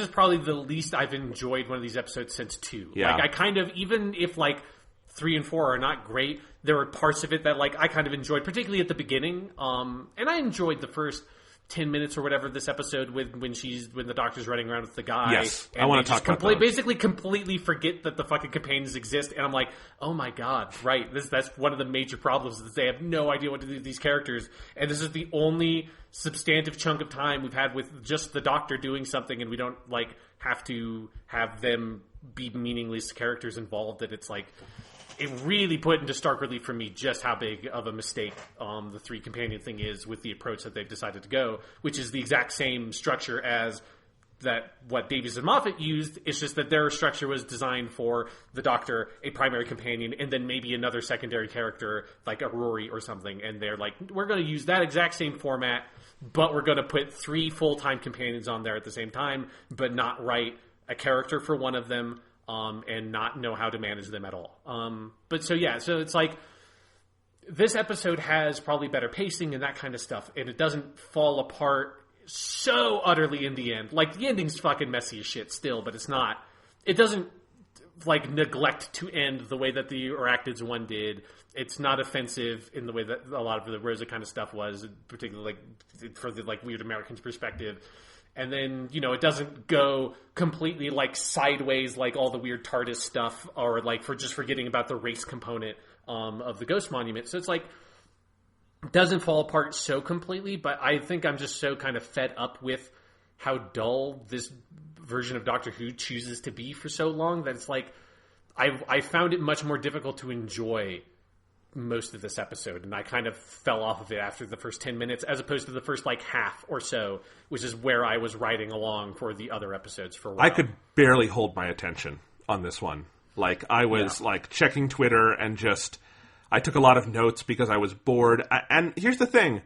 probably the least I've enjoyed one of these episodes since 2. Yeah. Like, I kind of, even if like 3 and 4 are not great, there were parts of it that like I kind of enjoyed, particularly at the beginning. And I enjoyed the first 10 minutes or whatever of this episode when the Doctor's running around with the guy. Yes, and I want to talk about those. Basically completely forget that the fucking companions exist, and I'm like, oh my god, right, that's one of the major problems, is they have no idea what to do with these characters, and this is the only substantive chunk of time we've had with just the Doctor doing something, and we don't like have to have them be meaningless characters involved, that it's like, it really put into stark relief for me just how big of a mistake the 3 companion thing is with the approach that they've decided to go, which is the exact same structure as that what Davies and Moffat used. It's just that their structure was designed for the Doctor, a primary companion, and then maybe another secondary character like a Rory or something. And they're like, we're going to use that exact same format, but we're going to put 3 full-time companions on there at the same time, but not write a character for one of them. And not know how to manage them at all. So it's like, this episode has probably better pacing and that kind of stuff, and it doesn't fall apart so utterly in the end. Like, the ending's fucking messy as shit still, but it doesn't like neglect to end the way that the Arachnids one did. It's not offensive in the way that a lot of the Rosa kind of stuff was, particularly like for the like weird Americans perspective. And then, it doesn't go completely like sideways like all the weird TARDIS stuff, or like for just forgetting about the race component of the Ghost Monument. So it's like, it doesn't fall apart so completely, but I think I'm just so kind of fed up with how dull this version of Doctor Who chooses to be for so long that it's like, I found it much more difficult to enjoy most of this episode, and I kind of fell off of it after the first 10 minutes, as opposed to the first like half or so, which is where I was riding along for the other episodes for a while. I could barely hold my attention on this one. Like, I was like checking Twitter and I took a lot of notes because I was bored. And here's the thing,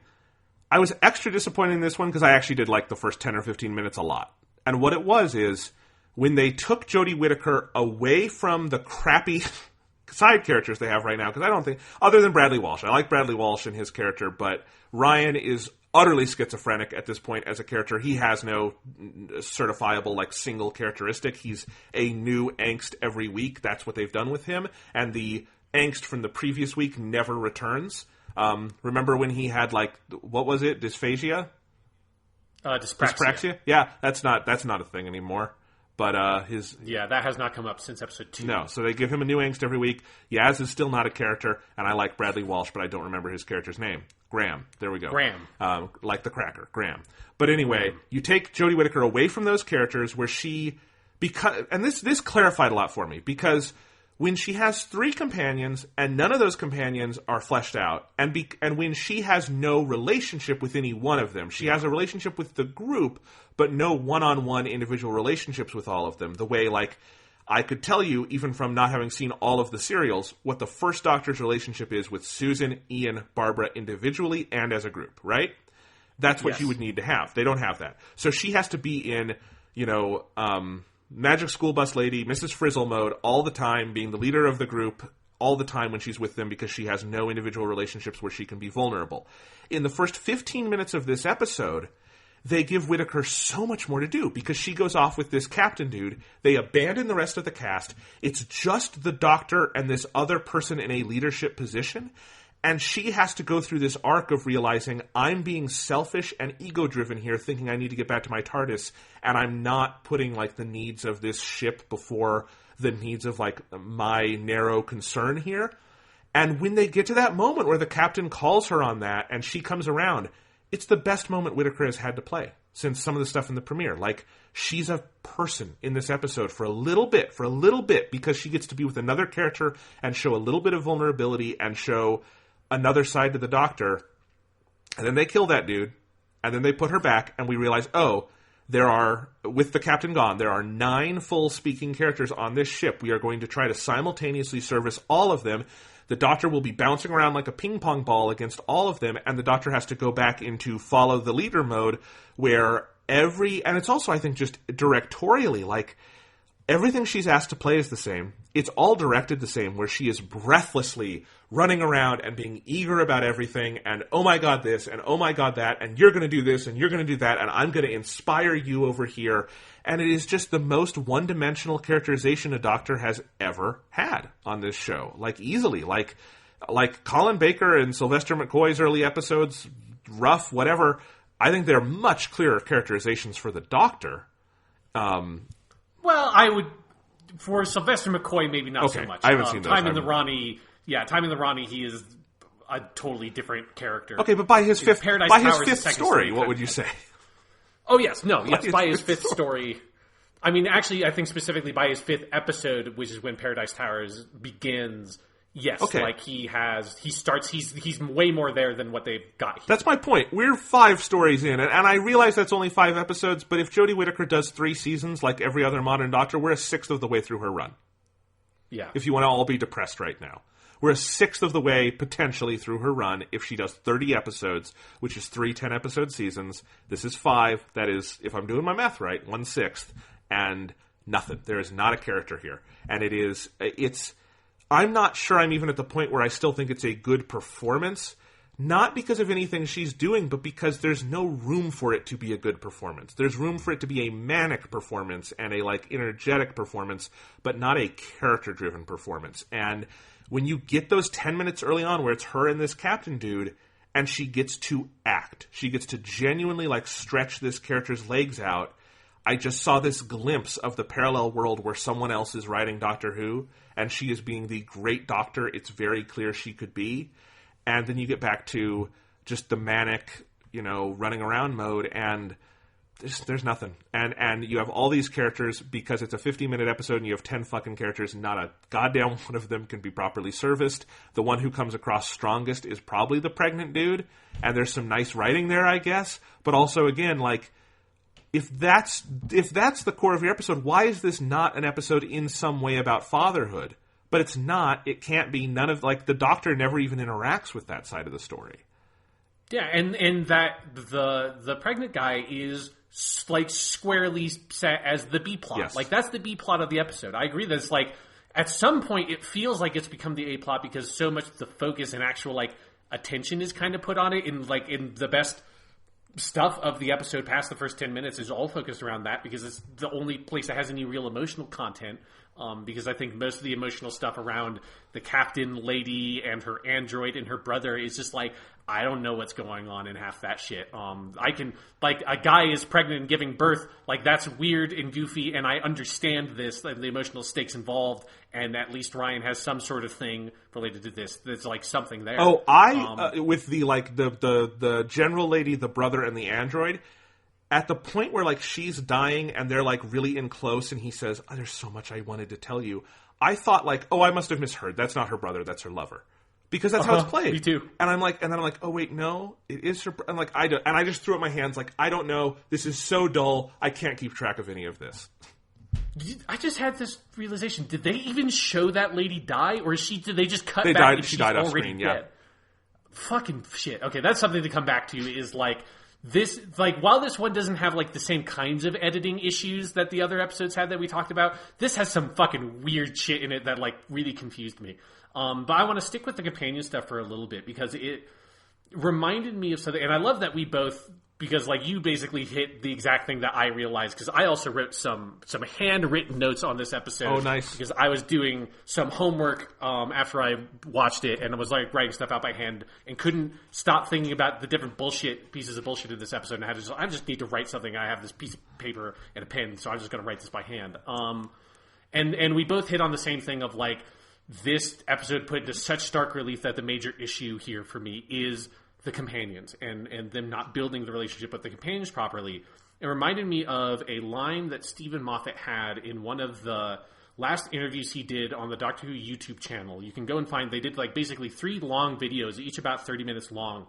I was extra disappointed in this one because I actually did like the first 10 or 15 minutes a lot. And what it was is, when they took Jodie Whittaker away from the crappy side characters they have right now, because I don't think, other than Bradley Walsh, I like Bradley Walsh and his character, but Ryan is utterly schizophrenic at this point as a character. He has no certifiable, like, single characteristic. He's a new angst every week. That's what they've done with him, and the angst from the previous week never returns. Remember when he had, like, what was it? Dysphagia? Dyspraxia? Yeah, that's not a thing anymore. But that has not come up since episode 2. No, so they give him a new angst every week. Yaz is still not a character, and I like Bradley Walsh, but I don't remember his character's name. Graham. There we go. Graham. Like the cracker. Graham. But anyway, you take Jodie Whittaker away from those characters where and this clarified a lot for me, because when she has 3 companions and none of those companions are fleshed out, and when she has no relationship with any one of them, she has a relationship with the group, but no one-on-one individual relationships with all of them. The way, like, I could tell you, even from not having seen all of the serials, what the first Doctor's relationship is with Susan, Ian, Barbara individually and as a group, right? That's what you would need to have. They don't have that. So she has to be in, Magic School Bus Lady, Mrs. Frizzle mode all the time, being the leader of the group all the time when she's with them, because she has no individual relationships where she can be vulnerable. In the first 15 minutes of this episode, they give Whittaker so much more to do, because she goes off with this captain dude. They abandon the rest of the cast. It's just the Doctor and this other person in a leadership position. And she has to go through this arc of realizing, I'm being selfish and ego-driven here, thinking I need to get back to my TARDIS, and I'm not putting, like, the needs of this ship before the needs of, like, my narrow concern here. And when they get to that moment where the captain calls her on that and she comes around, it's the best moment Whittaker has had to play since some of the stuff in the premiere. Like, she's a person in this episode for a little bit, because she gets to be with another character and show a little bit of vulnerability and show another side to the Doctor, and then they kill that dude, and then they put her back, and we realize, with the captain gone, there are 9 full speaking characters on this ship. We are going to try to simultaneously service all of them. The Doctor will be bouncing around like a ping pong ball against all of them, and the Doctor has to go back into follow the leader mode, where and it's also, I think, just directorially, like, everything she's asked to play is the same. It's all directed the same, where she is breathlessly running around and being eager about everything, and oh my god this, and oh my god that, and you're going to do this, and you're going to do that, and I'm going to inspire you over here. And it is just the most one-dimensional characterization a Doctor has ever had on this show. Like, easily. Like Colin Baker and Sylvester McCoy's early episodes, rough, whatever, I think they're much clearer characterizations for the Doctor. Well, I would, for Sylvester McCoy, maybe not so much. I haven't seen those. Time in the Ronnie, he is a totally different character. Okay, but by his fifth story, what would you say? Oh, yes, by his 5th story. I mean, actually, I think specifically by his 5th episode, which is when Paradise Towers begins. Yes, okay. Like he's way more there than what they've got here. That's my point. We're 5 stories in, and I realize that's only 5 episodes, but if Jodie Whittaker does 3 seasons like every other modern Doctor, we're a 1/6 of the way through her run. Yeah. If you want to all be depressed right now. We're a 1/6 of the way, potentially, through her run if she does 30 episodes, which is 3 10-episode seasons. This is 5. That is, if I'm doing my math right, 1/6, and nothing. There is not a character here. And I'm not sure I'm even at the point where I still think it's a good performance, not because of anything she's doing, but because there's no room for it to be a good performance. There's room for it to be a manic performance and a, like, energetic performance, but not a character-driven performance. And when you get those 10 minutes early on where it's her and this captain dude, and she gets to act, she gets to genuinely, like, stretch this character's legs out, I just saw this glimpse of the parallel world where someone else is writing Doctor Who, and she is being the great Doctor it's very clear she could be. And then you get back to just the manic, running around mode, and there's nothing. And you have all these characters, because it's a 50-minute episode and you have 10 fucking characters, not a goddamn one of them can be properly serviced. The one who comes across strongest is probably the pregnant dude, and there's some nice writing there, I guess. But also, again, like, if that's the core of your episode, why is this not an episode in some way about fatherhood? But it's not. It can't be. None of, like, the Doctor never even interacts with that side of the story. Yeah, and that the pregnant guy is, like, squarely set as the B plot. Yes. Like, that's the B plot of the episode. I agree that it's like at some point it feels like it's become the A plot because so much of the focus and actual like attention is kind of put on it in the best stuff of the episode past the first 10 minutes is all focused around that because it's the only place that has any real emotional content. Because I think most of the emotional stuff around the captain lady and her android and her brother is just like, I don't know what's going on in half that shit. I can, like, a guy is pregnant and giving birth, like, that's weird and goofy, and I understand this, the emotional stakes involved, and at least Ryan has some sort of thing related to this. There's, like, something there. Oh, with the, like, the general lady, the brother, and the android, at the point where, like, she's dying and they're, like, really in close and he says, oh, there's so much I wanted to tell you, I thought, like, oh, I must have misheard. That's not her brother, that's her lover. Because that's how it's played. Me too. And then I'm like, oh wait, no, it is her. And like, I just threw up my hands, like, I don't know. This is so dull. I can't keep track of any of this. I just had this realization: did they even show that lady die, or did they just cut they back? Died, and she she's died off already screen. Dead? Yeah. Fucking shit. Okay, that's something to come back to. Is like this. Like while this one doesn't have like the same kinds of editing issues that the other episodes had that we talked about, this has some fucking weird shit in it that like really confused me. But I want to stick with the companion stuff for a little bit because it reminded me of something. And I love that we both, because like you basically hit the exact thing that I realized because I also wrote some handwritten notes on this episode. Oh, nice. Because I was doing some homework after I watched it and I was like writing stuff out by hand and couldn't stop thinking about the different pieces of bullshit in this episode. And I just need to write something. I have this piece of paper and a pen, so I'm just going to write this by hand. And we both hit on the same thing of like, this episode put into such stark relief that the major issue here for me is the companions and them not building the relationship with the companions properly. It reminded me of a line that Stephen Moffat had in one of the last interviews he did on the Doctor Who YouTube channel. You can go and find, they did like basically 3 long videos, each about 30 minutes long,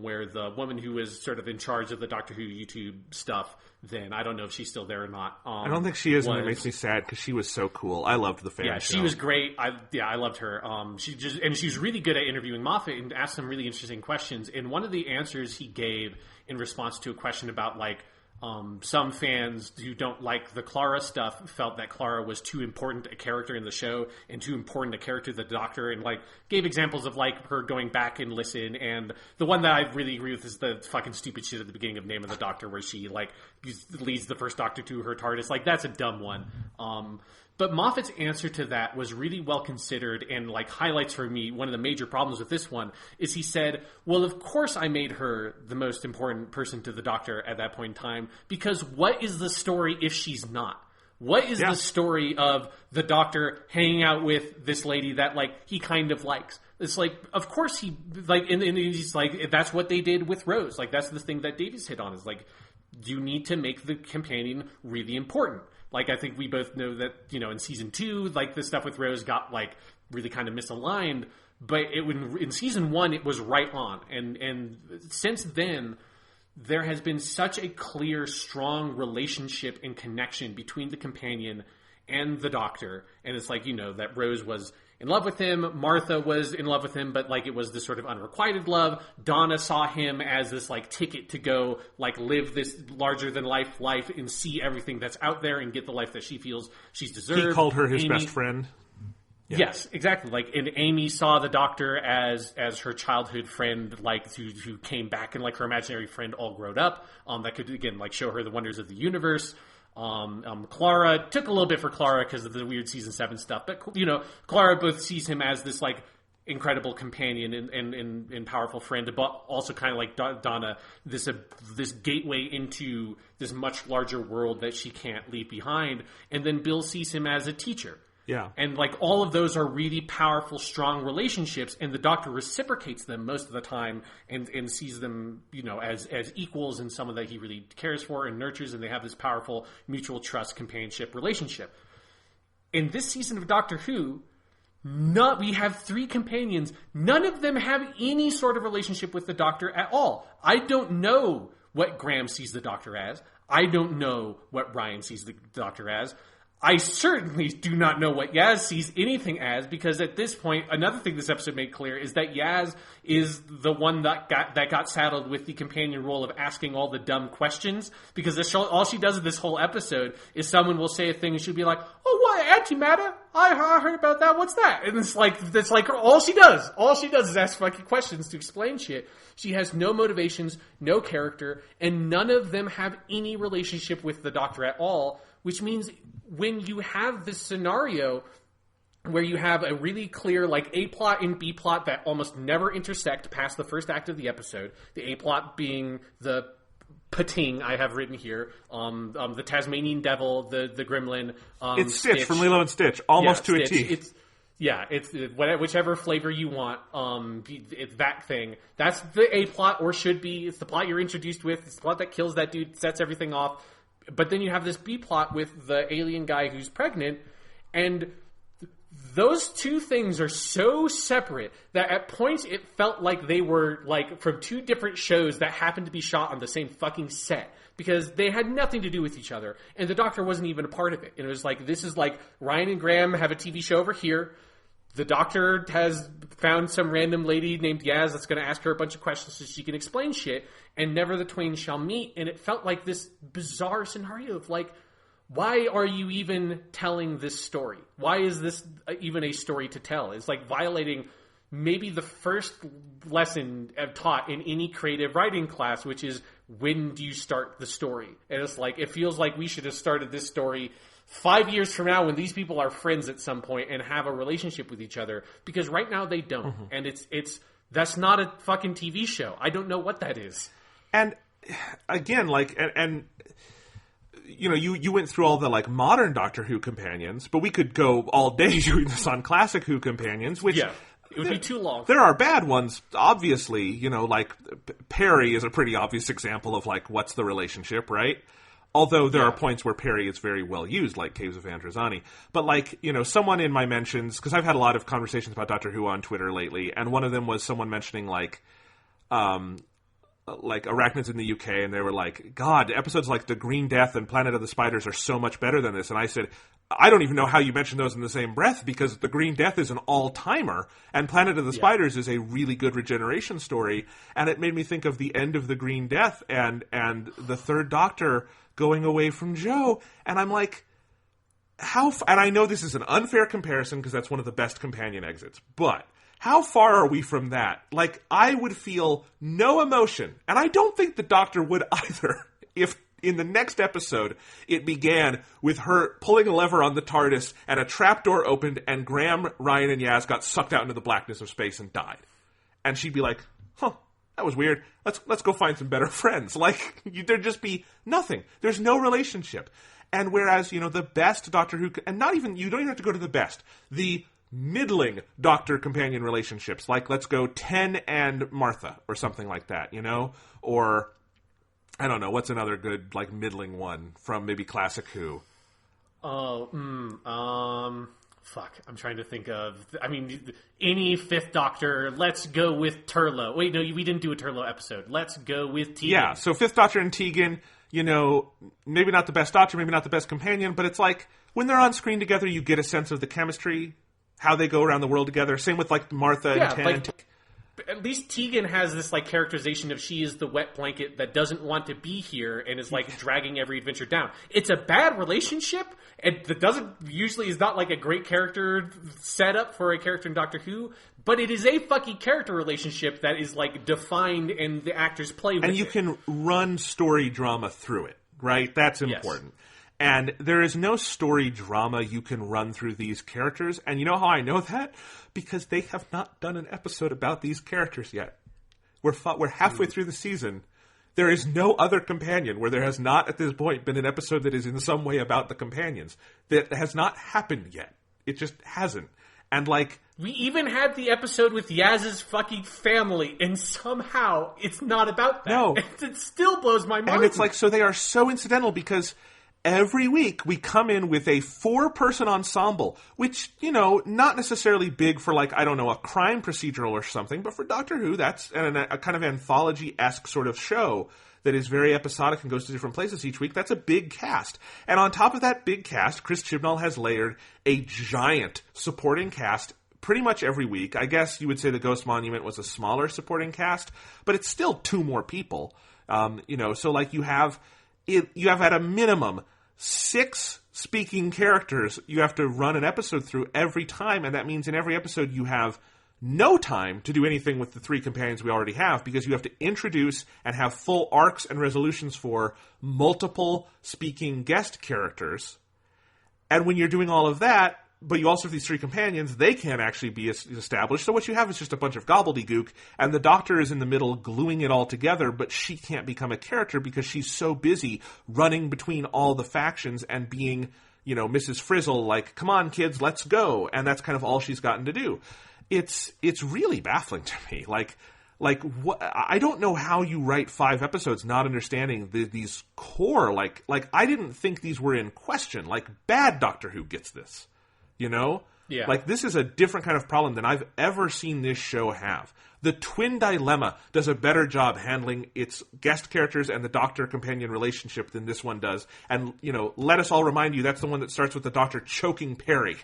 where the woman who was sort of in charge of the Doctor Who YouTube stuff, then I don't know if she's still there or not. I don't think she is, and it makes me sad because she was so cool. I loved the fan show. Yeah, she was great. I loved her. She was really good at interviewing Moffat and asked some really interesting questions. And one of the answers he gave in response to a question about like some fans who don't like the Clara stuff felt that Clara was too important a character in the show and too important a character to the Doctor, and like gave examples of like her going back and listen. And the one that I really agree with is the fucking stupid shit at the beginning of Name of the Doctor where she like leads the first Doctor to her TARDIS. Like that's a dumb one. But Moffat's answer to that was really well considered and like highlights for me one of the major problems with this one is he said, well, of course I made her the most important person to the Doctor at that point in time because what is the story if she's not? What is the story of the Doctor hanging out with this lady that like he kind of likes? It's like, of course he like, and he's like, that's what they did with Rose. Like that's the thing that Davies hit on is like, you need to make the companion really important. Like, I think we both know that, you know, in season 2, like, the stuff with Rose got, like, really kind of misaligned. But in season 1, it was right on. And since then, there has been such a clear, strong relationship and connection between the companion and the Doctor. And it's like, you know, that Rose was in love with him. Martha was in love with him, but like it was this sort of unrequited love. Donna saw him as this like ticket to go like live this larger than life and see everything that's out there and get the life that she feels she's deserved. He called her his best friend. Yeah. Yes, exactly. Like, and Amy saw the Doctor as her childhood friend, like who came back and like her imaginary friend all grown up. That could again like show her the wonders of the universe. Clara took a little bit for Clara because of the weird season 7 stuff, but you know, Clara both sees him as this like incredible companion and powerful friend, but also kind of like Donna, this gateway into this much larger world that she can't leave behind. And then Bill sees him as a teacher. Yeah. And like all of those are really powerful, strong relationships, and the Doctor reciprocates them most of the time and sees them, you know, as equals and someone that he really cares for and nurtures, and they have this powerful mutual trust, companionship relationship. In this season of Doctor Who, we have 3 companions. None of them have any sort of relationship with the Doctor at all. I don't know what Graham sees the Doctor as. I don't know what Ryan sees the Doctor as. I certainly do not know what Yaz sees anything as, because at this point, another thing this episode made clear is that Yaz is the one that got saddled with the companion role of asking all the dumb questions, because all she does in this whole episode is someone will say a thing and she'll be like, oh, what, antimatter? I heard about that, what's that? And it's like all she does. All she does is ask fucking questions to explain shit. She has no motivations, no character, and none of them have any relationship with the Doctor at all, which means when you have this scenario where you have a really clear, like, A plot and B plot that almost never intersect past the first act of the episode, the A plot being the Pating I have written here, the Tasmanian Devil, the Gremlin, it's Stitch from Lilo and Stitch, almost to Stitch. It's whichever flavor you want. It's that thing. That's the A plot, or should be. It's the plot you're introduced with. It's the plot that kills that dude, sets everything off. But then you have this B plot with the alien guy who's pregnant, and those two things are so separate that at points it felt like they were like from two different shows that happened to be shot on the same fucking set, because they had nothing to do with each other, and the Doctor wasn't even a part of it. And it was like, this is like Ryan and Graham have a TV show over here. The Doctor has found some random lady named Yaz that's going to ask her a bunch of questions so she can explain shit, and never the twain shall meet. And it felt like this bizarre scenario of like, why are you even telling this story? Why is this even a story to tell? It's like violating maybe the first lesson I've taught in any creative writing class, which is, when do you start the story? And it's like, it feels like we should have started this story 5 years from now when these people are friends at some point and have a relationship with each other, because right now they don't. Mm-hmm. And that's not a fucking TV show. I don't know what that is. And again, like, and you know, you went through all the like modern Doctor Who companions, but we could go all day doing this on classic Who companions, which it would be too long. There are bad ones, obviously. You know, like Perry is a pretty obvious example of like, what's the relationship, right? Although there are points where Perry is very well used, like Caves of Androzani. But like, you know, someone in my mentions, because I've had a lot of conversations about Doctor Who on Twitter lately, and one of them was someone mentioning like Arachnids in the UK, and they were like, God, episodes like The Green Death and Planet of the Spiders are so much better than this. And I said, I don't even know how you mention those in the same breath, because The Green Death is an all-timer, and Planet of the Spiders is a really good regeneration story. And it made me think of the end of The Green Death and the Third Doctor going away from Jo. And I'm like, and I know this is an unfair comparison because that's one of the best companion exits, but how far are we from that? Like, I would feel no emotion, and I don't think the Doctor would either, if in the next episode it began with her pulling a lever on the TARDIS and a trapdoor opened and Graham, Ryan, and Yaz got sucked out into the blackness of space and died. And she'd be like, huh, that was weird. Let's go find some better friends. Like, there'd just be nothing. There's no relationship. And whereas, you know, the best Doctor Who, and not even, you don't even have to go to the best, the middling Doctor companion relationships, like let's go Ten and Martha or something like that, you know? Or, I don't know, what's another good, like, middling one from maybe classic Who? Fuck, I'm trying to think of, I mean, any Fifth Doctor, let's go with Turlough. Wait, no, we didn't do a Turlough episode. Let's go with Tegan. Yeah, so Fifth Doctor and Tegan, you know, maybe not the best Doctor, maybe not the best companion, but it's like, when they're on screen together, you get a sense of the chemistry, how they go around the world together. Same with, like, Martha and Ten. Like, at least Tegan has this, like, characterization of she is the wet blanket that doesn't want to be here and is, like, dragging every adventure down. It's a bad relationship, and that is not, like, a great character setup for a character in Doctor Who, but it is a fucking character relationship that is, like, defined and the actors play with it. And you can run story drama through it, right? That's important. Yes. And there is no story drama you can run through these characters. And you know how I know that? Because they have not done an episode about these characters yet. We're halfway through the season. There is no other companion where there has not, at this point, been an episode that is in some way about the companions. That has not happened yet. It just hasn't. And, like, we even had the episode with Yaz's fucking family, and somehow it's not about that. No. It still blows my mind. And it's like, so they are so incidental because every week we come in with a 4-person ensemble, which, you know, not necessarily big for, like, I don't know, a crime procedural or something, but for Doctor Who, that's a kind of anthology-esque sort of show that is very episodic and goes to different places each week. That's a big cast. And on top of that big cast, Chris Chibnall has layered a giant supporting cast pretty much every week. I guess you would say the Ghost Monument was a smaller supporting cast, but it's still 2 more people. So like you have at a minimum 6 speaking characters you have to run an episode through every time, and that means in every episode you have no time to do anything with the 3 companions we already have, because you have to introduce and have full arcs and resolutions for multiple speaking guest characters. And when you're doing all of that, but you also have these 3 companions, they can't actually be established. So what you have is just a bunch of gobbledygook, and the Doctor is in the middle gluing it all together, but she can't become a character because she's so busy running between all the factions and being, Mrs. Frizzle, like, come on, kids, let's go. And that's kind of all she's gotten to do. It's really baffling to me. What, I don't know how you write 5 episodes not understanding these core, I didn't think these were in question. Like, bad Doctor Who gets this. Yeah. Like, this is a different kind of problem than I've ever seen this show have. The Twin Dilemma does a better job handling its guest characters and the Doctor-companion relationship than this one does. And, let us all remind you, that's the one that starts with the Doctor choking Perry.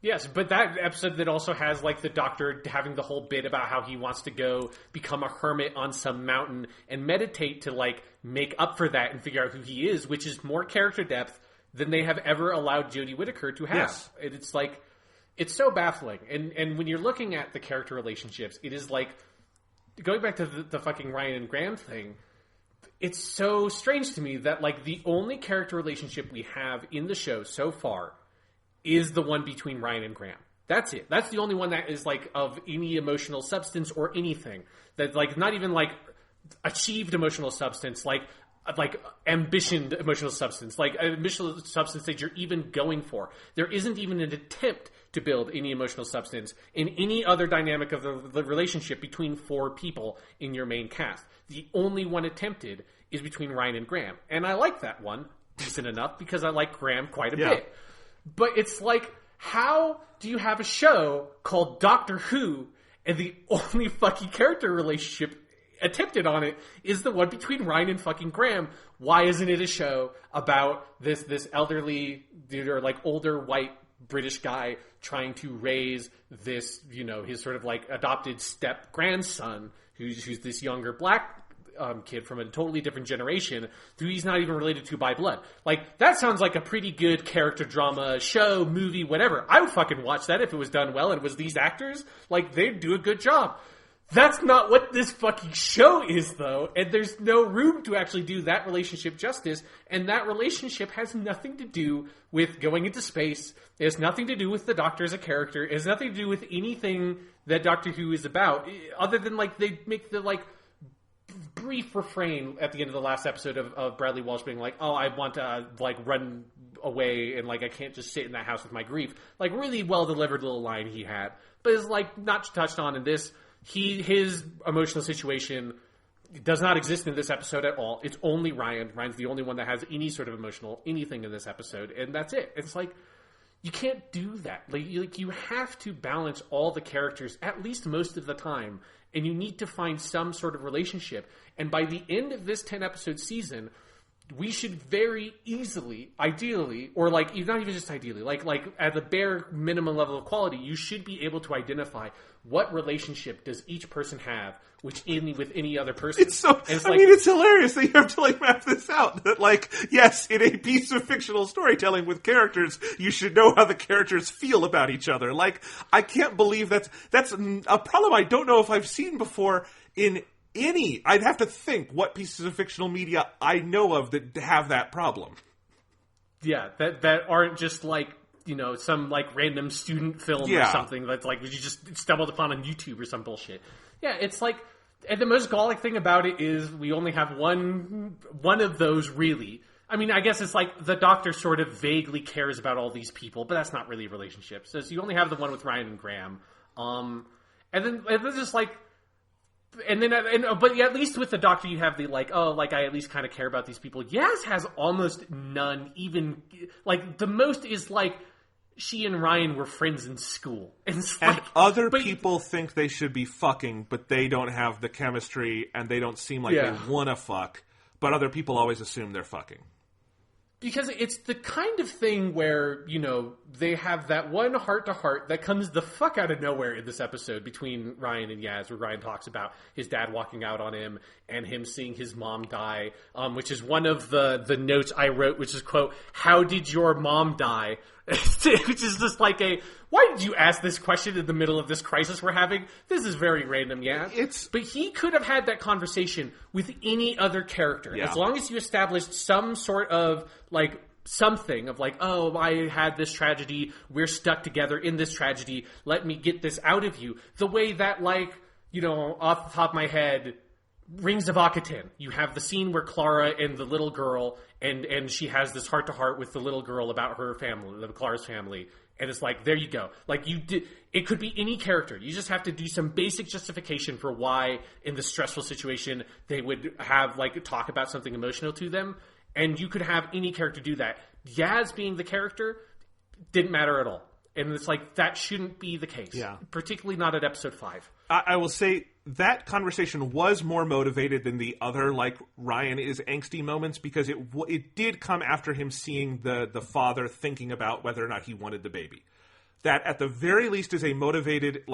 Yes, but that episode that also has, the Doctor having the whole bit about how he wants to go become a hermit on some mountain and meditate to, make up for that and figure out who he is, which is more character depth than they have ever allowed Jodie Whittaker to have. Yes. It's so baffling. And when you're looking at the character relationships, it is going back to the fucking Ryan and Graham thing, it's so strange to me that, the only character relationship we have in the show so far is the one between Ryan and Graham. That's it. That's the only one that is, of any emotional substance or anything. That, not even, achieved emotional substance, ambitioned emotional substance, emotional substance that you're even going for. There isn't even an attempt to build any emotional substance in any other dynamic of the relationship between 4 people in your main cast. The only one attempted is between Ryan and Graham. And I like that one decent enough because I like Graham quite a bit. But it's how do you have a show called Doctor Who and the only fucking character relationship attempted on it is the one between Ryan and fucking Graham? Why isn't it a show about this elderly dude or older white British guy trying to raise this, his sort of adopted step grandson who's this younger black kid from a totally different generation who he's not even related to by blood? That sounds like a pretty good character drama show, movie, whatever. I would fucking watch that if it was done well and it was these actors. They'd do a good job. That's not what this fucking show is, though, and there's no room to actually do that relationship justice, and that relationship has nothing to do with going into space. It has nothing to do with the Doctor as a character. It has nothing to do with anything that Doctor Who is about, other than, they make the, brief refrain at the end of the last episode of Bradley Walsh being oh, I want to, run away, and, I can't just sit in that house with my grief. Really well-delivered little line he had, but is, not touched on in this. His emotional situation does not exist in this episode at all. It's only Ryan. Ryan's the only one that has any sort of emotional anything in this episode, and that's it. It's you can't do that. You have to balance all the characters at least most of the time, and you need to find some sort of relationship. And by the end of this 10-episode season, we should very easily, ideally, or not even just ideally, at the bare minimum level of quality, you should be able to identify what relationship does each person have with any other person. It's so, it's hilarious that you have to map this out. That yes, in a piece of fictional storytelling with characters, you should know how the characters feel about each other. I can't believe that's a problem I don't know if I've seen before in I'd have to think what pieces of fictional media I know of that have that problem. Yeah, that aren't just some random student film or something that's you just stumbled upon on YouTube or some bullshit. Yeah, it's and the most galling thing about it is we only have one of those really. I mean, I guess it's the Doctor sort of vaguely cares about all these people, but that's not really a relationship. So you only have the one with Ryan and Graham. And then just but at least with the Doctor, you have the I at least kind of care about these people. Yaz has almost none. Even the most is she and Ryan were friends in school. And other people think they should be fucking, but they don't have the chemistry, and they don't seem like they want to fuck. But other people always assume they're fucking. Because it's the kind of thing where, they have that one heart-to-heart that comes the fuck out of nowhere in this episode between Ryan and Yaz, where Ryan talks about his dad walking out on him and him seeing his mom die, which is one of the notes I wrote, which is, quote, "How did your mom die?" Which is just like why did you ask this question in the middle of this crisis we're having? This is very random, But he could have had that conversation with any other character. Yeah. As long as you established some sort of, something of oh, I had this tragedy, we're stuck together in this tragedy, let me get this out of you. The way that, off the top of my head, Rings of Akaten. You have the scene where Clara and the little girl, and she has this heart-to-heart with the little girl about her family, Clara's family. And it's there you go. It could be any character. You just have to do some basic justification for why, in this stressful situation, they would have, talk about something emotional to them. And you could have any character do that. Yaz being the character didn't matter at all. And it's that shouldn't be the case. Yeah. Particularly not at episode 5. I will say that conversation was more motivated than the other, Ryan is angsty moments, because it did come after him seeing the father thinking about whether or not he wanted the baby. That at the very least is a motivated,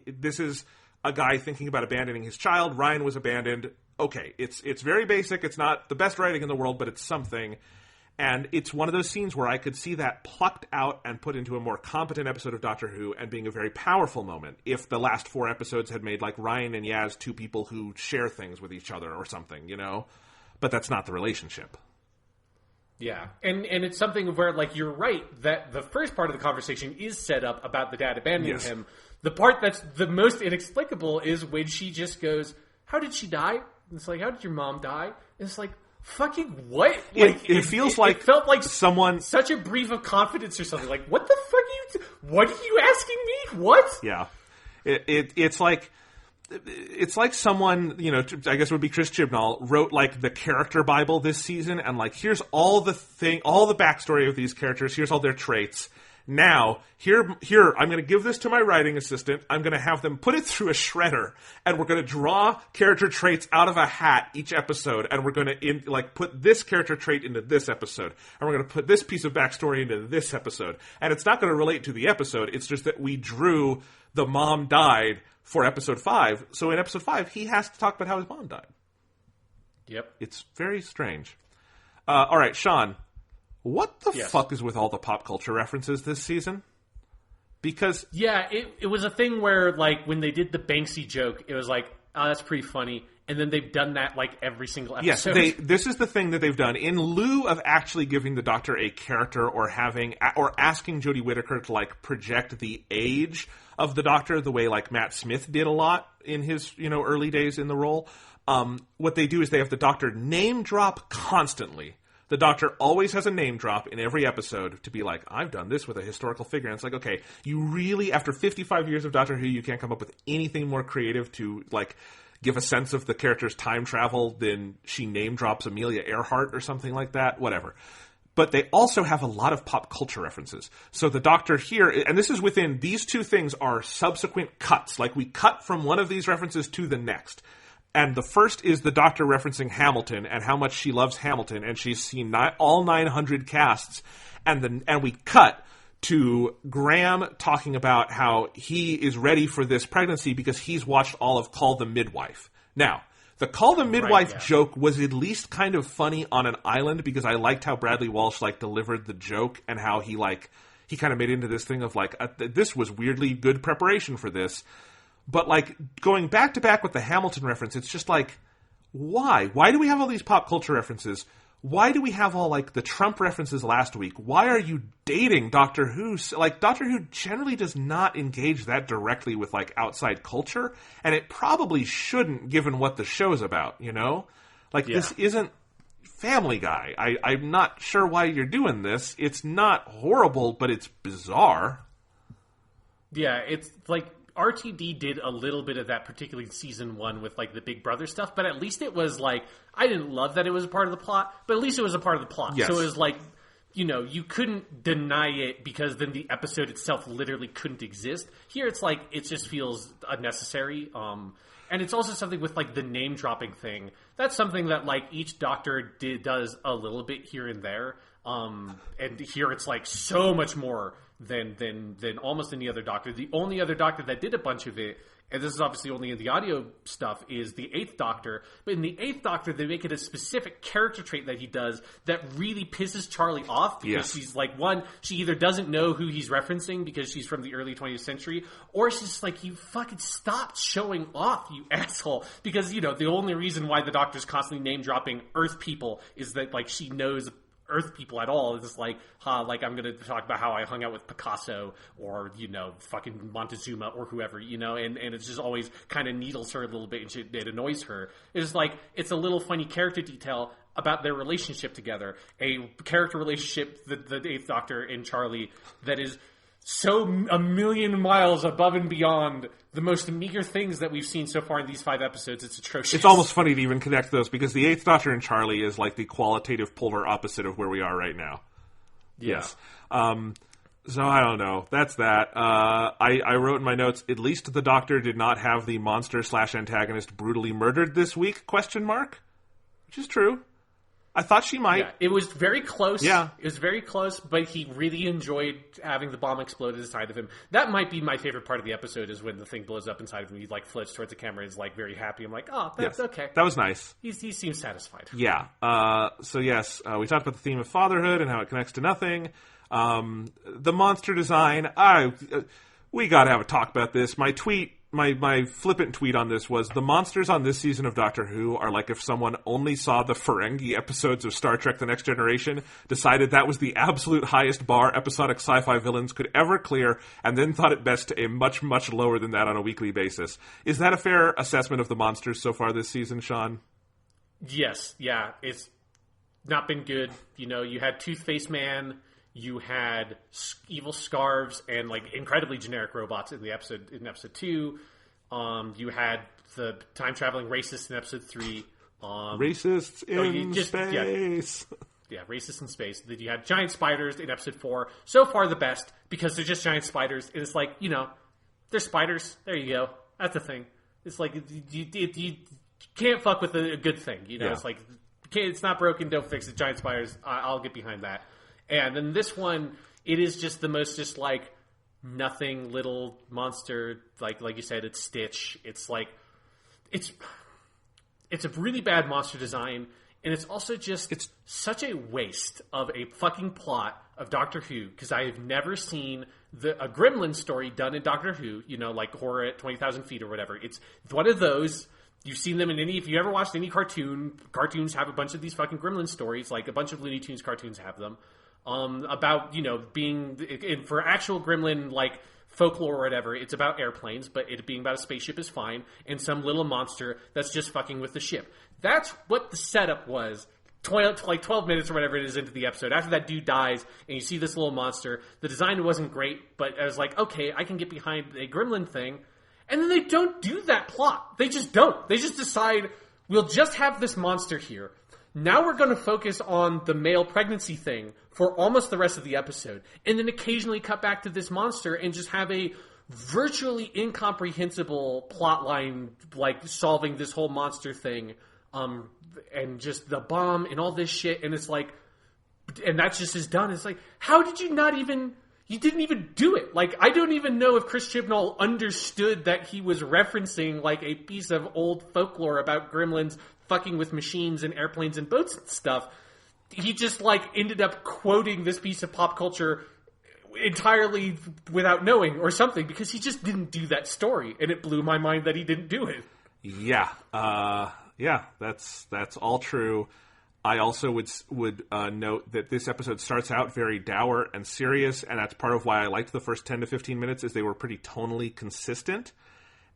this is a guy thinking about abandoning his child. Ryan was abandoned. Okay, it's very basic. It's not the best writing in the world, but it's something. And it's one of those scenes where I could see that plucked out and put into a more competent episode of Doctor Who and being a very powerful moment if the last 4 episodes had made Ryan and Yaz two people who share things with each other or something, But that's not the relationship. Yeah, and it's something where, you're right, that the first part of the conversation is set up about the dad abandoning him. The part that's the most inexplicable is when she just goes, "How did she die?" And it's how did your mom die? And it's fucking what? It feels it felt like someone... Such a brief of confidence or something. What the fuck are you... What are you asking me? What? Yeah. It's like someone, I guess it would be Chris Chibnall, wrote the character Bible this season, and here's all the backstory of these characters, here's all their traits. Now, here, I'm going to give this to my writing assistant. I'm going to have them put it through a shredder, and we're going to draw character traits out of a hat each episode, and we're going to put this character trait into this episode, and we're going to put this piece of backstory into this episode. And it's not going to relate to the episode. It's just that we drew the mom died for episode 5. So in episode 5, he has to talk about how his mom died. Yep. It's very strange. All right, Sean. What the fuck is with all the pop culture references this season? Because... Yeah, it was a thing where, when they did the Banksy joke, it was oh, that's pretty funny. And then they've done that, every single episode. Yes, this is the thing that they've done. In lieu of actually giving the Doctor a character or asking Jodie Whittaker to, project the age of the Doctor the way, Matt Smith did a lot in his, early days in the role, what they do is they have the Doctor name drop constantly. The Doctor always has a name drop in every episode to be I've done this with a historical figure. And it's okay, you really, after 55 years of Doctor Who, you can't come up with anything more creative to, give a sense of the character's time travel than she name drops Amelia Earhart or something like that, whatever. But they also have a lot of pop culture references. So the Doctor here, and this is within, these two things are subsequent cuts. We cut from one of these references to the next. And the first is the Doctor referencing Hamilton and how much she loves Hamilton, and she's seen all 900 casts. And we cut to Graham talking about how he is ready for this pregnancy because he's watched all of Call the Midwife. Now, the Call the Midwife joke was at least kind of funny on an island because I liked how Bradley Walsh delivered the joke and how he kind of made into this thing of this was weirdly good preparation for this. But, going back to back with the Hamilton reference, it's just why? Why do we have all these pop culture references? Why do we have all, the Trump references last week? Why are you dating Doctor Who? Doctor Who generally does not engage that directly with, outside culture, and it probably shouldn't, given what the show's about, This isn't Family Guy. I'm not sure why you're doing this. It's not horrible, but it's bizarre. Yeah, it's, RTD did a little bit of that, particularly in season 1 with the Big Brother stuff, but at least it was I didn't love that it was a part of the plot, but at least it was a part of the plot. Yes. So it was you couldn't deny it because then the episode itself literally couldn't exist. Here it's like, it just feels unnecessary. And it's also something with, like, the name-dropping thing. That's something that, like, each Doctor does a little bit here and there. And here it's, like, so much more than almost any other Doctor. The only other Doctor that did a bunch of it, and this is obviously only in the audio stuff, is the 8th Doctor. But in the 8th Doctor, they make it a specific character trait that he does that really pisses Charlie off because she's like, one, she either doesn't know who he's referencing because she's from the early 20th century, or she's just like, you fucking stop showing off, you asshole. Because, the only reason why the Doctor's constantly name-dropping Earth people is that, like, she knows Earth people at all. It's like, I'm going to talk about how I hung out with Picasso or, fucking Montezuma or whoever, and it's just always kind of needles her a little bit and it annoys her. It's like, it's a little funny character detail about their relationship together. A character relationship, the 8th Doctor and Charlie, that is so a million miles above and beyond the most meager things that we've seen so far in these 5 episodes. It's atrocious. It's almost funny to even connect those because the 8th Doctor and Charlie is like the qualitative polar opposite of where we are right now. Yeah. Yes. So I don't know. That's that. I wrote in my notes, at least the Doctor did not have the monster/antagonist brutally murdered this week, ? Which is true. I thought she might. Yeah, it was very close. Yeah. It was very close, but he really enjoyed having the bomb explode inside of him. That might be my favorite part of the episode, is when the thing blows up inside of him. He, like, floats towards the camera and is, like, very happy. I'm like, oh, that's okay. That was nice. He seems satisfied. Yeah. So, yes, we talked about the theme of fatherhood and how it connects to nothing. The monster design. We got to have a talk about this. My flippant tweet on this was, the monsters on this season of Doctor Who are like if someone only saw the Ferengi episodes of Star Trek The Next Generation, decided that was the absolute highest bar episodic sci-fi villains could ever clear, and then thought it best to aim much, much lower than that on a weekly basis. Is that a fair assessment of the monsters so far this season, Sean? Yes. Yeah. It's not been good. You had Toothface Man, you had evil scarves and, like, incredibly generic robots in episode 2. You had the time traveling racists in episode 3. Racists in space. Yeah, racists in space. Then you had giant spiders in episode 4. So far, the best because they're just giant spiders. And it's like, they're spiders. There you go. That's the thing. It's like you can't fuck with a good thing. It's like, it's not broken. Don't fix it. Giant spiders. I'll get behind that. And then this one, it is just the most just, like, nothing little monster. Like you said, it's Stitch. It's like, it's a really bad monster design. And it's also just, it's such a waste of a fucking plot of Doctor Who. Because I have never seen a Gremlin story done in Doctor Who. Like Horror at 20,000 Feet or whatever. It's one of those. You've seen them in if you ever watched any cartoons have a bunch of these fucking Gremlin stories. Like a bunch of Looney Tunes cartoons have them. About, being, for actual Gremlin, like, folklore or whatever, it's about airplanes, but it being about a spaceship is fine, and some little monster that's just fucking with the ship. That's what the setup was, 12 minutes or whatever it is into the episode. After that dude dies, and you see this little monster, the design wasn't great, but I was like, okay, I can get behind a Gremlin thing, and then they don't do that plot. They just don't. They just decide, we'll just have this monster here. Now we're going to focus on the male pregnancy thing for almost the rest of the episode. And then occasionally cut back to this monster and just have a virtually incomprehensible plot line, like solving this whole monster thing. And just the bomb and all this shit. And it's like, and that's just is done. It's like, how did you you didn't even do it. Like, I don't even know if Chris Chibnall understood that he was referencing, like, a piece of old folklore about gremlins fucking with machines and airplanes and boats and stuff. He just, like, ended up quoting this piece of pop culture entirely without knowing or something, because he just didn't do that story, and it blew my mind that he didn't do it. Yeah. That's all true. I also would note that this episode starts out very dour and serious, and that's part of why I liked the first 10 to 15 minutes, is they were pretty tonally consistent.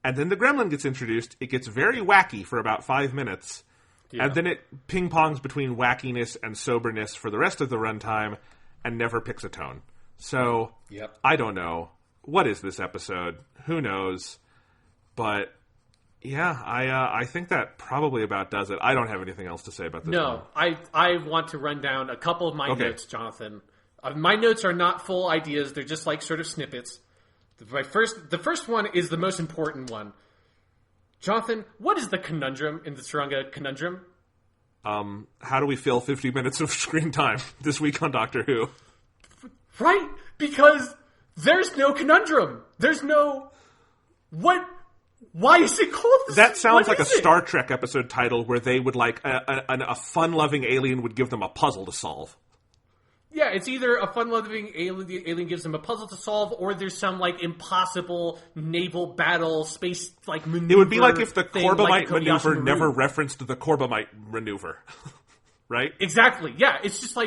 And then the gremlin gets introduced. It gets very wacky for about 5 minutes, and then it ping-pongs between wackiness and soberness for the rest of the runtime and never picks a tone. So, I don't know. What is this episode? Who knows? But Yeah, I think that probably about does it. I don't have anything else to say about this one. I want to run down a couple of my notes, Jonathan. My notes are not full ideas. They're just like sort of snippets. The first one is the most important one. Jonathan, what is the conundrum in the Sarunga conundrum? How do we fill 50 minutes of screen time this week on Doctor Who? Right, because there's no conundrum. There's no... What... Why is it called this? That sounds like a Star Trek episode title where they would a fun-loving alien would give them a puzzle to solve. Yeah, it's either a fun-loving alien gives them a puzzle to solve, or there's some impossible naval battle space maneuver. It would be like if the Corbomite maneuver never referenced the Corbomite maneuver, right? Exactly. Yeah, it's just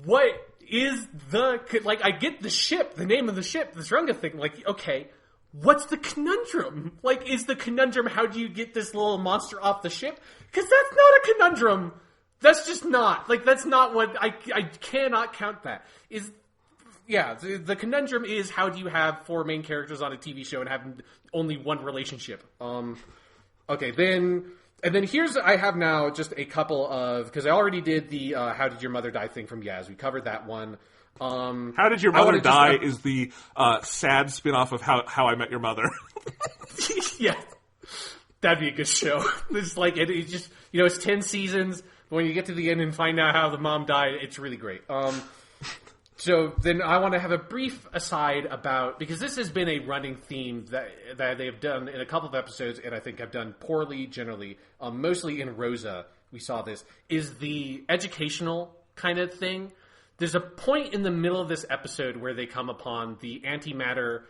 what is the I get the ship, the name of the ship, this Runga thing. Okay. What's the conundrum? Is the conundrum how do you get this little monster off the ship? Because that's not a conundrum. That's just not. That's not what... I cannot count that. The conundrum is how do you have 4 main characters on a TV show and have only one relationship? Okay, then... And then I have now just a couple of... Because I already did the How Did Your Mother Die thing from Yaz. We covered that one. How Did Your Mother Die is the sad spin-off of How I Met Your Mother. Yeah. That'd be a good show. It's it's just, it's 10 seasons, but when you get to the end and find out how the mom died, it's really great. So then I want to have a brief aside about, because this has been a running theme that they have done in a couple of episodes, and I think have done poorly generally, mostly in Rosa, we saw this, is the educational kind of thing. There's a point in the middle of this episode where they come upon the antimatter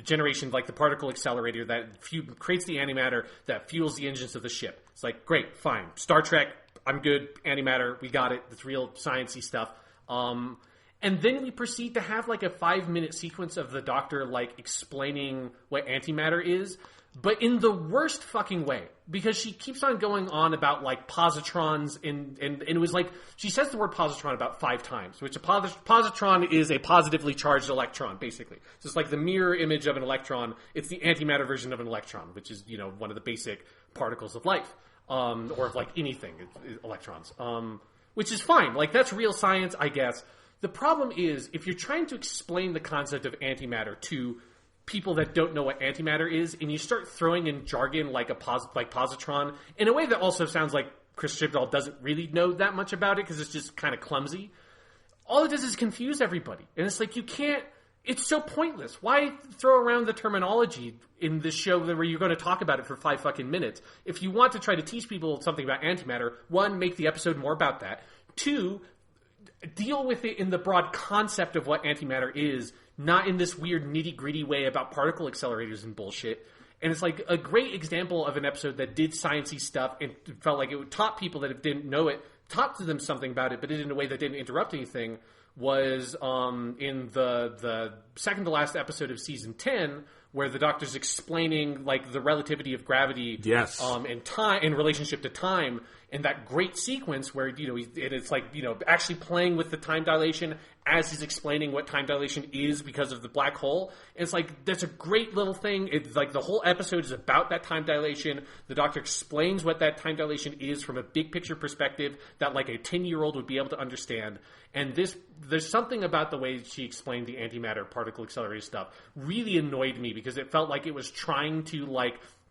generation, the particle accelerator that creates the antimatter that fuels the engines of the ship. It's great, fine. Star Trek, I'm good. Antimatter, we got it. It's real sciencey stuff. And then we proceed to have a 5-minute sequence of the Doctor explaining what antimatter is, but in the worst fucking way, because she keeps on going on about positrons and it was she says the word positron about 5 times, which a positron is a positively charged electron, basically. So it's the mirror image of an electron. It's the antimatter version of an electron, which is one of the basic particles of life, or of anything, electrons, which is fine. That's real science, I guess. The problem is if you're trying to explain the concept of antimatter to people that don't know what antimatter is, and you start throwing in jargon like positron, in a way that also sounds like Chris Chibnall doesn't really know that much about it because it's just kind of clumsy. All it does is confuse everybody. And it's you can't... It's so pointless. Why throw around the terminology in this show where you're going to talk about it for 5 fucking minutes? If you want to try to teach people something about antimatter, 1, make the episode more about that. 2, deal with it in the broad concept of what antimatter is, not in this weird nitty-gritty way about particle accelerators and bullshit. And it's a great example of an episode that did sciencey stuff and felt like it taught people that didn't know it, taught to them something about it, but did it in a way that didn't interrupt anything, was in the second to last episode of season 10, where the Doctor's explaining the relativity of gravity, yes, and time in relationship to time, and that great sequence where it's actually playing with the time dilation as he's explaining what time dilation is because of the black hole. And it's that's a great little thing. It's the whole episode is about that time dilation. The Doctor explains what that time dilation is from a big picture perspective that a 10-year-old would be able to understand. And there's something about the way she explained the antimatter particle accelerator stuff really annoyed me because it felt like it was trying to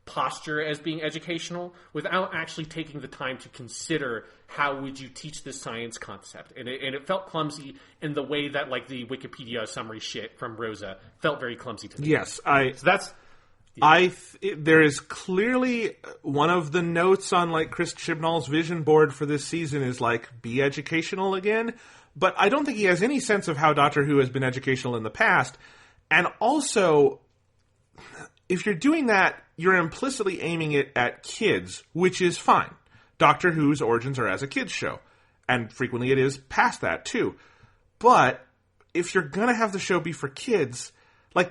posture as being educational without actually taking the time to consider how would you teach this science concept. And it felt clumsy in the way that the Wikipedia summary shit from Rosa felt very clumsy to me. Yes, Yeah. There is clearly one of the notes on Chris Chibnall's vision board for this season is be educational again, but I don't think he has any sense of how Doctor Who has been educational in the past. And also, if you're doing that, you're implicitly aiming it at kids, which is fine. Doctor Who's origins are as a kids show, and frequently it is past that too. But if you're going to have the show be for kids,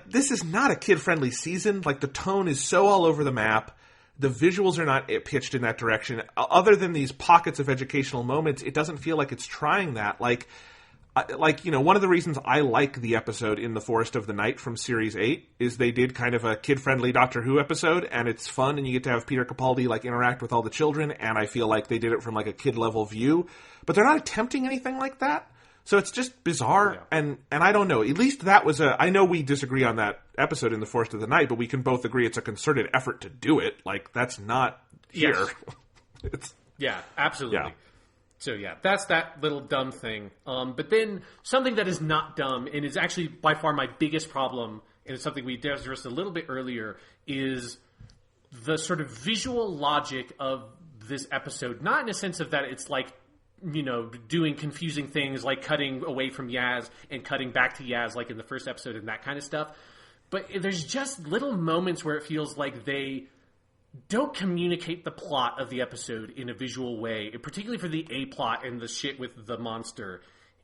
this is not a kid-friendly season. The tone is so all over the map. The visuals are not pitched in that direction. Other than these pockets of educational moments, it doesn't feel like it's trying that. one of the reasons I like the episode in The Forest of the Night from Series 8 is they did kind of a kid-friendly Doctor Who episode, and it's fun, and you get to have Peter Capaldi, like, interact with all the children, and I feel like they did it from, like, a kid-level view. But they're not attempting anything like that. So it's just bizarre, and I don't know. At least that was I know we disagree on that episode in The Forest of the Night, but we can both agree it's a concerted effort to do it. Like, that's not here. Yes. Yeah, absolutely. Yeah. So yeah, that's that little dumb thing. But then something that is not dumb and is actually by far my biggest problem, and it's something we addressed a little bit earlier, is the sort of visual logic of this episode. Not in a sense of that it's like, doing confusing things like cutting away from Yaz and cutting back to Yaz like in the first episode and that kind of stuff. But there's just little moments where it feels like they don't communicate the plot of the episode in a visual way, particularly for the A-plot and the shit with the monster,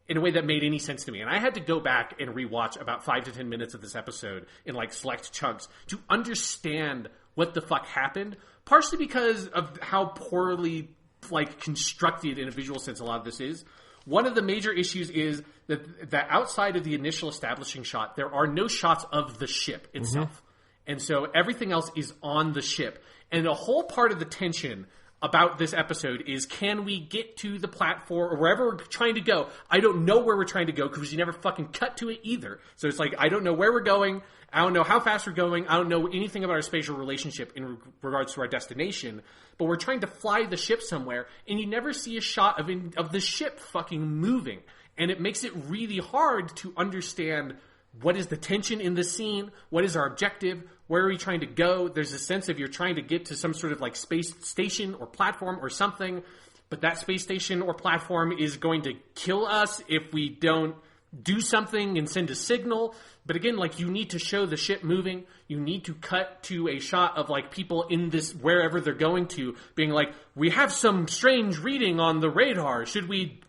in a way that made any sense to me. And I had to go back and rewatch about 5 to 10 minutes of this episode in like select chunks to understand what the fuck happened, partially because of how poorly like constructed in a visual sense a lot of this is. One of the major issues is that outside of the initial establishing shot, there are no shots of the ship itself. Mm-hmm. And so everything else is on the ship. And a whole part of the tension about this episode is, can we get to the platform or wherever we're trying to go? I don't know where we're trying to go because you never fucking cut to it either. So it's like, I don't know where we're going. I don't know how fast we're going. I don't know anything about our spatial relationship in regards to our destination. But we're trying to fly the ship somewhere, and you never see a shot of the ship fucking moving. And it makes it really hard to understand what is the tension in the scene, what is our objective, where are we trying to go. There's a sense of you're trying to get to some sort of like space station or platform or something, but that space station or platform is going to kill us if we don't do something and send a signal. But again, like, you need to show the ship moving. You need to cut to a shot of like people in this, wherever they're going to, being like, we have some strange reading on the radar. Should we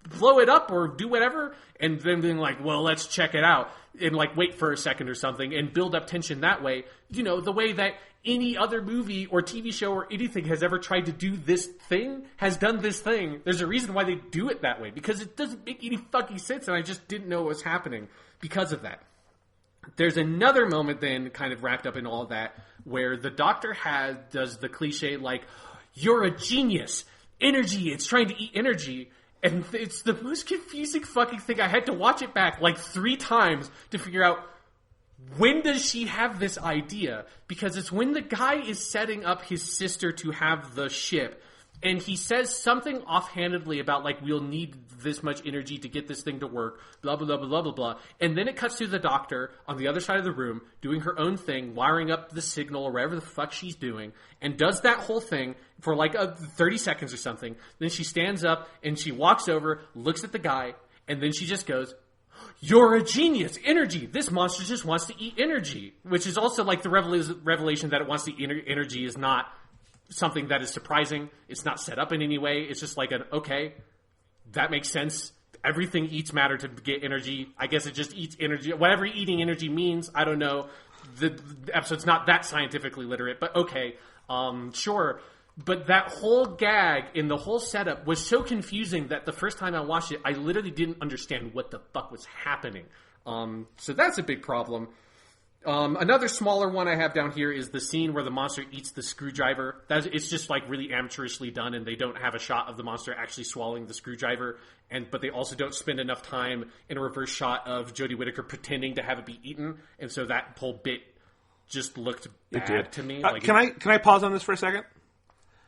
blow it up or do whatever? And then being like, well, let's check it out. And like wait for a second or something and build up tension that way. The way that any other movie or TV show or anything has ever tried to do this thing, has done this thing. There's a reason why they do it that way, because it doesn't make any fucking sense, and I just didn't know what was happening because of that. There's another moment then, kind of wrapped up in all that, where the Doctor does the cliche like, you're a genius. Energy, it's trying to eat energy. And it's the most confusing fucking thing. I had to watch it back like 3 times to figure out, when does she have this idea? Because it's when the guy is setting up his sister to have the ship, and he says something offhandedly about like, we'll need this much energy to get this thing to work, blah, blah, blah, blah, blah, blah. And then it cuts to the Doctor on the other side of the room doing her own thing, wiring up the signal or whatever the fuck she's doing, and does that whole thing for like 30 seconds or something. Then she stands up and she walks over, looks at the guy, and then she just goes, you're a genius. Energy. This monster just wants to eat energy. Which is also like the revelation that it wants to eat energy is not something that is surprising. It's not set up in any way. It's just like okay, that makes sense. Everything eats matter to get energy. I guess it just eats energy. Whatever eating energy means, I don't know. The episode's not that scientifically literate, but okay, sure. But that whole gag and the whole setup was so confusing that the first time I watched it, I literally didn't understand what the fuck was happening. So that's a big problem. Another smaller one I have down here is the scene where the monster eats the screwdriver. It's just like really amateurishly done, and they don't have a shot of the monster actually swallowing the screwdriver. But they also don't spend enough time in a reverse shot of Jodie Whittaker pretending to have it be eaten, and so that whole bit just looked bad to me. Can I pause on this for a second?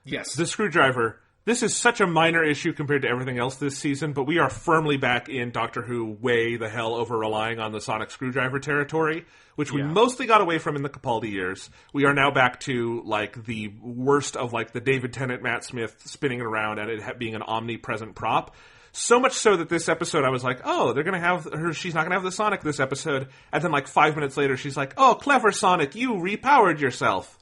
Yes. The screwdriver. This is such a minor issue compared to everything else this season, but we are firmly back in Doctor Who way the hell over relying on the sonic screwdriver territory, which we mostly got away from in the Capaldi years. We are now back to like the worst of like the David Tennant, Matt Smith spinning it around and it being an omnipresent prop. So much so that this episode I was like, oh, they're going to have her, she's not going to have the Sonic this episode. And then like 5 minutes later she's like, oh, clever Sonic, you repowered yourself.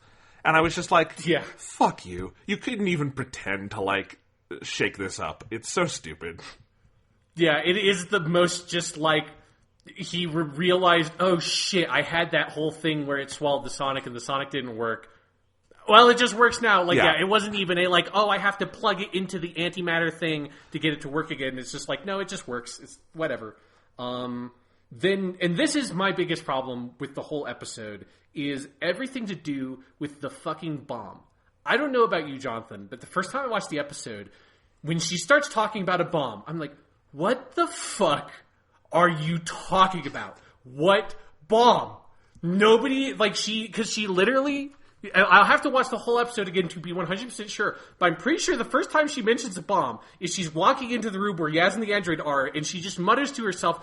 And I was just like, yeah, fuck you. You couldn't even pretend to, like, shake this up. It's so stupid. Yeah, it is the most just, like, he realized, oh, shit, I had that whole thing where it swallowed the Sonic and the Sonic didn't work. Well, it just works now. Like, yeah, it wasn't even a like, oh, I have to plug it into the antimatter thing to get it to work again. It's just like, no, it just works. It's whatever. And this is my biggest problem with the whole episode, is everything to do with the fucking bomb. I don't know about you, Jonathan, but the first time I watched the episode, when she starts talking about a bomb, I'm like, what the fuck are you talking about? What bomb? Nobody, like, because she literally... I'll have to watch the whole episode again to be 100% sure, but I'm pretty sure the first time she mentions a bomb is she's walking into the room where Yaz and the android are, and she just mutters to herself,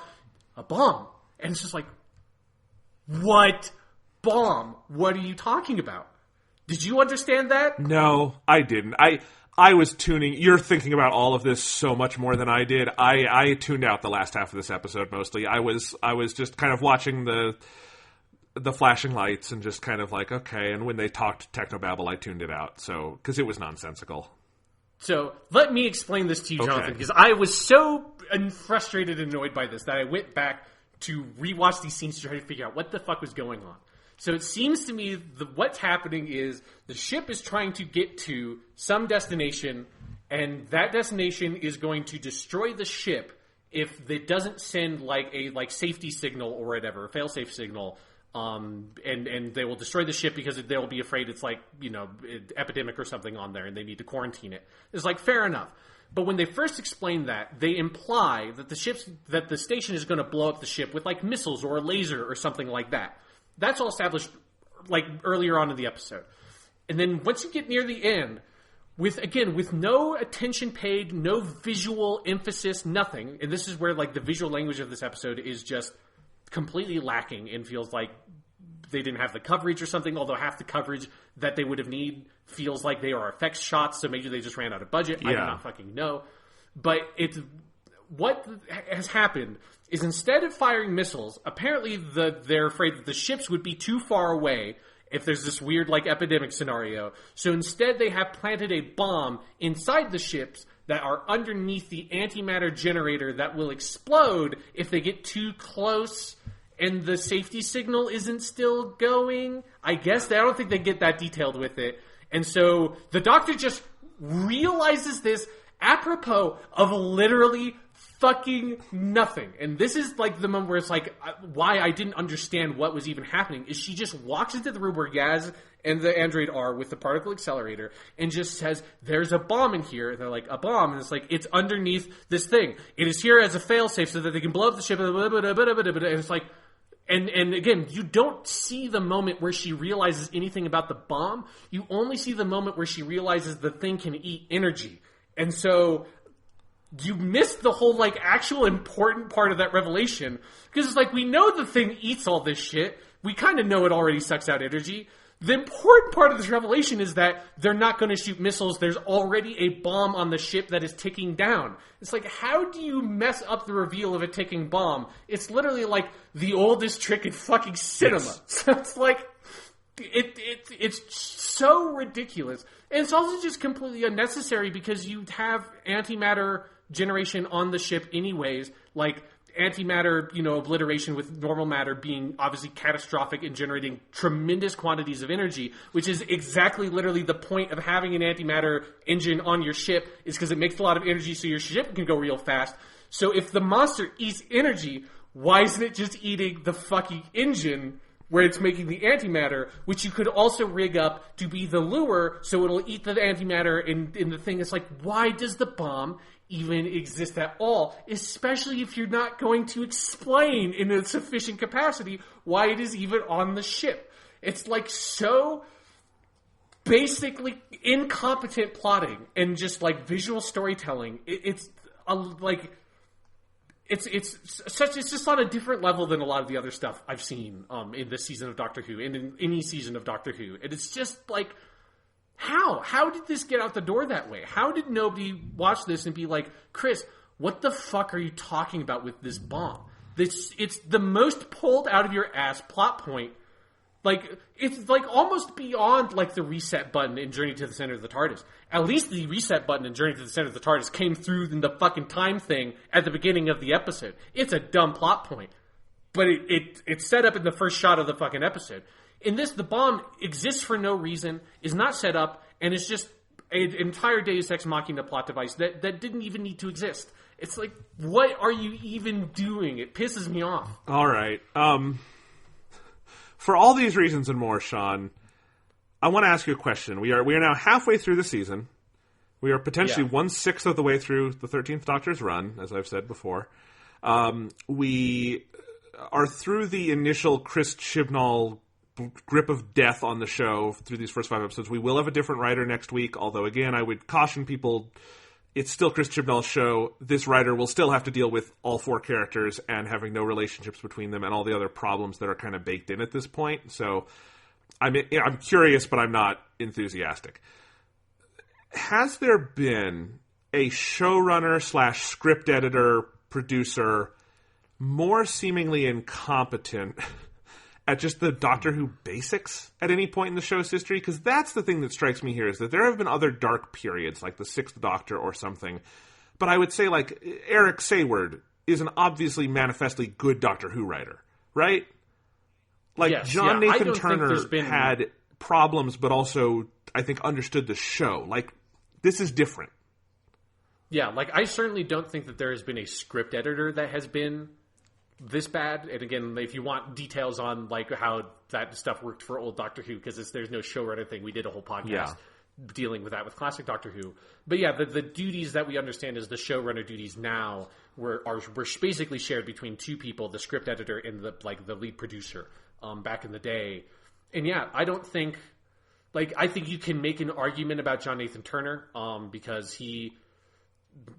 a bomb. And it's just like, what bomb? What are you talking about? Did you understand that? No, I didn't. I was tuning... You're thinking about all of this so much more than I did. I tuned out the last half of this episode mostly. I was just kind of watching the flashing lights and just kind of like, okay. And when they talked technobabble, I tuned it out. So, because it was nonsensical. So, let me explain this to you, Jonathan, because I was so frustrated and annoyed by this that I went back to rewatch these scenes to try to figure out what the fuck was going on. So it seems to me what's happening is the ship is trying to get to some destination, and that destination is going to destroy the ship if it doesn't send like a safety signal or whatever, a fail-safe signal. And they will destroy the ship because they'll be afraid it's like, epidemic or something on there and they need to quarantine it. It's like, fair enough. But when they first explain that, they imply that the station is going to blow up the ship with like missiles or a laser or something like that. That's all established like earlier on in the episode. And then once you get near the end, with no attention paid, no visual emphasis, nothing. And this is where like the visual language of this episode is just completely lacking and feels like they didn't have the coverage or something, although half the coverage that they would have need feels like they are effects shots, so maybe they just ran out of budget. Yeah. I do not fucking know. But what has happened is instead of firing missiles, apparently they're afraid that the ships would be too far away if there's this weird like epidemic scenario. So instead they have planted a bomb inside the ships that are underneath the antimatter generator that will explode if they get too close and the safety signal isn't still going. I guess I don't think they get that detailed with it. And so the Doctor just realizes this apropos of literally fucking nothing. And this is like the moment where it's like why I didn't understand what was even happening is she just walks into the room where Yaz and the android are with the particle accelerator and just says, there's a bomb in here. And they're like, a bomb? And it's like, it's underneath this thing. It is here as a failsafe so that they can blow up the ship. And it's like, and again, you don't see the moment where she realizes anything about the bomb. You only see the moment where she realizes the thing can eat energy. And so you missed the whole like actual important part of that revelation. Because it's like, we know the thing eats all this shit. We kind of know it already sucks out energy. The important part of this revelation is that they're not going to shoot missiles. There's already a bomb on the ship that is ticking down. It's like, how do you mess up the reveal of a ticking bomb? It's literally like the oldest trick in fucking cinema. Yes. So it's like, it's so ridiculous. And it's also just completely unnecessary because you have antimatter generation on the ship anyways, like antimatter, obliteration with normal matter being obviously catastrophic and generating tremendous quantities of energy, which is exactly literally the point of having an antimatter engine on your ship is because it makes a lot of energy so your ship can go real fast. So if the monster eats energy, why isn't it just eating the fucking engine where it's making the antimatter, which you could also rig up to be the lure so it'll eat the antimatter in the thing. It's like, why does the bomb even exist at all, especially if you're not going to explain in a sufficient capacity why it is even on the ship? It's like so basically incompetent plotting and just like visual storytelling. It's just on a different level than a lot of the other stuff I've seen in this season of Doctor Who and in any season of Doctor Who. And it's just like, How did this get out the door that way? How did nobody watch this and be like, Chris, what the fuck are you talking about with this bomb? It's the most pulled out of your ass plot point. Like, it's like almost beyond like the reset button in Journey to the Center of the TARDIS. At least the reset button in Journey to the Center of the TARDIS came through in the fucking time thing at the beginning of the episode. It's a dumb plot point. But it's set up in the first shot of the fucking episode. In this, the bomb exists for no reason, is not set up, and is just an entire Deus Ex Machina plot device that didn't even need to exist. It's like, what are you even doing? It pisses me off. All right. For all these reasons and more, Sean, I want to ask you a question. We are now halfway through the season. We are potentially 1/6 of the way through the 13th Doctor's run, as I've said before. We are through the initial Chris Chibnall grip of death on the show through these first 5 episodes. We will have a different writer next week, although, again, I would caution people, it's still Chris Chibnall's show. This writer will still have to deal with all 4 characters and having no relationships between them and all the other problems that are kind of baked in at this point. So I'm curious, but I'm not enthusiastic. Has there been a showrunner / script editor, producer more seemingly incompetent at just the Doctor Who basics at any point in the show's history? Because that's the thing that strikes me here, is that there have been other dark periods, like the 6th Doctor or something. But I would say, like, Eric Sayward is an obviously manifestly good Doctor Who writer, right? Like, yes, John Nathan Turner been... had problems, but also, I think, understood the show. Like, this is different. Yeah, like, I certainly don't think that there has been a script editor that has been this bad. And again, if you want details on like how that stuff worked for old Doctor Who, because there's no showrunner thing, we did a whole podcast dealing with that with classic Doctor Who. But yeah, the duties that we understand as the showrunner duties now were basically shared between 2 people, the script editor and the lead producer back in the day. And yeah, I think you can make an argument about John Nathan Turner because he.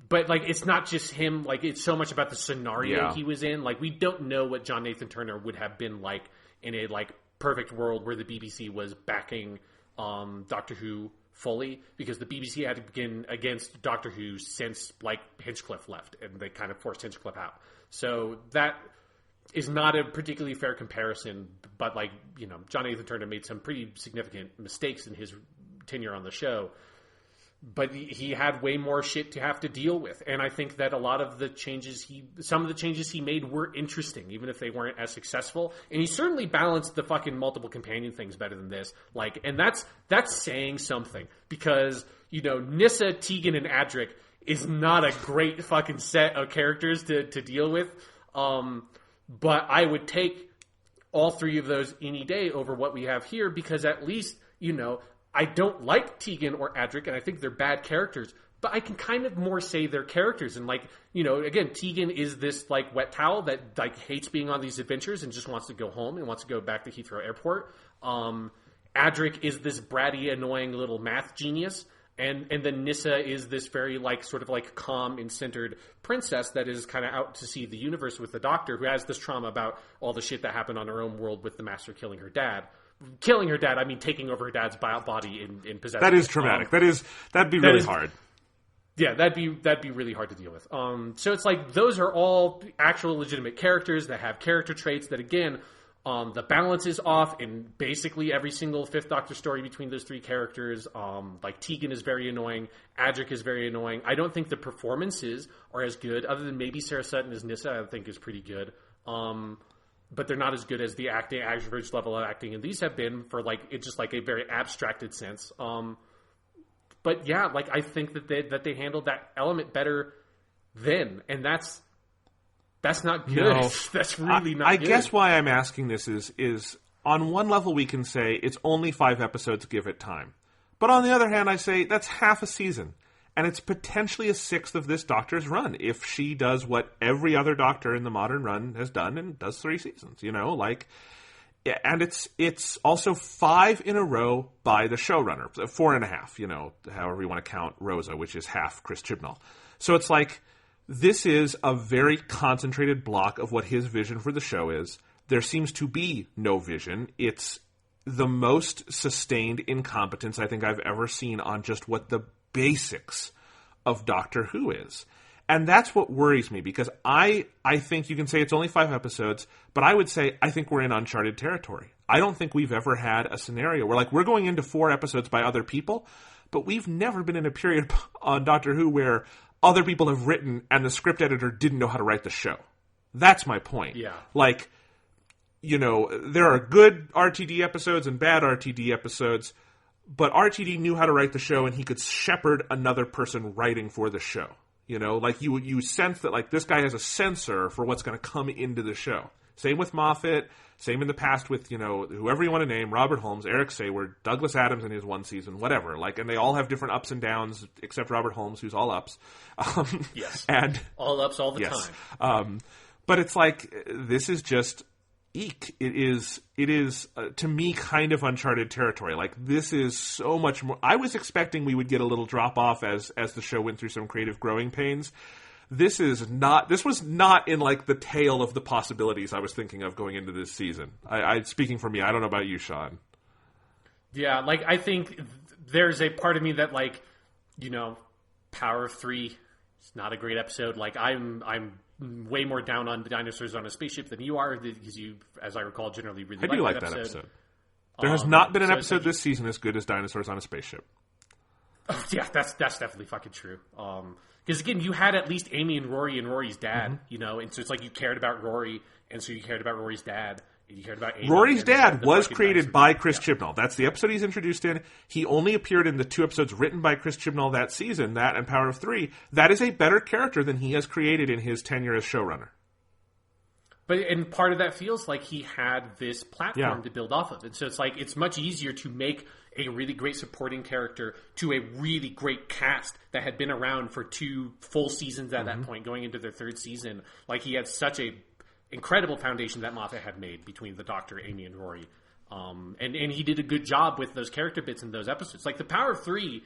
But, like, it's not just him. Like, it's so much about the scenario he was in. Like, we don't know what John Nathan Turner would have been like in a, like, perfect world where the BBC was backing Doctor Who fully. Because the BBC had been against Doctor Who since, like, Hinchcliffe left. And they kind of forced Hinchcliffe out. So that is not a particularly fair comparison. But, like, you know, John Nathan Turner made some pretty significant mistakes in his tenure on the show. But he had way more shit to have to deal with. And I think that a lot of some of the changes he made were interesting, even if they weren't as successful. And he certainly balanced the fucking multiple companion things better than this. Like, and that's saying something. Because, you know, Nyssa, Tegan, and Adric is not a great fucking set of characters to deal with. But I would take all 3 of those any day over what we have here, because at least, you know, I don't like Tegan or Adric, and I think they're bad characters, but I can kind of more say they're characters. And, like, you know, again, Tegan is this, like, wet towel that, like, hates being on these adventures and just wants to go home and wants to go back to Heathrow Airport. Adric is this bratty, annoying little math genius. And then Nyssa is this very, like, sort of, like, calm and centered princess that is kind of out to see the universe with the Doctor, who has this trauma about all the shit that happened on her own world with the Master killing her dad. Killing her dad, I mean taking over her dad's body and possessing. That is traumatic. That'd be really hard. Yeah, that'd be really hard to deal with. So it's like those are all actual legitimate characters that have character traits that, again, the balance is off in basically every single 5th Doctor story between those 3 characters. Like Tegan is very annoying, Adric is very annoying. I don't think the performances are as good, other than maybe Sarah Sutton as Nyssa. I think is pretty good. But they're not as good as the acting, average level of acting, and these have been for, like, it's just like a very abstracted sense. But yeah, like, I think that they handled that element better then, and that's not good. No, that's really not good. I good. guess why I'm asking this is on one level we can say it's only 5 episodes, give it time. But on the other hand, I say that's half a season. And it's potentially a 6th of this Doctor's run if she does what every other Doctor in the modern run has done and does 3 seasons, you know, like, and it's also 5 in a row by the showrunner, 4.5, you know, however you want to count Rosa, which is half Chris Chibnall. So it's like, this is a very concentrated block of what his vision for the show is. There seems to be no vision. It's the most sustained incompetence I think I've ever seen on just what the basics of Doctor Who is. And that's what worries me, because I think you can say it's only 5 episodes, but I would say I think we're in uncharted territory. I don't think we've ever had a scenario where, like, we're going into 4 episodes by other people, but we've never been in a period on Doctor Who where other people have written and the script editor didn't know how to write the show. That's my point. Yeah. Like, there are good RTD episodes and bad RTD episodes, but RTD knew how to write the show, and he could shepherd another person writing for the show. Like you sense that like this guy has a sensor for what's going to come into the show. Same with Moffat. Same in the past with, whoever you want to name, Robert Holmes, Eric Sayward, Douglas Adams in his one season, whatever. Like, and they all have different ups and downs, except Robert Holmes, who's all ups. Yes. And all ups all the time. But it's like, this is just eek. It is to me, kind of uncharted territory. Like, this is so much more. I was expecting we would get a little drop off as the show went through some creative growing pains. This was not in like the tail of the possibilities I was thinking of going into this season. I speaking for me, I don't know about you, Sean. Yeah, like I think there's a part of me that like, Power of Three is not a great episode. Like I'm way more down on the dinosaurs on a spaceship than you are, because you, as I recall, generally really like that episode. There has not been an episode this season as good as Dinosaurs on a Spaceship. Oh, yeah, that's definitely fucking true. Because again, you had at least Amy and Rory's dad, and so it's like you cared about Rory, and so you cared about Rory's dad, and you cared about Amy. Rory's dad was created by Chris Chibnall. That's the episode he's introduced in. He only appeared in the 2 episodes written by Chris Chibnall that season, that and Power of Three. That is a better character than he has created in his tenure as showrunner. And part of that feels like he had this platform to build off of. And so it's like, it's much easier to make a really great supporting character to a really great cast that had been around for 2 full seasons at that point, going into their 3rd season. Like, he had such a incredible foundation that Moffat had made between the Doctor, Amy, and Rory. And he did a good job with those character bits in those episodes. Like, the Power of Three,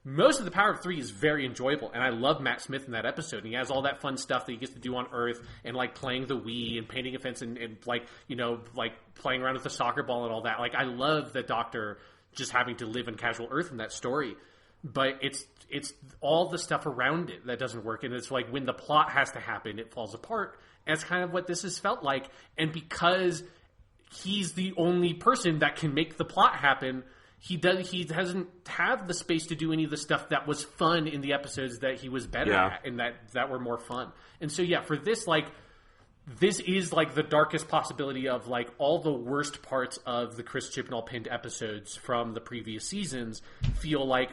most of the Power of Three is very enjoyable, and I love Matt Smith in that episode. And he has all that fun stuff that he gets to do on Earth, and like playing the Wii and painting a fence, and like playing around with the soccer ball and all that. Like, I love the Doctor just having to live in casual Earth in that story, but it's all the stuff around it that doesn't work, and it's like when the plot has to happen, it falls apart. And it's kind of what this has felt like, and because he's the only person that can make the plot happen, he doesn't have the space to do any of the stuff that was fun in the episodes that he was better at, and that were more fun. And so for this, like, this is like the darkest possibility of like all the worst parts of the Chris Chibnall pinned episodes from the previous seasons feel like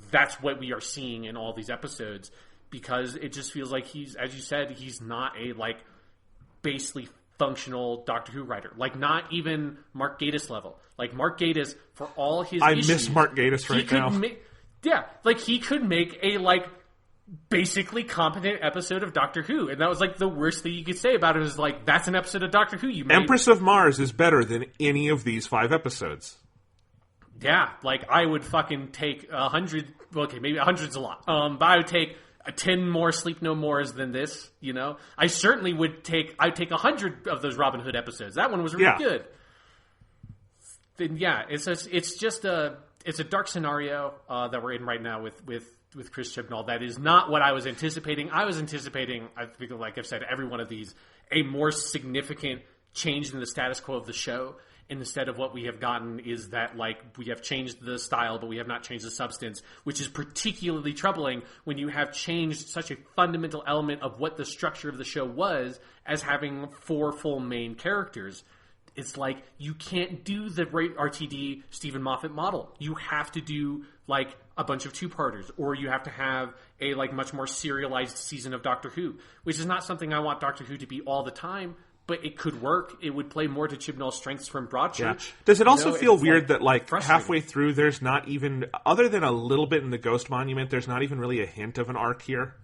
that's what we are seeing in all these episodes, because it just feels like he's, as you said, he's not a like basically functional Doctor Who writer. Like, not even Mark Gatiss level. Like, Mark Gatiss, for all his issues, miss Mark Gatiss right now. He could make a like basically competent episode of Doctor Who, and that was like the worst thing you could say about it, is like, that's an episode of Doctor Who you made. Empress of Mars is better than any of these 5 episodes. Yeah, like, I would fucking take 100, okay, maybe 100's a lot, but I would take 10 more Sleep No Mores than this, I certainly would I'd take 100 of those Robin Hood episodes. That one was really good. Then it's a dark scenario that we're in right now with Chris Chibnall. That is not what I was anticipating. I was anticipating, I think, like I've said, every one of these, a more significant change in the status quo of the show. And instead of what we have gotten is that, like, we have changed the style, but we have not changed the substance, which is particularly troubling when you have changed such a fundamental element of what the structure of the show was, as having 4 full main characters. It's like, you can't do the RTD Stephen Moffat model. You have to do, like, a bunch of 2-parters, or you have to have a, like, much more serialized season of Doctor Who, which is not something I want Doctor Who to be all the time, but it could work. It would play more to Chibnall's strengths from Broadchurch. Yeah. Does it also feel weird that, like, halfway through, there's not even, other than a little bit in the Ghost Monument, there's not even really a hint of an arc here?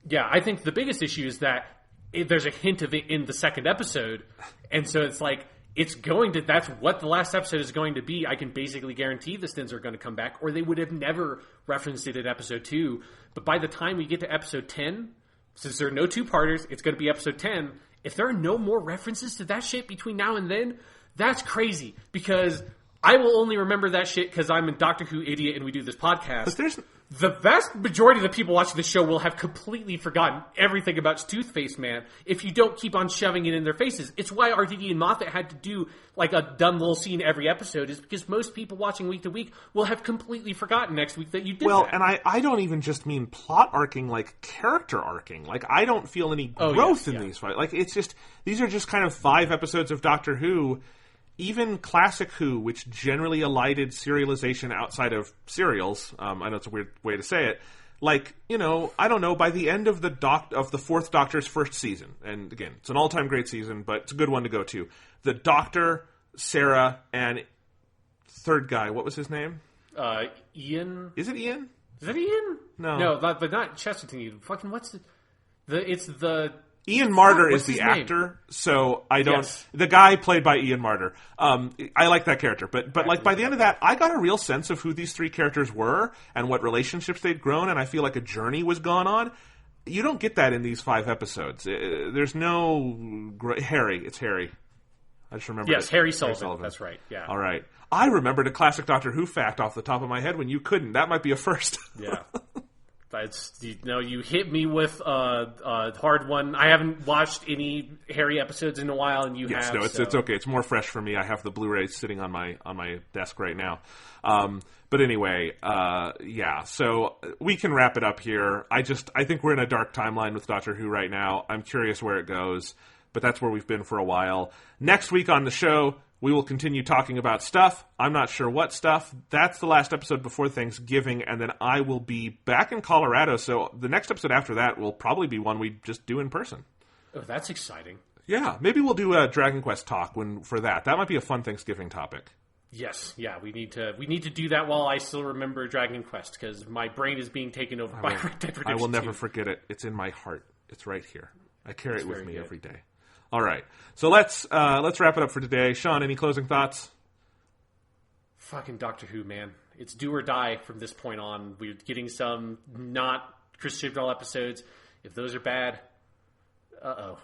Yeah, I think the biggest issue is that there's a hint of it in the 2nd episode, and so it's like, that's what the last episode is going to be. I can basically guarantee the Stins are going to come back, or they would have never referenced it in episode 2. But by the time we get to episode 10, since there are no 2-parters, it's going to be episode 10. If there are no more references to that shit between now and then, that's crazy, because I will only remember that shit because I'm a Doctor Who idiot and we do this podcast. The vast majority of the people watching the show will have completely forgotten everything about Toothpaste Man if you don't keep on shoving it in their faces. It's why RTD and Moffat had to do like a dumb little scene every episode, is because most people watching week to week will have completely forgotten next week that you did that. And I don't even just mean plot arcing, like character arcing. Like, I don't feel any growth in these fights. Like, it's just, these are just kind of 5 episodes of Doctor Who. Even classic Who, which generally elided serialization outside of serials, I know it's a weird way to say it, like, you know, I don't know, by the end of the 4th Doctor's first season, and again, it's an all-time great season, but it's a good one to go to, the Doctor, Sarah, and third guy, what was his name? Ian? Is it Ian? Is that Ian? No. No, but not Chesterton. Fucking, what's it's the... Ian Marter is the actor, so I don't... Yes. The guy played by Ian Marter. I like that character, but like by the end of that, I got a real sense of who these 3 characters were and what relationships they'd grown, and I feel like a journey was gone on. You don't get that in these 5 episodes. There's no... Harry. It's Harry. I just remember. Yes, Harry Sullivan. That's right, yeah. All right. I remembered a classic Doctor Who fact off the top of my head when you couldn't. That might be a first. Yeah. That's, you hit me with a hard one. I haven't watched any Harry episodes in a while, and you have. Yes, no, it's okay. It's more fresh for me. I have the Blu-rays sitting on my desk right now. But anyway, yeah. So we can wrap it up here. I think we're in a dark timeline with Doctor Who right now. I'm curious where it goes, but that's where we've been for a while. Next week on the show, we will continue talking about stuff. I'm not sure what stuff. That's the last episode before Thanksgiving, and then I will be back in Colorado, so the next episode after that will probably be one we just do in person. Oh, that's exciting. Yeah, maybe we'll do a Dragon Quest talk for that. That might be a fun Thanksgiving topic. Yes, yeah, we need to do that while I still remember Dragon Quest, because my brain is being taken over by Red Dead Redemption 2. I will never forget it. It's in my heart. It's right here. I carry it with me every day. All right, so let's wrap it up for today. Sean, any closing thoughts? Fucking Doctor Who, man. It's do or die from this point on. We're getting some not Chris Chibnall episodes. If those are bad, uh-oh.